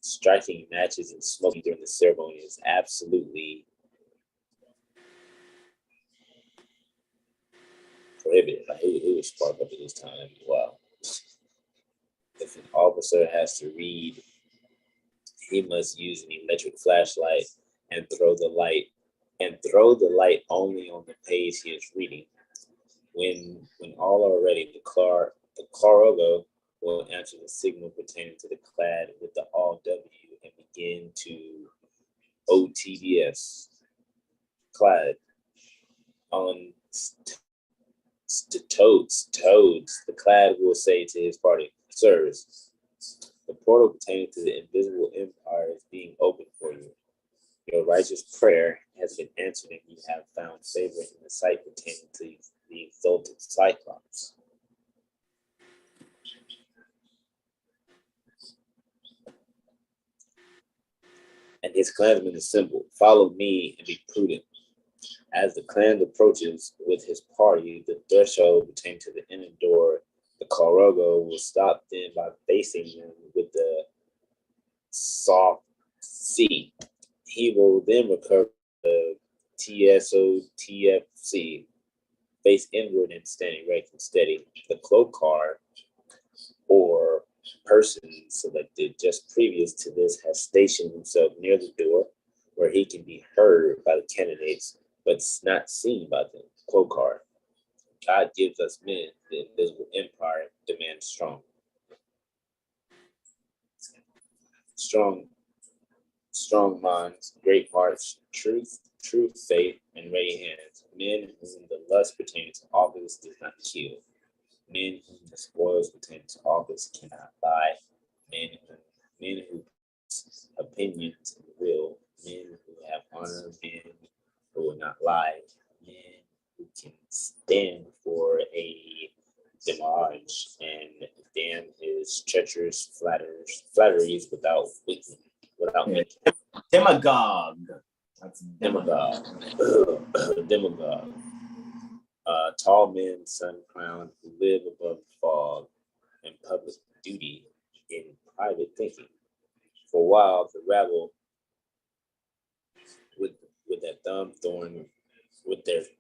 Striking matches and smoking during the ceremony is absolutely prohibited. Like, it was sparked up at this time. Wow. If an officer has to read, he must use an electric flashlight and throw the light only on the page he is reading. When all are ready, the Clarogo will answer the signal pertaining to the clad with the all W and begin to OTBS. Clad on toads. The clad will say to his party, sirs, the portal pertaining to the invisible empire is being opened for you. Your righteous prayer has been answered, and you have found favor in the sight pertaining to the exalted Cyclops. And his clansmen assemble. Follow me and be prudent. As the clan approaches with his party, the threshold pertaining to the inner door, the Clarogo will stop them by facing them with the soft C. He will then recover the TSOTFC, face inward and standing erect and steady. The cloak car or person selected just previous to this has stationed himself near the door where he can be heard by the candidates, but not seen by them. Cloak car. God gives us men, the invisible empire demands strong. Strong minds, great hearts, truth, faith, and ready hands. Men whom the lust pertaining to office does not kill. Men whom the spoils pertaining to office cannot buy. Men who opinions and will. Men who have honor. Men who will not lie. Men who can stand for a demarche and damn his treacherous flatteries without winking. Demagogue. That's Demagogue. Demagogue. Tall men, sun-crowned, who live above the fog in public duty, in private thinking. For a while, the rabble, with their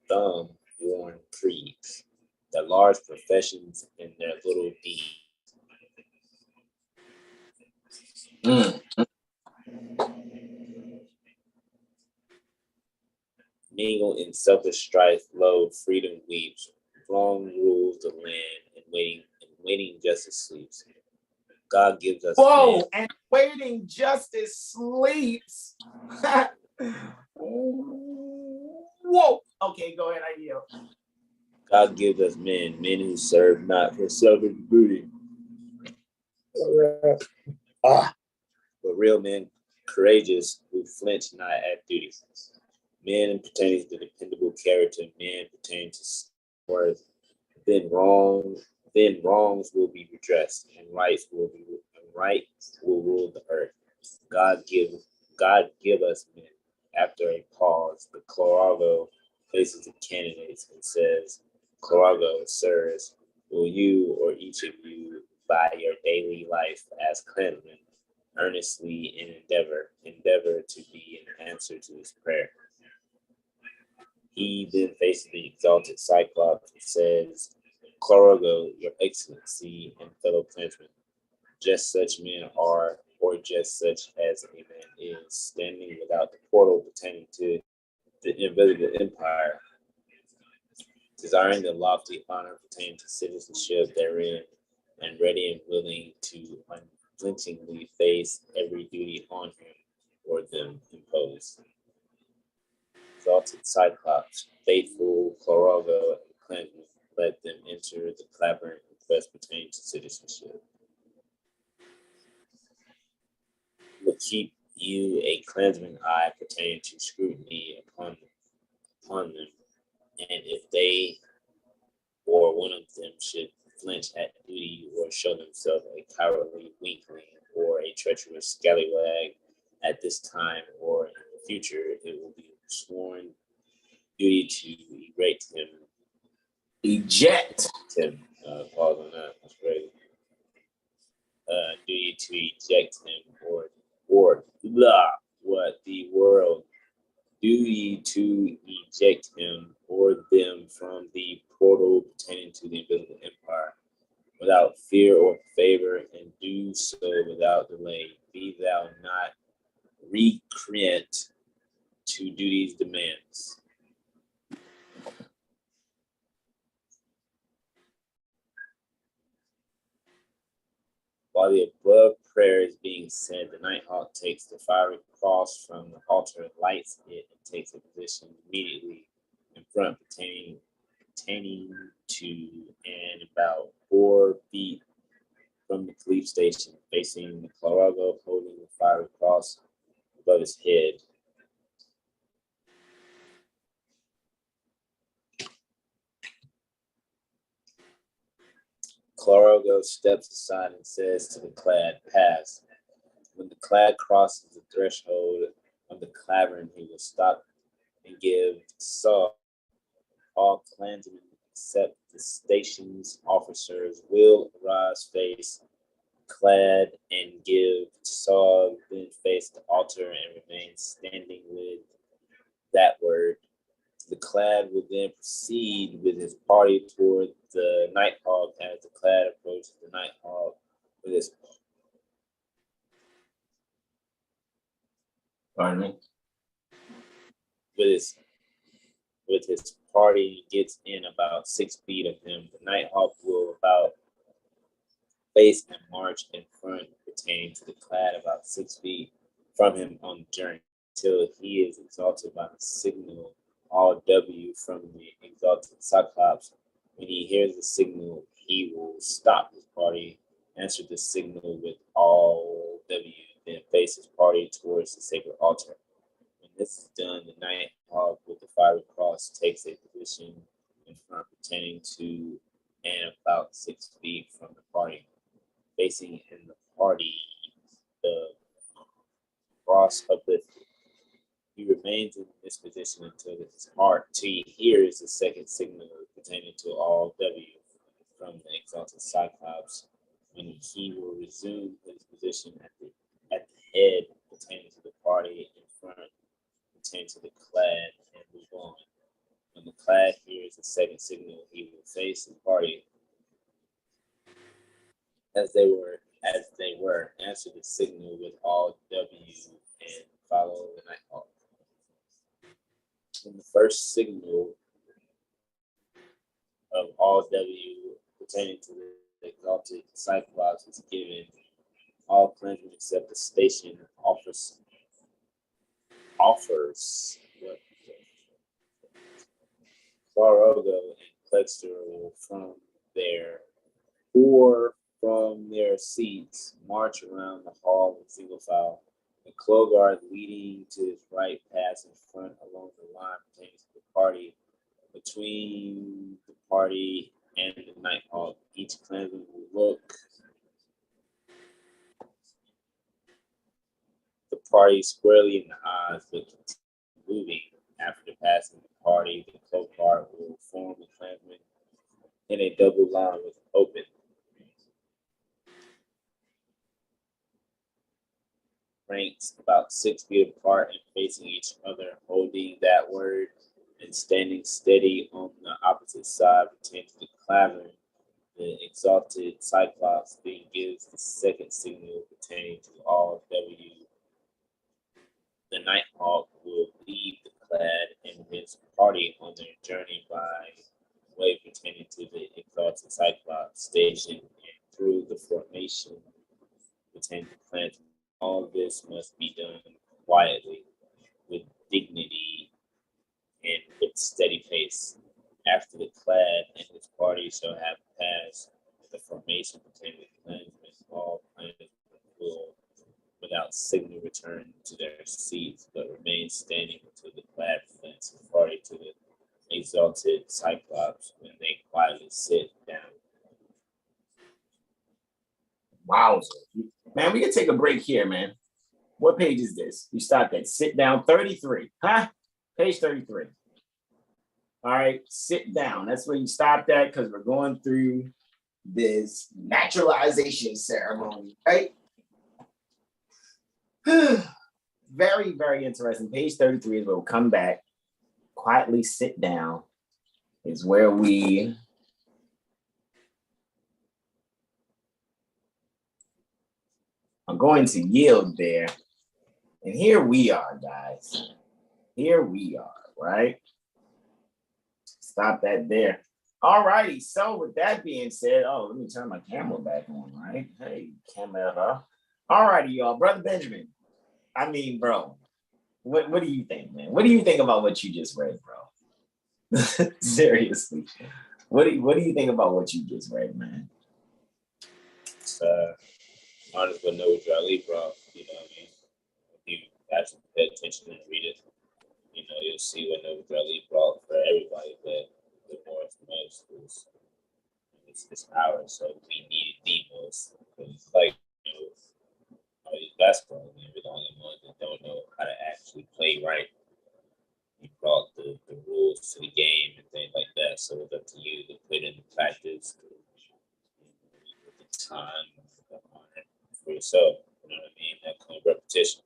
thumb-worn creeds, their large professions, and their little deeds. Mingle in selfish strife, lo, freedom weeps. Wrong rules the land, and waiting justice sleeps. God gives us. Whoa, and waiting justice sleeps. Whoa. Okay, go ahead, I yield. God gives us men who serve not for selfish booty, but real men, courageous, who flinch not at duty. Men pertaining to dependable character, men pertaining to worth. Then wrongs will be redressed, and right will rule the earth. God give us men. After a pause, the Clarogo faces the candidates and says, Clarogo, sirs, will you or each of you by your daily life as clansmen earnestly endeavor to be an answer to this prayer? He then faces the exalted Cyclops and says, Clarogo, your excellency and fellow clansmen, just such men are, or just such as a man is, standing without the portal pertaining to the invisible empire. desiring the lofty honor pertaining to citizenship therein, and ready and willing to unflinchingly face every duty on him or them imposed. Exalted Cyclops, faithful Kloran and clansmen, let them enter the cavern request pertaining to citizenship. Will keep you a clansman eye pertaining to scrutiny upon them, and if they or one of them should flinch at duty or show themselves a cowardly weakling or a treacherous scallywag at this time or in the future, it will be sworn duty to erect him. Eject. Tim, pause on that. That's great. Duty to eject him or blah, what the world. Duty to eject him or them from the portal pertaining to the invisible empire without fear or favor, and do so without delay. Be thou not recreant to duty's demands. While the above prayer is being said, the Nighthawk takes the fiery cross from the altar, lights it, and takes a position immediately in front, pertaining to and about 4 feet from the police station, facing the Kloran, holding the fiery cross above his head. Kloran steps aside and says to the clad, pass. When the clad crosses the threshold of the cavern, he will stop and give saw. All clansmen except the station's officers will arise face clad and give saw, then face the altar and remain standing with that word. The clad will then proceed with his party toward the Nighthawk as the clad approaches the Nighthawk with his with his party gets in about 6 feet of him. The Nighthawk will about face and march in front, pertaining to the clad about 6 feet from him on the journey until he is exalted by the signal all W from the exalted Cyclops. When he hears the signal, he will stop his party, answer the signal with all W, then face his party towards the sacred altar. When this is done, the Nighthawk with the fiery cross takes a position in front, pertaining to and about 6 feet from the party, facing in the party, the cross uplifted. He remains in this position until he hears the second signal pertaining to all W from the exalted Cyclops, when he will resume his position at the head pertaining to the party in front, pertaining to the clad, and move on. When the clad hears the second signal, he will face the party as they were, answer the signal with all W and follow the Nighthawk. When the first signal of all W pertaining to the exalted Cyclops is given, all clansmen except the station offers Kloran and Plexter will from their seats march around the hall in single file. The Kloran leading to his right pass in front along the line pertaining to the party. Between the party and the Nighthawk, each clansman will look the party squarely in the eyes, but continue moving. After passing the party, the Kloran will form the clansmen in a double line with open ranks about 6 feet apart and facing each other, holding that word and standing steady on the opposite side pertaining to the cavern. The exalted Cyclops then gives the second signal pertaining to all W. The Nighthawk will leave the clad and his party on their journey by way pertaining to the exalted Cyclops station and through the formation pertaining to planets. All this must be done quietly, with dignity, and with steady pace. After the clad and his party shall have passed the formation pertaining to planets, all planets will without signal return to their seats, but remain standing until the clad presents his party to the exalted Cyclops when they quietly sit down. Wow. Man, we can take a break here, man. What page is this? You stopped at sit down 33. Huh? Page 33. All right, sit down. That's where you stopped at because we're going through this naturalization ceremony, right? Very, very interesting. Page 33 is where we'll come back. Quietly sit down is where we are going to yield there. And here we are, guys. Here we are, right? Stop that there. All righty. So with that being said, let me turn my camera back on, right? Hey, camera. All righty, y'all. Brother Benjamin. I mean, bro, what do you think, man? What do you think about what you just read, bro? Seriously. What do you think about what you just read, man? Honest but no Jolly, bro. You know what I mean? If you actually pay attention and read it, you know, you'll see what no Jolly brought for everybody, but the more it's most is it's ours. So we need it the most. Because like, you know, all these basketball players are the only ones that don't know how to actually play right. He brought the rules to the game and things like that. So it's up to you to put in the practice, the time on it for yourself. You know what I mean? That kind of repetition.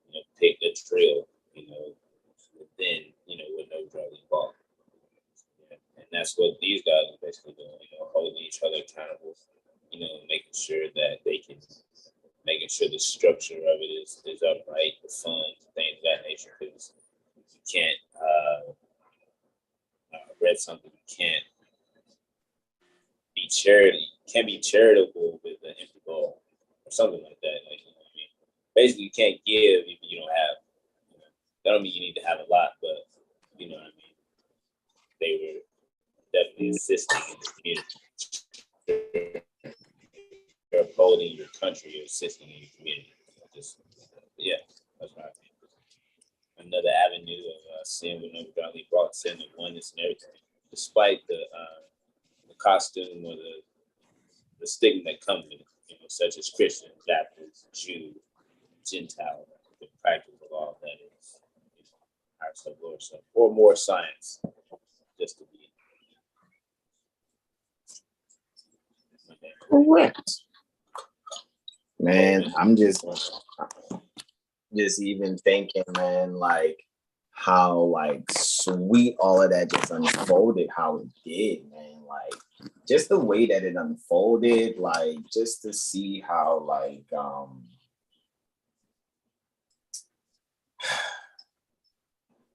You know, pick the drill. You know, then you know with no driving ball. Yeah. And that's what these guys are basically doing. You know, holding each other accountable. You know, making sure that they can. Making sure the structure of it is upright, the funds, things of that nature. Because you can't, I read something, you can't be charitable with an empty ball or something like that. Like, you know what I mean? Basically, you can't give if you don't have, you know, that don't mean you need to have a lot, but you know what I mean? They were definitely assisting in the community. You're upholding your country, you're assisting in your community. Yeah, that's what I think. Another avenue of seeing what Noble Godly brought, seeing the oneness and everything, despite the costume or the stigma that comes with it, you know, such as Christian, Baptist, Jew, Gentile, the practice of all that is, you know, our sub-Lord, or more science, just to be. Correct. Man, I'm just even thinking, man, like how like sweet all of that just unfolded, how it did, man. Like just the way that it unfolded, like just to see how like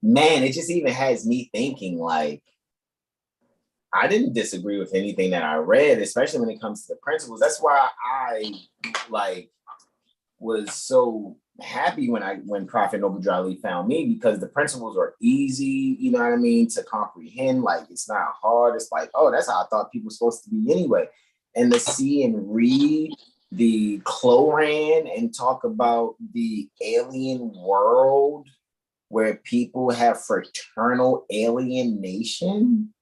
man, it just even has me thinking like I didn't disagree with anything that I read, especially when it comes to the principles. That's why I like was so happy when Prophet Noble Drali found me, because the principles are easy, you know what I mean, to comprehend. Like it's not hard. It's like, oh, that's how I thought people were supposed to be anyway. And to see and read the Kloran and talk about the alien world where people have fraternal alienation.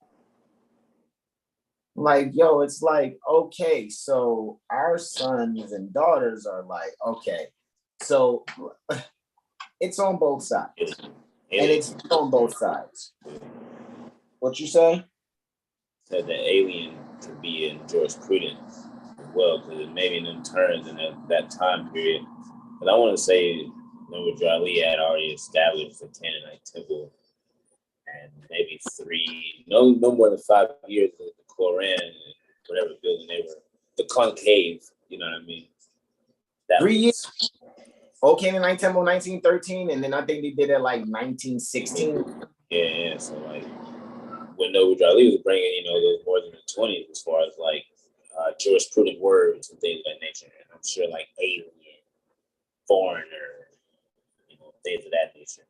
Like, yo, it's like, okay, so our sons and daughters are like, okay, so it's on both sides. And it's on both sides. What you say? Said the alien could be in jurisprudence as well, because it maybe in them terms in that time period. But I want to say, Noble Drali had already established the Canaanite temple, and maybe no more than 5 years of the Koran and whatever building they were, the concave, you know what I mean? That 3 years. Old Canaanite Temple 1913, and then I think they did it like 1916. Yeah, so like when Noble Ali was bringing, you know, those more than the 20s as far as like jurisprudent words and things of that nature. And I'm sure like alien, foreigner, you know, things of that nature.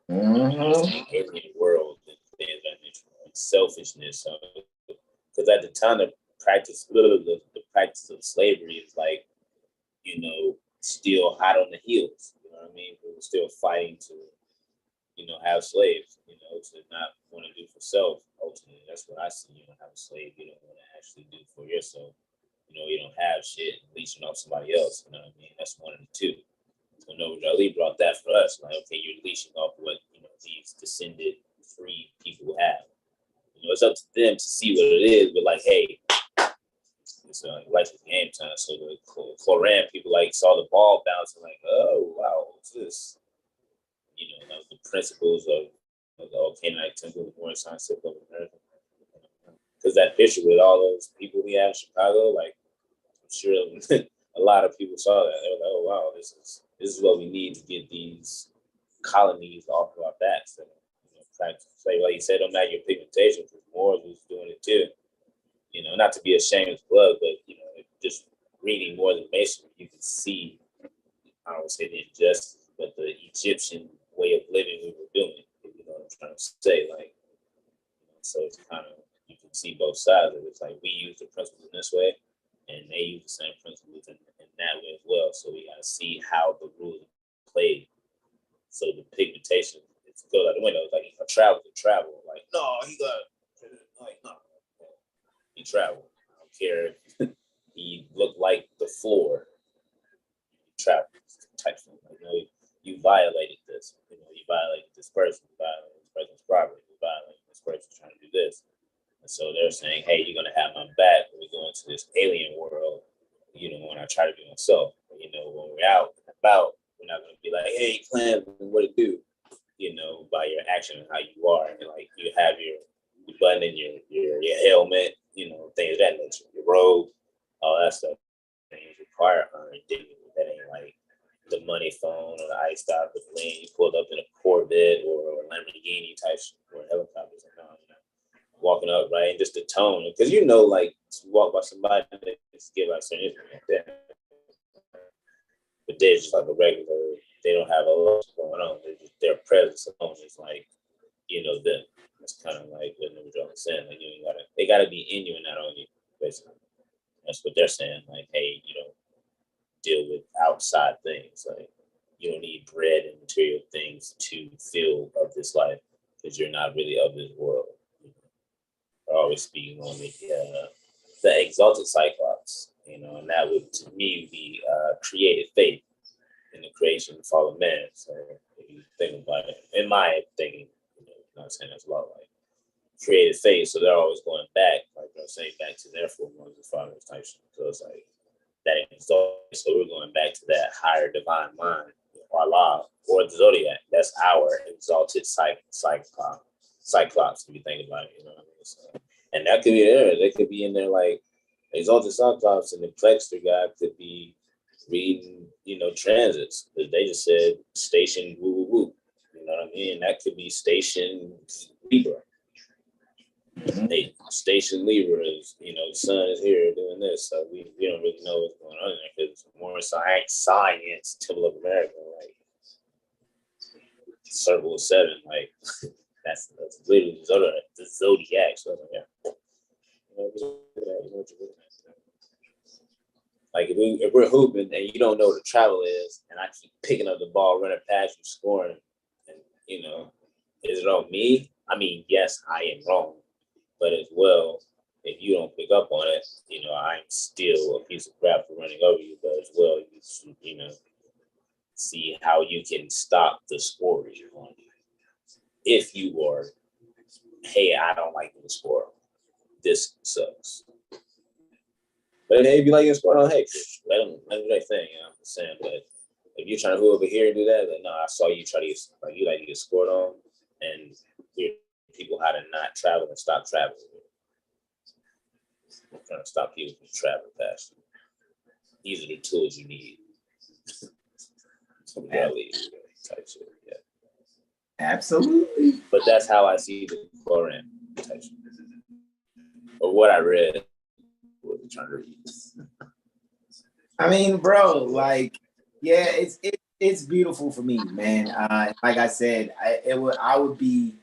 Alien world and things of that nature. Like selfishness. Because at the time, the practice of slavery is like, you know, still hot on the heels. You know what I mean? We were still fighting to, you know, have slaves, you know, to not want to do for self. Ultimately, that's what I see. You don't have a slave, you don't want to actually do for yourself. You know, you don't have shit leeching off somebody else. You know what I mean? That's one of the two. So Noble Ali brought that for us. Like, okay, you're leeching off what, you know, these descended free people have. You know, it's up to them to see what it is, but like, hey, it's like it's game time. So the Kloran people like saw the ball bouncing, like, oh wow, what's this? You know, that was the principles of the old Canaanite temple, the Moor science of America. Because that picture with all those people we had in Chicago, like, I'm sure a lot of people saw that. They were like, oh wow, this is what we need to get these colonies off of our backs. And, you know, practice. Like you said, don't matter your pigmentation, because Moors was doing it too. You know, not to be a shameless plug, but, you know, just reading more than Masonry, you can see, I don't say the injustice, but the Egyptian way of living we were doing. You know what I'm trying to say? Like, you know, so it's kind of, you can see both sides of it. It's like we use the principles in this way, and they use the same principles in that way as well. So we got to see how the rules are played. So the pigmentation, it's go out the window. It's like if I travel to travel, like, no, he got, like, no. He traveled. I don't care if he looked like the floor. He traveled type thing. Like, you know, you violated this. You know, you violated this person. You violated this person's property. You violated this person trying to do this. And so they're saying, hey, you're gonna have my back when we go into this alien world. You know, when I try to be myself. You know, when we're out and about, we're not gonna be like, hey, Clan, what it do? You know, by your action and how you are, and like you have your button in your helmet. You know, things of that nature, your robe, all that stuff. Things require dignity. That ain't like the money phone or the ice stop, but when you pulled up in a Corvette or a Lamborghini type shit, or helicopters, and all, you know, walking up, right? And just the tone, because you know, like, you walk by somebody that just give out certain information like that. But they're just like a regular, they don't have a lot going on. Their presence alone is like, you know, them. It's kind of like what Noble was saying. Like, you gotta, they gotta be in you and not on you, basically. That's what they're saying. Like, hey, you don't deal with outside things. Like, you don't need bread and material things to feel of this life, because you're not really of this world. They're always speaking on the exalted Cyclops, you know, and that would, to me, be created faith in the creation and fall of man. So if you think about it, in my thinking, I'm not saying that's a lot, like created faith, so they're always going back, like I'm saying, back to their foremothers and fathers type shit. So it's like that exalted. So we're going back to that higher divine mind, or Allah, or the Zodiac. That's our exalted Cyclops, if you think about it. You know what I mean? So, and that could be there. They could be in there like exalted Cyclops, and the Plexter guy could be reading, you know, transits. But they just said station woo woo woo. You know what I mean? That could be station Libra. Hey, station Libra is, you know, the sun is here doing this. So we don't really know what's going on there, because it's more science, Temple of America, like Circle of Seven, like that's literally the Zodiac. So yeah. Like if we're hooping and you don't know what the travel is, and I keep picking up the ball, running past you, scoring, and you know, is it on me? I mean, yes, I am wrong, but as well, if you don't pick up on it, you know, I'm still a piece of crap for running over you. But as well, you know, see how you can stop the scores you're going to do. If you are, hey, I don't like the score, this sucks. But hey, if you like your sport on, hey, let them do their thing, you know what I'm saying? But if you're trying to go over here and do that, like, no, I saw you try to get, like, you like to get scored on, and we're people how to not travel and stop traveling. I'm trying to stop people from traveling past you. These are the tools you need. Some rally type shit, yeah. Absolutely. But that's how I see the Koran type shit. or what I read. What we're trying to read. I mean, bro, like, yeah, it's beautiful for me, man. Like I said, I would be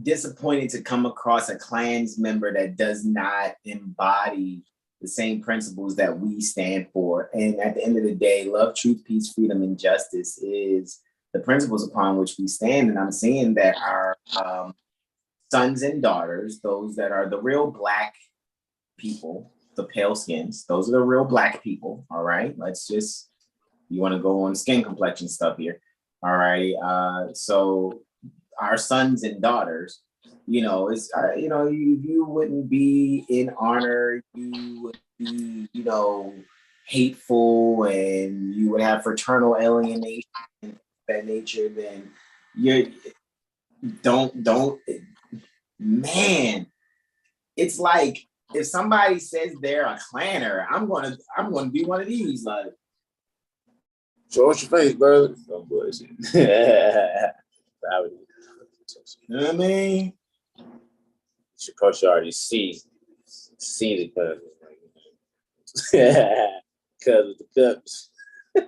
disappointed to come across a clans member that does not embody the same principles that we stand for. And at the end of the day, love, truth, peace, freedom, and justice is the principles upon which we stand. And I'm seeing that our sons and daughters, those that are the real Black people, the pale skins, those are the real Black people. All right, you want to go on skin complexion stuff here. All right, so our sons and daughters, you wouldn't be in honor, you would be, hateful, and you would have fraternal alienation of that nature, then don't, man, it's like, if somebody says they're a clanner, I'm gonna be one of these, like, show us your face, brother. Don't bullshit. You know what I mean? Your coach already see the because of the cups. I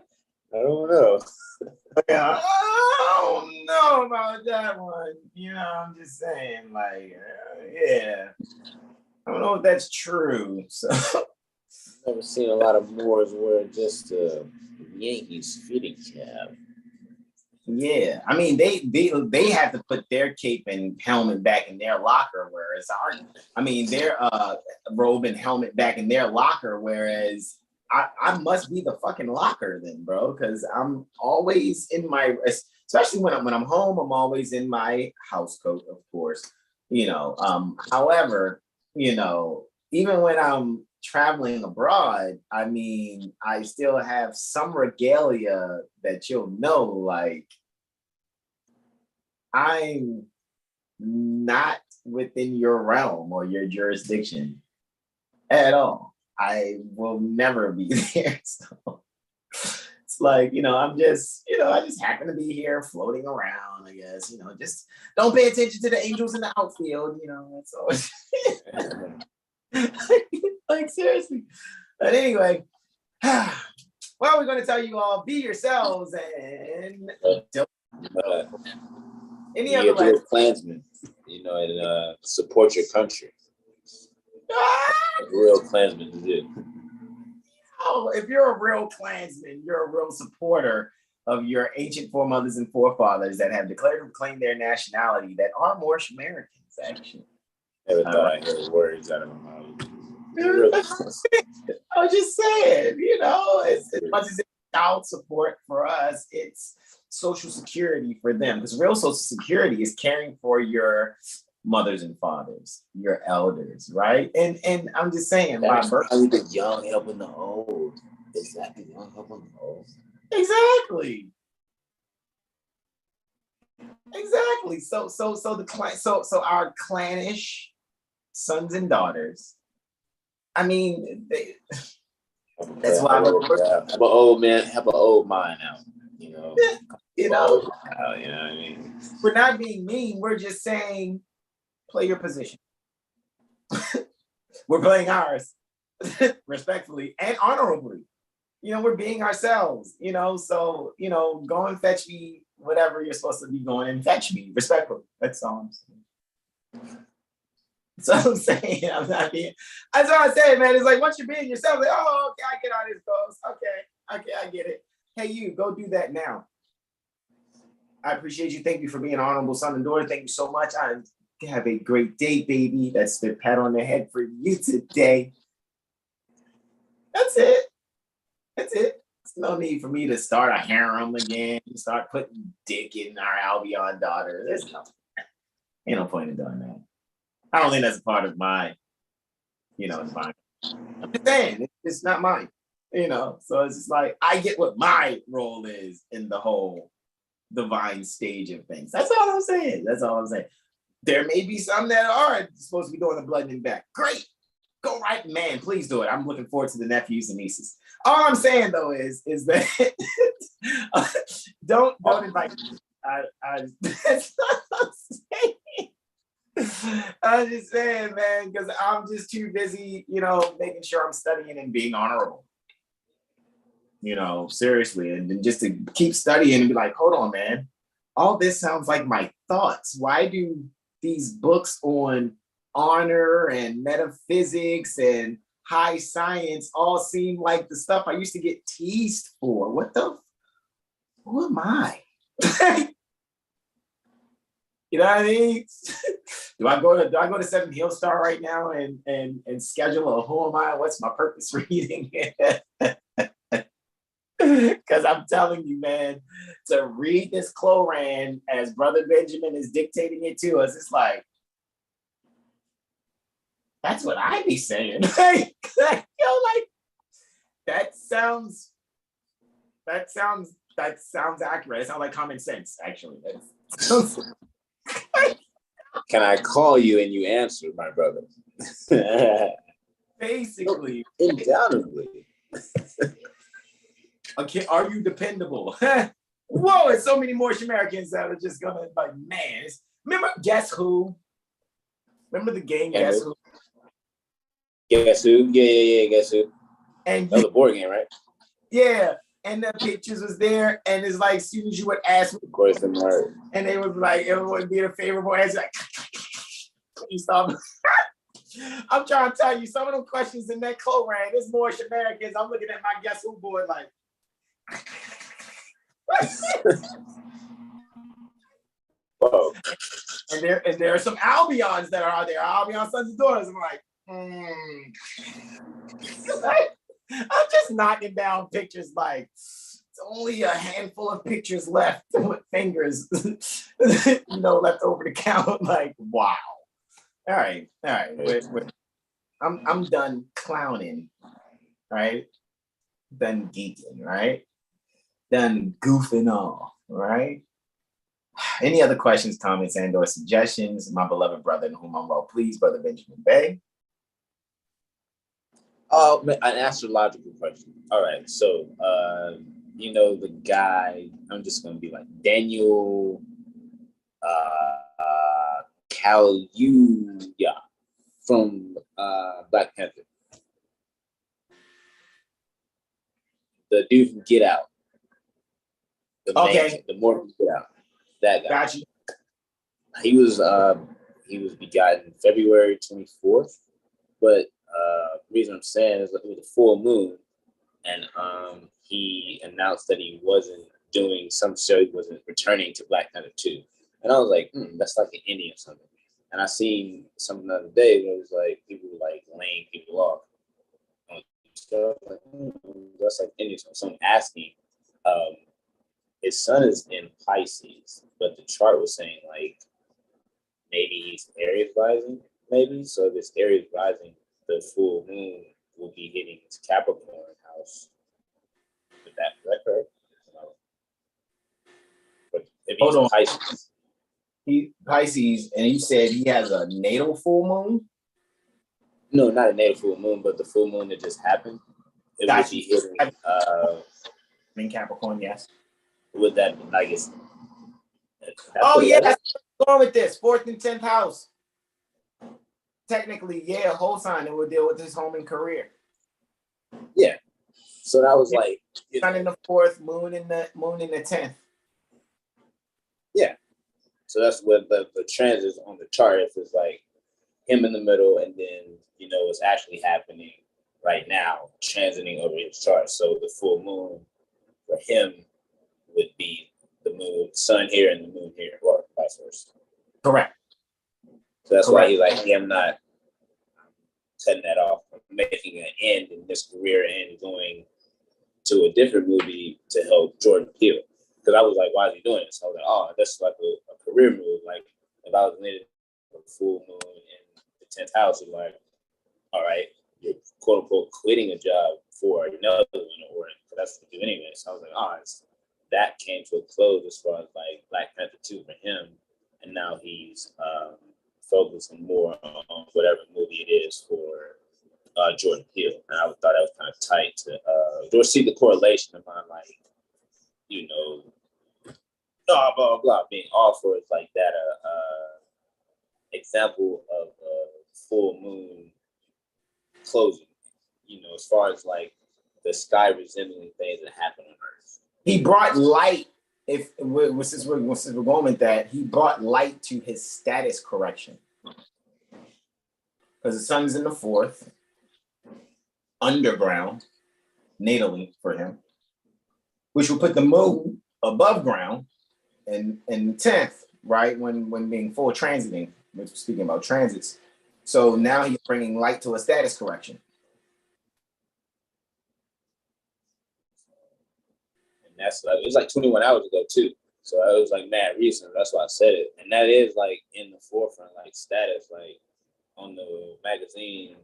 don't know. Yeah, I don't know about that one. I'm just saying, like, yeah. I don't know if that's true. So Never seen a lot of Moors wear just Yankees fitting cap. Yeah, I mean they have to put their cape and helmet back in their locker, whereas their robe and helmet back in their locker, whereas I must be the fucking locker then, bro, because I'm always in my, especially when I'm home, I'm always in my house coat, of course. However, even when I'm traveling abroad, I mean, I still have some regalia that like, I'm not within your realm or your jurisdiction at all. I will never be there. So it's like, I'm just, I just happen to be here floating around, I guess, just don't pay attention to the angels in the outfield, that's all. Like, seriously. But anyway, well, we're going to tell you all, be yourselves and don't any other be a Klansman, and support your country. Real Klansman is it. Oh, if you're a real Klansman, you're a real supporter of your ancient foremothers and forefathers that have declared and claimed their nationality that are Moorish Americans, actually. Never thought I heard words out of my mouth. I was just saying, as much as it's child support for us, it's social security for them. Because real social security is caring for your mothers and fathers, your elders, right? And I'm just saying, the young helping the old. Exactly, young helping the old. Exactly. So our clannish sons and daughters, I mean, that's why have an old man, have an old mind now. You know what I mean? We're not being mean. We're just saying, play your position. We're playing ours respectfully and honorably. We're being ourselves, so, go and fetch me whatever you're supposed to be going and fetch me respectfully. That's all I'm saying. That's all I'm saying. I'm not being, that's all I'm saying, man. It's like, once you're being yourself, like, oh, okay, I get how this goes. Okay, I get it. Hey, you, go do that now. I appreciate you. Thank you for being an honorable son and daughter. Thank you so much. Have a great day, baby. That's the pat on the head for you today. That's it. There's no need for me to start a harem again, start putting dick in our Albion daughter. There's ain't no point in doing that. I don't think that's a part of my, environment. I'm just saying, it's not mine, So it's just like, I get what my role is in the whole divine stage of things. That's all I'm saying. There may be some that are supposed to be doing the bloodshed back. Great. Go right, man. Please do it. I'm looking forward to the nephews and nieces. All I'm saying though is that don't invite me. That's what I'm saying. I'm just saying, man, because I'm just too busy, you know, making sure I'm studying and being honorable. You know, seriously, and then just to keep studying and be like, hold on, man, all this sounds like my thoughts. Why do these books on honor and metaphysics and high science all seem like the stuff I used to get teased for? Who am I? You know what I mean? Do I go to Seven Hill Star right now and schedule a who am I? What's my purpose reading? Because I'm telling you, man, to read this Kloran as Brother Benjamin is dictating it to us, it's like, that's what I be saying. Like, that sounds accurate. It sounds like common sense, actually. Can I call you and you answer, my brother? Basically. Undoubtedly. Okay, are you dependable? Whoa, and so many more Americans that are just gonna like, man. Remember Guess Who? Remember the game Guess Who? Guess Who? Yeah, Guess Who? And that was a board game, right? Yeah, and the pictures was there, and it's like as soon as you would ask, of course, and they would like everyone would be a favorable answer. Like, you stop. I'm trying to tell you, some of them questions in that Koran, there's more Americans. I'm looking at my Guess Who board like. Whoa. And there are some Albions that are out there, Albion sons and daughters. I'm like, I'm just knocking down pictures like it's only a handful of pictures left with fingers, left over to count. Like, wow. All right. Wait. I'm done clowning, right? Done geeking, right? Done goofing off, right? Any other questions, comments, and/or suggestions? My beloved brother, in whom I'm well pleased, Brother Benjamin Bey. Oh, an astrological question. All right, so the guy. I'm just gonna be like Daniel Kaluuya from Black Panther. The dude from Get Out. The Moor from Get Out. That guy. Got you. He was begotten February 24th, but the reason I'm saying is it was a full moon, and he announced that he wasn't doing some show, he wasn't returning to Black Panther 2. And I was like, that's like an Indian or something. And I seen something the other day where it was like people were like laying people off. So like, that's like Indian. So someone asking, his sun is in Pisces, but the chart was saying like maybe he's Aries rising, maybe. So this Aries rising, the full moon will be hitting his Capricorn house. Is that correct? But if he's Pisces. He Pisces, and you said he has a natal full moon? No, not a natal full moon, but the full moon that just happened. It would be hitting in Capricorn, yes. Would that, I guess? That's going with this 4th and 10th house. Technically, whole sign, it would deal with his home and career. Yeah. So that was like sun in the 4th, moon in the 10th. Yeah. So that's what the transits on the chart. If it's like him in the middle, and then it's actually happening right now, transiting over his chart. So the full moon for him would be the moon, sun here and the moon here, or vice versa. Correct. So that's why he's like, I'm not cutting that off. I'm making an end in this career and going to a different movie to help Jordan Peele. Because I was like, why is he doing this? I was like, that's like a career move. Like, if I was in a full moon in the 10th house, it's like, all right, you're quote unquote quitting a job for another one, or that's what you do anyway. So I was like, that came to a close as far as like Black Panther 2 for him. And now he's focusing more on whatever movie it is for Jordan Peele. And I thought that was kind of tight to see the correlation of like, blah, blah, blah, being off for it's like that, example of a full moon closing, you know, as far as like the sky resembling things that happen on Earth. He brought light. Since we're going with that, he brought light to his status correction. Because the sun's in the 4th, underground, natally for him, which will put the moon above ground in 10th, right? When being full transiting, which we're speaking about transits. So now he's bringing light to a status correction. And that's like, it was like 21 hours ago too. So it was like mad recent. That's why I said it. And that is like in the forefront, like status, like on the magazine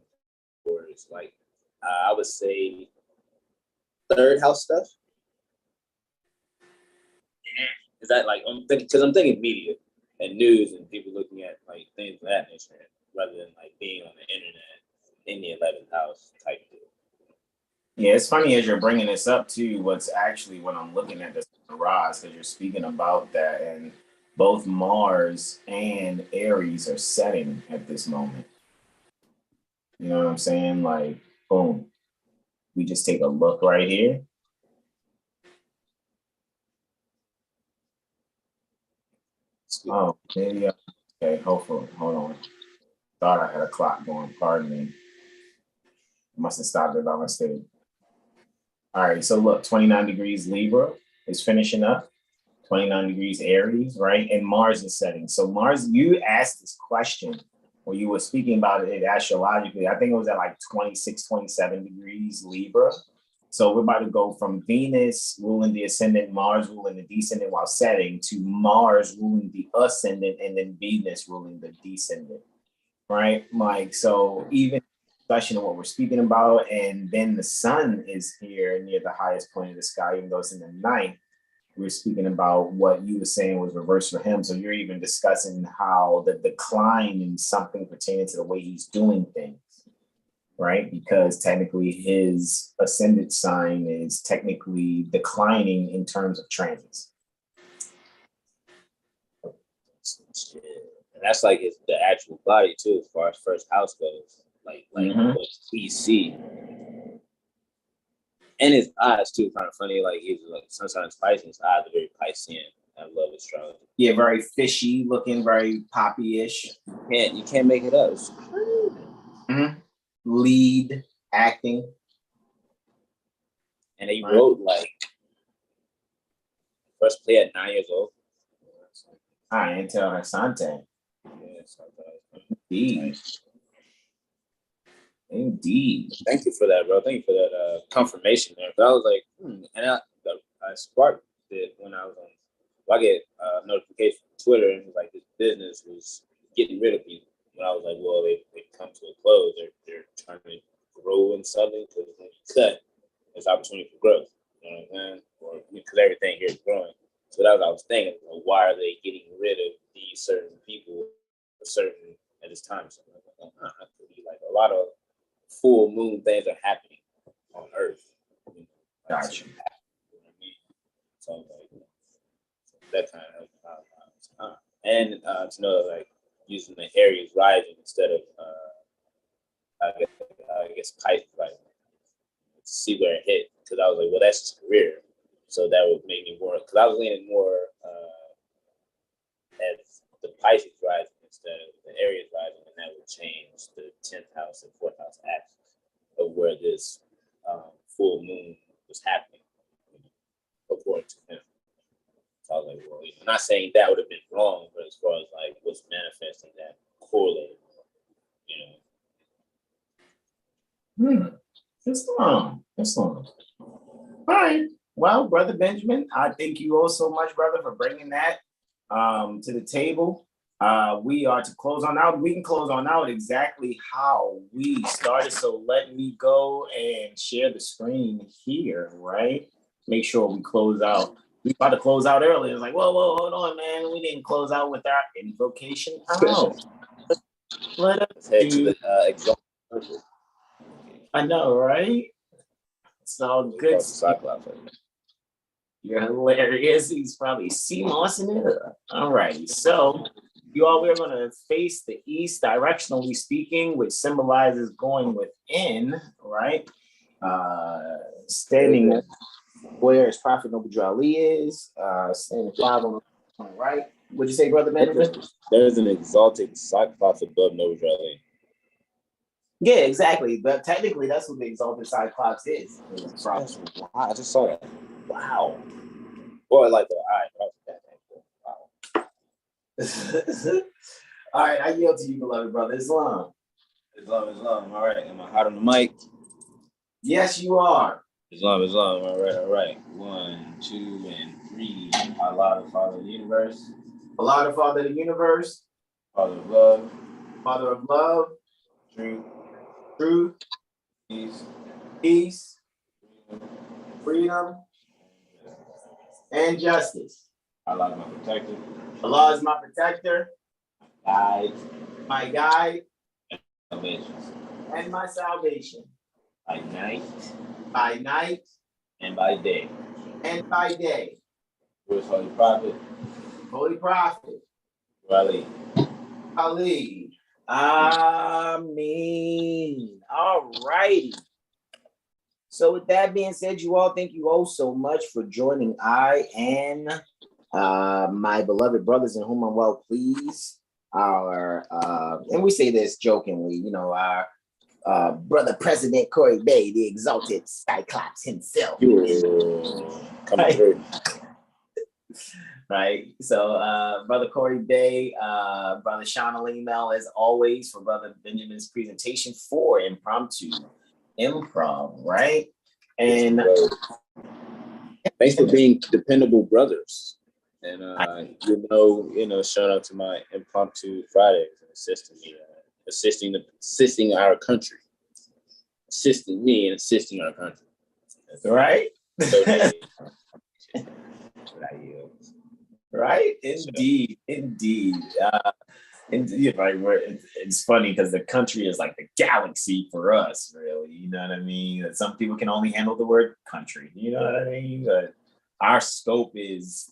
boards, like I would say 3rd house stuff. Is that like, I'm thinking media and news and people looking at like things of that nature rather than like being on the internet in the 11th house type deal. Yeah, it's funny as you're bringing this up too. What's actually when I'm looking at this rise, because you're speaking about that, and both Mars and Aries are setting at this moment. You know what I'm saying? Like, boom. We just take a look right here. Oh, maybe. Okay, hopefully. Hold on. Thought I had a clock going. Pardon me. Must have stopped it by mistake. All right, so look, 29 degrees Libra is finishing up. 29 degrees Aries, right? And Mars is setting. So Mars, you asked this question, or you were speaking about it astrologically. I think it was at like 26, 27 degrees Libra. So we're about to go from Venus ruling the ascendant, Mars ruling the descendant while setting, to Mars ruling the ascendant, and then Venus ruling the descendant, right? Like, so even discussion of what we're speaking about, and then the sun is here near the highest point of the sky, even though it's in the 9th. We're speaking about what you were saying was reversed for him. So you're even discussing how the decline in something pertaining to the way he's doing things, right? Because technically his ascendant sign is technically declining in terms of transits. And that's like the actual body too, as far as 1st house goes. Like what we see. And his eyes too, kind of funny. Like he's like sometimes Pisces, his eyes are very Piscean. I love astrology. Yeah, very fishy looking, very poppy-ish. You can't make it up. Lead acting. And he wrote like first play at 9 years old. Ante Asante. Indeed. Indeed. Thank you for that, bro. Thank you for that confirmation there. But I was like, and I sparked it when I was on. Well, I get a notification from Twitter, and it was like this business was getting rid of people. When I was like, well, they come to a close. They're trying to grow in something, because when you cut, there's opportunity for growth. You know what I'm saying? Or because everything here is growing. So that was what I was thinking. Well, why are they getting rid of these certain people certain at this time? So I could be like a lot of full moon things are happening on Earth. Gotcha. You know what I mean? So like that kind of and to know like using the Aries rising instead of I guess Pisces rising to see where it hit, because I was like, well, that's his career, so that would make me more, because I was leaning more at the Pisces rising instead of the Aries rising, and that would change the 10th house and 4th house axis of where this full moon was happening, according to him. So I was like, well, I'm not saying that would have been wrong, but as far as like what's manifesting that correlated, It's long. All right. Well, Brother Benjamin, I thank you all so much, brother, for bringing that to the table. We are to close on out. We can close on out exactly how we started. So let me go and share the screen here, right? Make sure we close out. We about to close out early. It's like, whoa, hold on, man. We didn't close out with our invocation out. Let us head to the exalted purple. I know, right? It's all good. You're hilarious. He's probably CMOSing it up. All right. So You all, we're going to face the east, directionally speaking, which symbolizes going within, right? Standing where his prophet Noble Drew Ali is, standing 5 on the right. What'd you say, Brother Benjamin? There's an exalted cyclops above Noble Drew Ali. Yeah, exactly. But technically, that's what the exalted cyclops is. Wow, I just saw that. Wow. Boy, I like that. All right. All right, I yield to you, beloved brother. Islam. Islam. All right. Am I hot on the mic? Yes, you are. Islam. All right. 1, 2, and 3. Allah, the Father of the universe. Allah, the Father of the universe. Father of love. Father of love. Truth. Peace. Freedom. And justice. Allah is my protector. Allah is my protector. Guide. My guide. Salvation. And my salvation. By night. And by day. Through his holy prophet. Ali. Ameen. All righty. So with that being said, you all, thank you all so much for joining I and my beloved brothers in whom I'm well pleased. And we say this jokingly, you know, our brother President Corey Bey, the exalted Cyclops himself. Coming through. Right. So Brother Corey Bey, Brother Sean Alim, as always, for Brother Benjamin's presentation for Impromptu Improv, right? And thanks for being dependable brothers. And shout out to my Impromptu Fridays and assisting our country. Assisting me and assisting our country. Right? Right? Indeed. And like it's funny because the country is like the galaxy for us, really. You know what I mean? Some people can only handle the word country. You know what I mean? But our scope is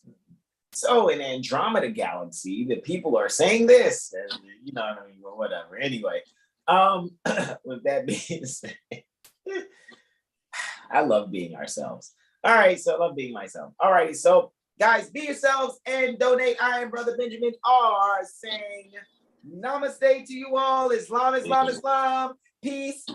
so in Andromeda galaxy that people are saying this, and you know what I mean? Well, whatever. Anyway, with that being said, I love being ourselves. All right, so I love being myself. All righty, so guys, be yourselves and donate. I and Brother Benjamin are saying namaste to you all. Islam. Peace.